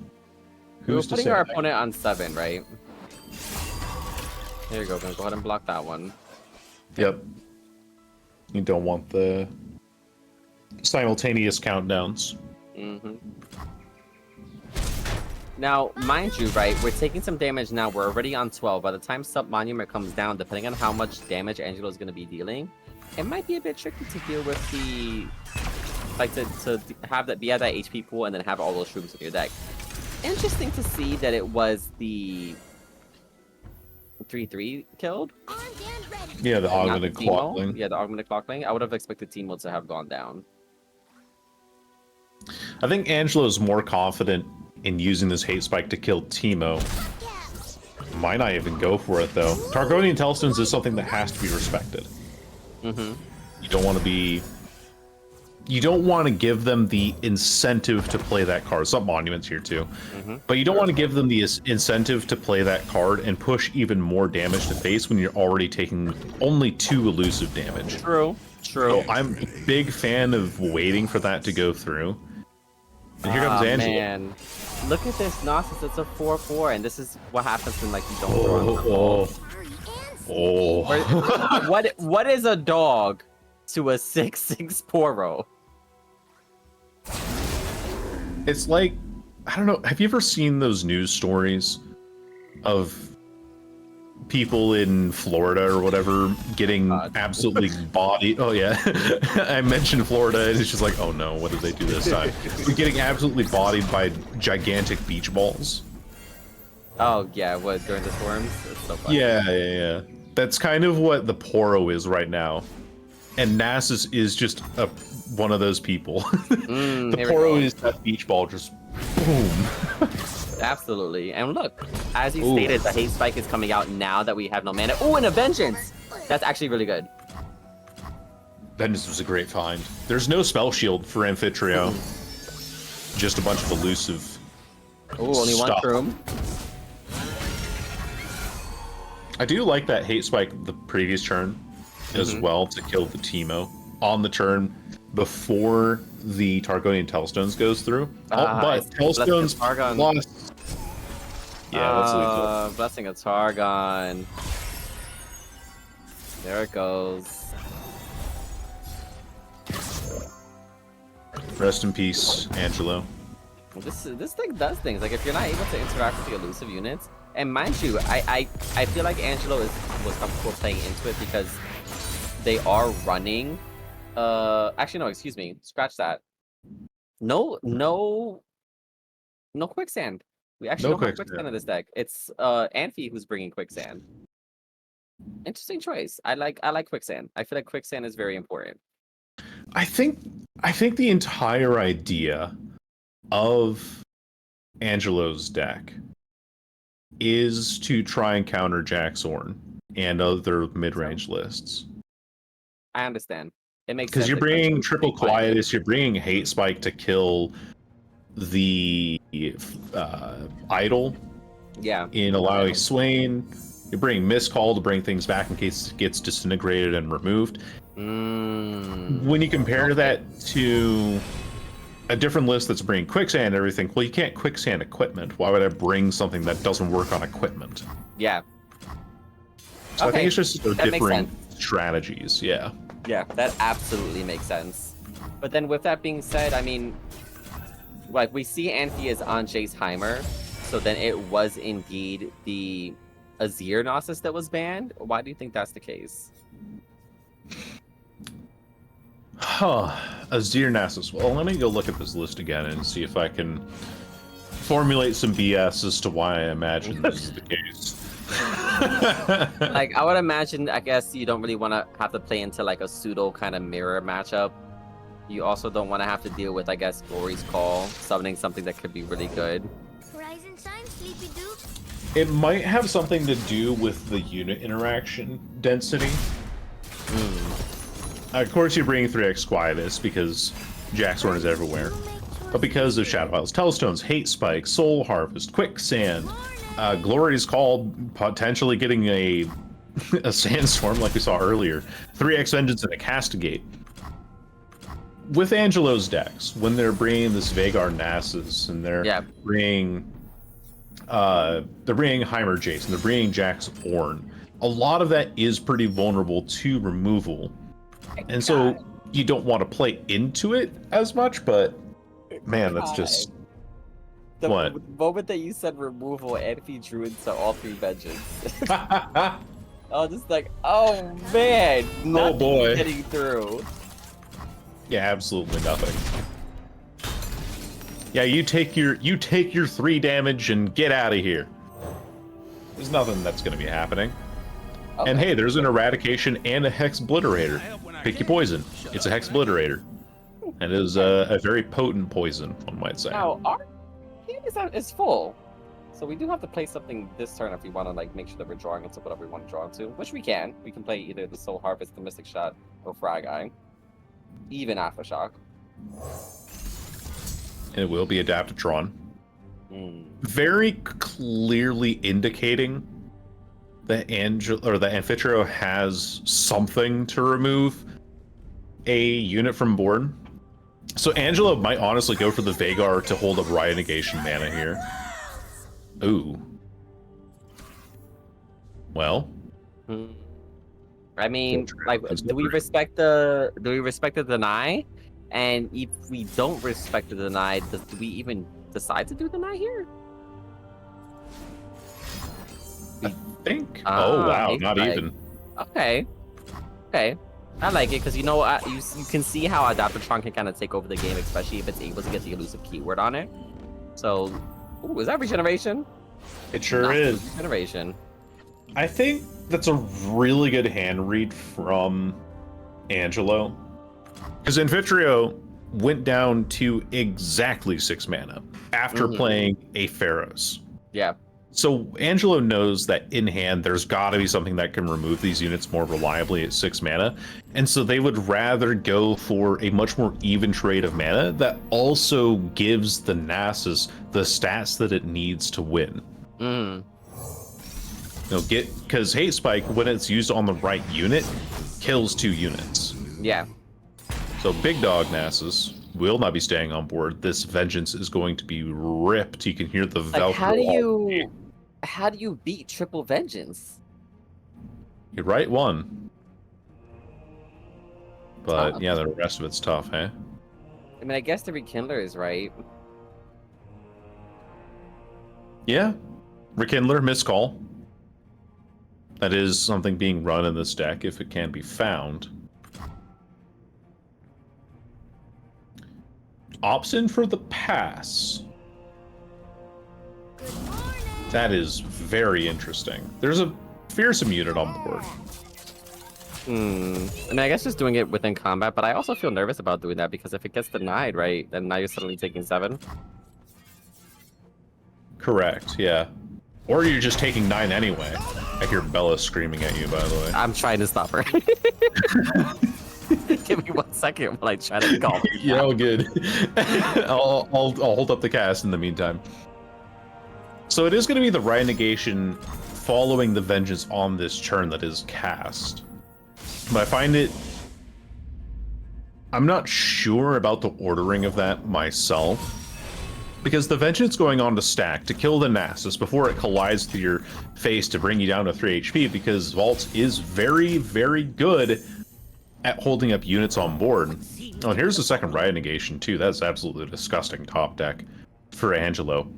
We're Who's to putting say? our opponent on 7, right? There you go. Gonna go ahead and block that one. Yep. You don't want the simultaneous countdowns. Now, mind you, right, we're taking some damage now. We're already on 12. By the time Sub Monument comes down, depending on how much damage Angelo is going to be dealing, it might be a bit tricky to deal with the... Like, to have that be at that HP pool and then have all those shrooms in your deck. Interesting to see that it was the 3/3 killed. armed and ready. Yeah, the not augmented the Teemo. clockling. Yeah, the augmented clockling. I would have expected Teemo to have gone down. I think Angelo's more confident in using this hate spike to kill Teemo. Might not even go for it though. Targonian Telstones is something that has to be respected. You don't want to be... You don't want to give them the incentive to play that card. Some monuments here too. But you don't want to give them the incentive to play that card and push even more damage to face when you're already taking only 2 elusive damage. True. So I'm a big fan of waiting for that to go through. And here comes Angelo. Man. Look at this Gnosis. It's a 4/4, and this is what happens when like you don't throw Oh. what is a dog to a 6/6 Poro? It's like, I don't know, have you ever seen those news stories of people in Florida or whatever getting absolutely bodied? Oh yeah, I mentioned Florida and it's just like, oh no, what did they do this time? We're getting absolutely bodied by gigantic beach balls. Oh yeah, what during the storms? It's so funny. Yeah. That's kind of what the Poro is right now. And Nasus is just one of those people. The here we Poro go. is that beach ball, just boom. Absolutely. And look, as you stated, the hate spike is coming out now that we have no mana. Oh, and a vengeance! That's actually really good. Vengeance was a great find. There's no spell shield for Anfitriao. Just a bunch of elusive Oh, only one stuff. room. I do like that hate spike the previous turn as well to kill the Teemo on the turn before the Targonian Telstones goes through. But Telstones Targon. plus... Yeah, let's leave it. Blessing of Targon. There it goes. Rest in peace, Angelo. Well, this thing does things. Like if you're not able to interact with the elusive units, and mind you, I feel like Angelo was comfortable playing into it because they are running. Actually no, excuse me. Scratch that. No quicksand. We actually don't have quicksand in this deck. It's Anfi who's bringing quicksand. Interesting choice. I like quicksand. I feel like quicksand is very important. I think the entire idea of Angelo's deck is to try and counter Jaxorn and other mid-range lists. I understand. It makes Because sense. you're Like, bringing like, Triple like, Quietus, you're bringing Hate Spike to kill the Idol Yeah. in allowing Swain. You're bringing Miscall to bring things back in case it gets disintegrated and removed. When you compare that to a different list that's bringing Quicksand and everything, well, you can't Quicksand equipment. Why would I bring something that doesn't work on equipment? Yeah. So I think it's just a that makes different sense. strategies. Yeah. Yeah, that absolutely makes sense. But then with that being said, I mean, like we see Anthea's on Jace Heimer, so then it was indeed the Azir Gnosis that was banned. Why do you think that's the case? Huh. Azir Nasus. Well, let me go look at this list again and see if I can formulate some BS as to why I imagine this is the case. Like, I would imagine, I guess you don't really want to have to play into like a pseudo kind of mirror matchup. You also don't want to have to deal with, I guess, Glory's Call, summoning something that could be really good. Horizon Shine, Sleepy Doo. It might have something to do with the unit interaction density. Of course, you're bringing 3x Quietus because Jaxorn is everywhere. But because of Shadow Isles, Telstones, Hate Spike, Soul Harvest, Quicksand, Glory's Call potentially getting a Sandstorm like we saw earlier, 3x Vengeance and a Castigate. With Angelo's decks, when they're bringing this Vhagar Nasus and they're bringing Heimer Jace and they're bringing Jax Ornn, a lot of that is pretty vulnerable to removal. And so you don't want to play into it as much, but man, that's just The moment that you said removal, Anphi drew into all 3 Vengeance. I was just like, oh man, oh boy, getting through. Yeah, absolutely nothing. Yeah, you take your 3 damage and get out of here. There's nothing that's going to be happening. Okay. And hey, there's an Eradication and a Hex Obliterator. Pick your poison. It's a Hex Obliterator. And it is a very potent poison, one might say. Now, our game is full. So we do have to play something this turn if we want to like make sure that we're drawing into whatever we want to draw into. Which we can. We can play either the Soul Harvest, the Mystic Shot, or Frag Eye. Even Aftershock. And it will be Adaptatron. Very clearly indicating that Anfitriao has something to remove a unit from board. So Angelo might honestly go for the Vhagar to hold up Riot Negation mana here. Ooh. Well. I mean, like, do we respect the deny? And if we don't respect the deny, do we even decide to do deny here? I think. Oh wow, not like, even. Okay. I like it because you know you can see how Adaptatron can kind of take over the game, especially if it's able to get the elusive keyword on it. So, ooh, is that regeneration? It sure is. Regeneration. I think that's a really good hand read from Angelo. Because Anfitriao went down to exactly 6 mana after playing a Pharaohs. Yeah. So Angelo knows that in hand, there's got to be something that can remove these units more reliably at 6 mana. And so they would rather go for a much more even trade of mana that also gives the Nasus the stats that it needs to win. Because Hate Spike, when it's used on the right unit, kills 2 units. Yeah. So Big Dog Nasus will not be staying on board. This Vengeance is going to be ripped. You can hear the Valkyrie. How do you beat triple Vengeance? You write one. But yeah, the rest of it's tough, eh? I mean, I guess the Rekindler is right. Yeah. Rekindler, Miscall. That is something being run in this deck if it can be found. Option for the pass. That is very interesting. There's a fearsome unit on board. I mean, I guess just doing it within combat, but I also feel nervous about doing that because if it gets denied, right, then now you're suddenly taking 7. Correct, yeah. Or you're just taking 9 anyway. I hear Bella screaming at you, by the way. I'm trying to stop her. Give me 1 second while I try to call. You're all good. I'll hold up the cast in the meantime. So it is going to be the Riot Negation following the Vengeance on this turn that is cast. But I find it... I'm not sure about the ordering of that myself. Because the Vengeance going on to stack to kill the Nasus before it collides with your face to bring you down to 3 HP, because Vault is very, very good at holding up units on board. Oh, and here's the second Riot Negation, too. That's absolutely disgusting top deck for Angelo.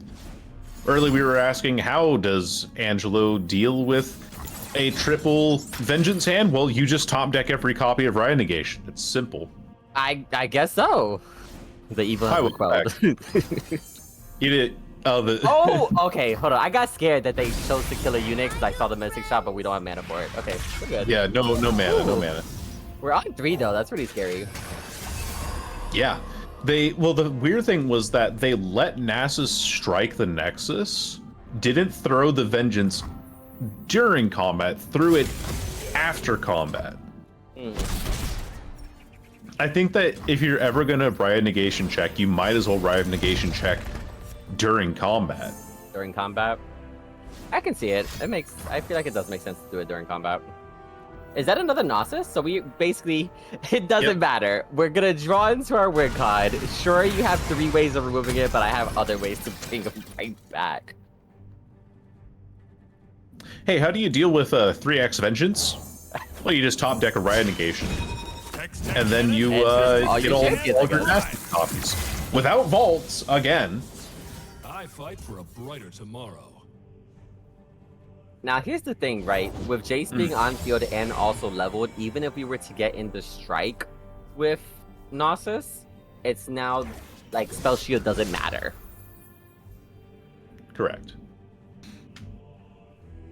Early we were asking, how does Angelo deal with a triple Vengeance hand? Well, you just top deck every copy of Riot Negation. It's simple. I guess so. The evil I has will quelled. You did. Oh, Oh, okay, hold on. I got scared that they chose to kill a unit because I saw the Mystic Shot, but we don't have mana for it. Okay, we're good. yeah, no mana, no mana. We're on 3 though. That's pretty scary. Yeah. Well, the weird thing was that they let Nasus strike the Nexus, didn't throw the Vengeance during combat, threw it after combat. I think that if you're ever gonna Riot Negation check, you might as well Riot Negation check during combat. During combat? I can see it. I feel like it does make sense to do it during combat. Is that another Gnosis? So we basically, it doesn't matter. We're gonna draw into our Word card. Sure, you have 3 ways of removing it, but I have other ways to bring them right back. Hey, how do you deal with 3x Vengeance? Well, you just top deck a Riot Negation. And then you It's just all get your all champions, I your guess. Nasus copies. Without vaults, again. I fight for a brighter tomorrow. Now, here's the thing, right? With Jace being on field and also leveled, even if we were to get into strike with Gnosis, it's now, like, Spell Shield doesn't matter. Correct.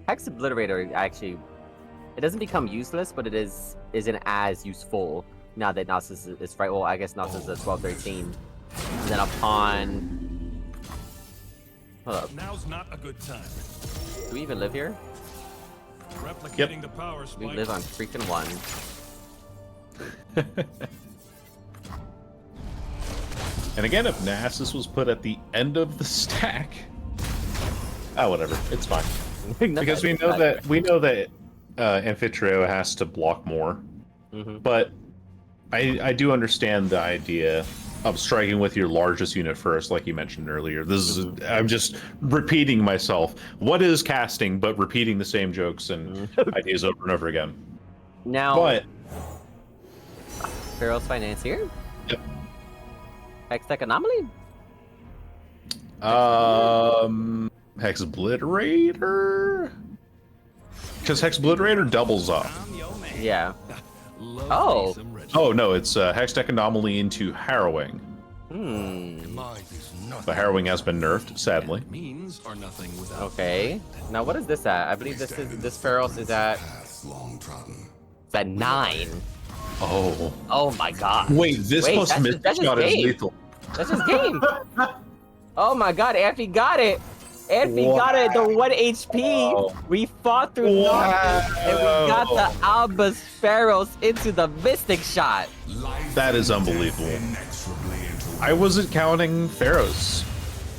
Hex Obliterator, actually, it doesn't become useless, but it isn't as useful now that Gnosis is right. Well, I guess Gnosis is 12-13. And then upon... Hold up. Now's not a good time. Do we even live here? Replicating the power We spike. live on freaking 1. And again, if Nasus was put at the end of the stack, whatever, it's fine. Because we know that Anfitriao has to block more. But I do understand the idea of striking with your largest unit first, like you mentioned earlier. This is I'm just repeating myself. What is casting but repeating the same jokes and ideas over and over again? Now, But Pharaoh's Financier? Yep. Hextech Anomaly? Hex Obliterator? Because Hex Obliterator doubles up. Yeah. Love Oh. me some Reggie. Oh no, it's Hextech Anomaly into Harrowing. Might is nothing. The Harrowing has been nerfed, sadly. Means are nothing without. Okay. Now, what is this at? I believe this Pharaoh's is at... It's at 9. Oh. Oh my god. Wait, this Wait, plus that's Mystic just Shot is game. lethal. That's his game. Oh my god, Amphi got it. Amphi got it, the 1 HP. Wow. We fought through Gnosis, and we got the Albus Pharaohs into the Mystic Shot. That is unbelievable. I wasn't counting Pharaoh's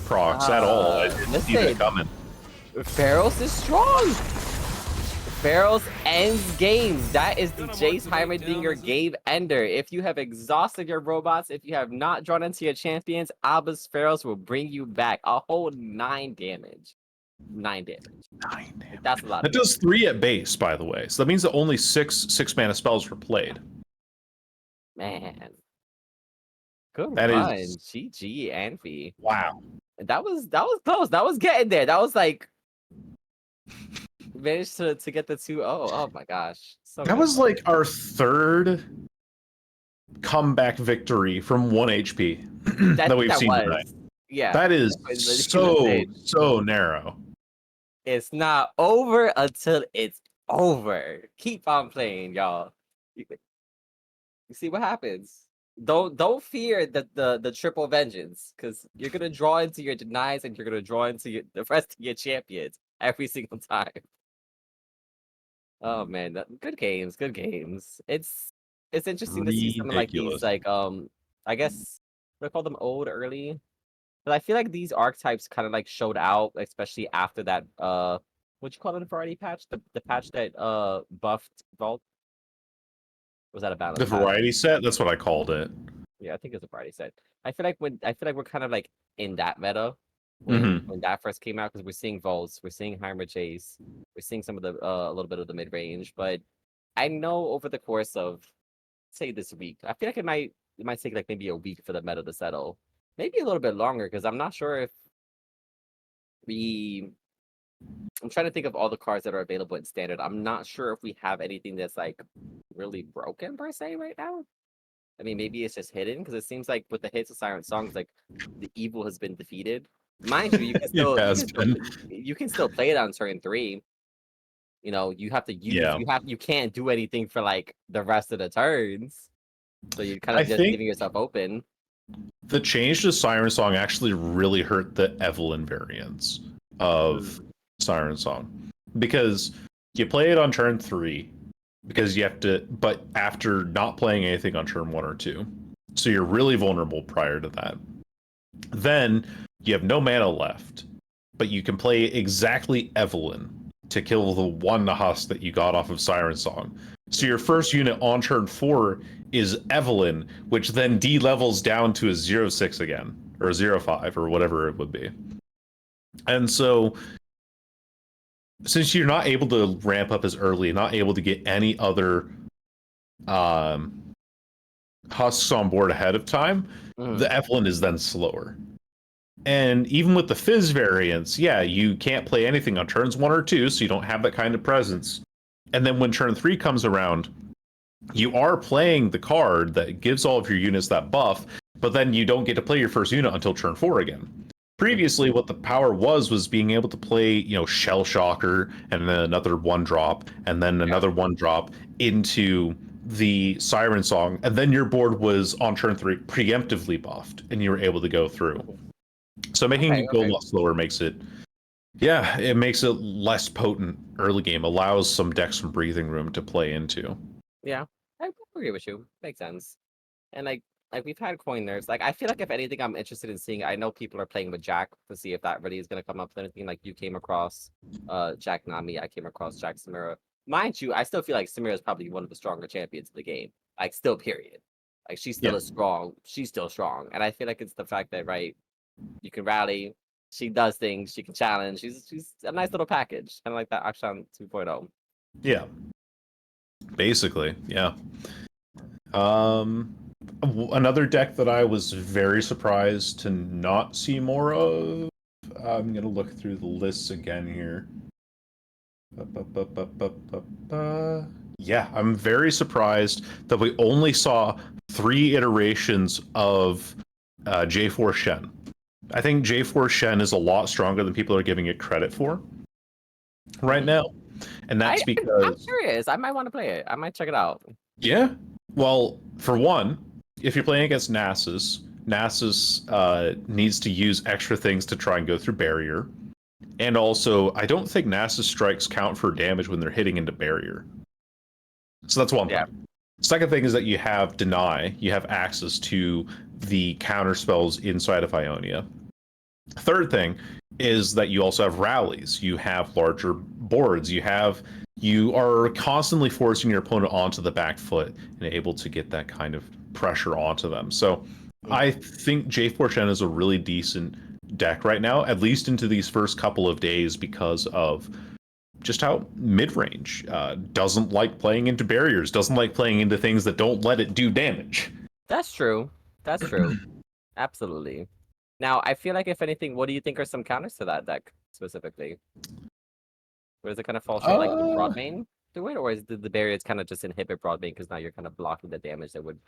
procs at all. I didn't see that listen. coming. Pharaohs is strong. Pharaohs ends games. That is the Jace Heimerdinger game ender. If you have exhausted your robots, if you have not drawn into your champions, Albus Pharaohs will bring you back. A whole 9 damage. 9 damage. 9 damage. That's a lot. That does 3 at base, by the way. So that means that only 6 mana spells were played. Man. Good That run. is- GG Amphi. Wow. That was close. That was getting there. That was like managed to get the 2-0. Oh my gosh. So That good. was like our 3rd comeback victory from 1 HP that we've seen tonight. Yeah. That is It's so narrow. It's not over until it's over. Keep on playing, y'all. You see what happens. Don't fear the triple vengeance, because you're gonna draw into your denies and you're gonna draw into the rest of your champions every single time. Oh man, good games, good games. It's interesting to see something like Ridiculous. these, like I guess they call them old early. But I feel like these archetypes kind of like showed out, especially after that what you call it, a variety patch? The patch that buffed Vault? Was that a balance? The patch? variety set, that's what I called it. Yeah, I think it's a variety set. I feel like we're kind of like in that meta when that first came out, because we're seeing Volts, we're seeing Heimer Chase, we're seeing some of the a little bit of the mid range, but I know over the course of say this week, I feel like it might take like maybe a week for the meta to settle, maybe a little bit longer, because I'm not sure if I'm trying to think of all the cards that are available in standard. I'm not sure if we have anything that's like really broken per se right now. I mean, maybe it's just hidden, because it seems like with the hits of Siren Songs, like the evil has been defeated. Mind you, you can still you can still play it on turn 3. You know, you have to use you can't do anything for like the rest of the turns. So you're kind of just leaving yourself open. The change to Siren Song actually really hurt the Evelyn variants of Siren Song, because you play it on turn 3 because you have to, but after not playing anything on turn 1 or 2, so you're really vulnerable prior to that. Then you have no mana left, but you can play exactly Evelyn to kill the one husk that you got off of Siren Song. So your first unit on turn 4 is Evelyn, which then de-levels down to a 0-6 again, or a 0-5, or whatever it would be. And so, since you're not able to ramp up as early, not able to get any other husks on board ahead of time, the Evelyn is then slower. And even with the Fizz variants, yeah, you can't play anything on turns 1 or 2, so you don't have that kind of presence. And then when turn 3 comes around, you are playing the card that gives all of your units that buff, but then you don't get to play your first unit until turn 4 again. Previously, what the power was being able to play, you know, Shell Shocker, and then another 1-drop, and then another 1-drop into the Siren Song, and then your board was on turn 3 preemptively buffed, and you were able to go through. So making it go a lot slower makes it, it makes it less potent early game, allows some decks some breathing room to play into. Yeah, I agree with you. Makes sense. And like we've had coin nerfs. Like I feel like if anything, I'm interested in seeing. I know people are playing with Jack to see if that really is going to come up with anything. Like you came across Jack Nami, I came across Jack Samira. Mind you, I still feel like Samira is probably one of the stronger champions in the game. Like still, period. Like she's still strong. She's still strong, and I feel like it's the fact that you can rally. She does things. She can challenge. She's a nice little package, kind of like that Akshan 2.0. Yeah. Basically, yeah. Another deck that I was very surprised to not see more of. I'm gonna look through the lists again here. Yeah, I'm very surprised that we only saw 3 iterations of J4 Shen. I think J4 Shen is a lot stronger than people are giving it credit for right now. And that's because I'm curious. I might want to play it. I might check it out. Yeah. Well, for one, if you're playing against Nasus needs to use extra things to try and go through barrier. And also, I don't think Nasus strikes count for damage when they're hitting into barrier. So that's one thing. Second thing is that you have Deny. You have access to the counter spells inside of Ionia. Third thing is that you also have rallies. You have larger boards. You are constantly forcing your opponent onto the back foot and able to get that kind of pressure onto them. So I think J4 Shen is a really decent deck right now, at least into these first couple of days, because of just how mid-range doesn't like playing into barriers, doesn't like playing into things that don't let it do damage. That's true. That's true. Absolutely. Now, I feel like if anything, what do you think are some counters to that deck specifically? Where does it kind of fall short, like the broad main to it, or is the barriers kind of just inhibit broad main because now you're kind of blocking the damage that would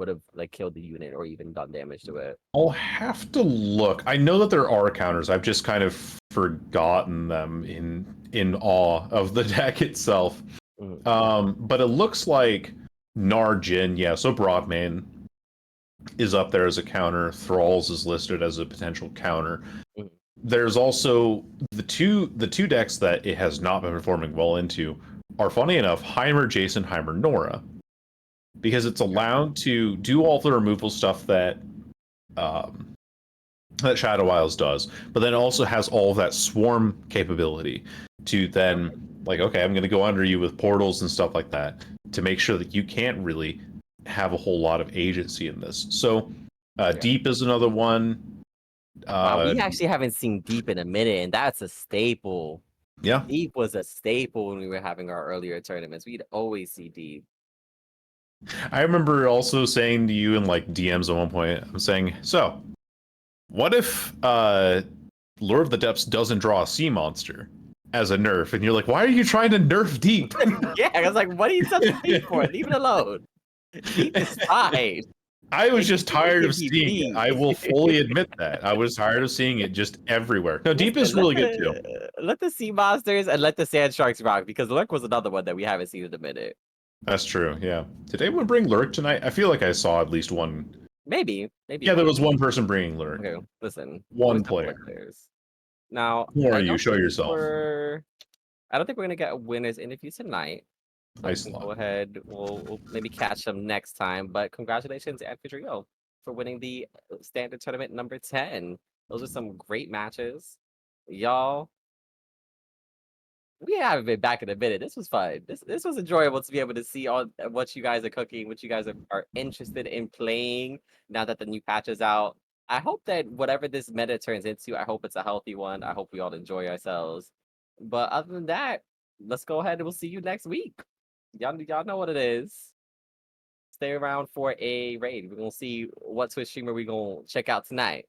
have like killed the unit or even done damage to it? I'll have to look. I know that there are counters. I've just kind of forgotten them in awe of the deck itself. But it looks like Narjin, so broad main is up there as a counter. Thralls is listed as a potential counter. There's also the two decks that it has not been performing well into are, funny enough, Heimer Jason, Heimer Nora, because it's allowed to do all the removal stuff that that Shadow Isles does, but then also has all of that swarm capability to then, like, okay, I'm going to go under you with portals and stuff like that to make sure that you can't really have a whole lot of agency in this. So Deep is another one. Wow, we actually haven't seen Deep in a minute, and that's a staple. Yeah. Deep was a staple when we were having our earlier tournaments. We'd always see Deep. I remember also saying to you in like DMs at one point, I'm saying, so what if Lord of the Depths doesn't draw a sea monster as a nerf? And you're like, why are you trying to nerf Deep? Yeah, I was like, what are you touching Deep for? Leave it alone. Deep is fine. I was just tired of Deep. seeing it. I will fully admit that. I was tired of seeing it just everywhere. No, Deep is really good too. Let the sea monsters and let the sand sharks rock, because Lurk was another one that we haven't seen in a minute. That's true, yeah. Did anyone bring Lurk tonight? I feel like I saw at least one. Maybe. Yeah, there was one person bringing Lurk. Okay, listen. One Always have player. players. Now, Who are I you? don't Show think yourself. I don't think we're gonna get a winners interview tonight. So Nice we can lot. go ahead. We'll maybe catch them next time. But congratulations, Anfitriao, for winning the standard tournament number 10. Those are some great matches, y'all. We haven't been back in a minute. This was fun. This was enjoyable to be able to see all what you guys are cooking, what you guys are interested in playing now that the new patch is out. I hope that whatever this meta turns into, I hope it's a healthy one. I hope we all enjoy ourselves. But other than that, let's go ahead and we'll see you next week. Y'all know what it is. Stay around for a raid. We're gonna see what Twitch streamer we're gonna check out tonight.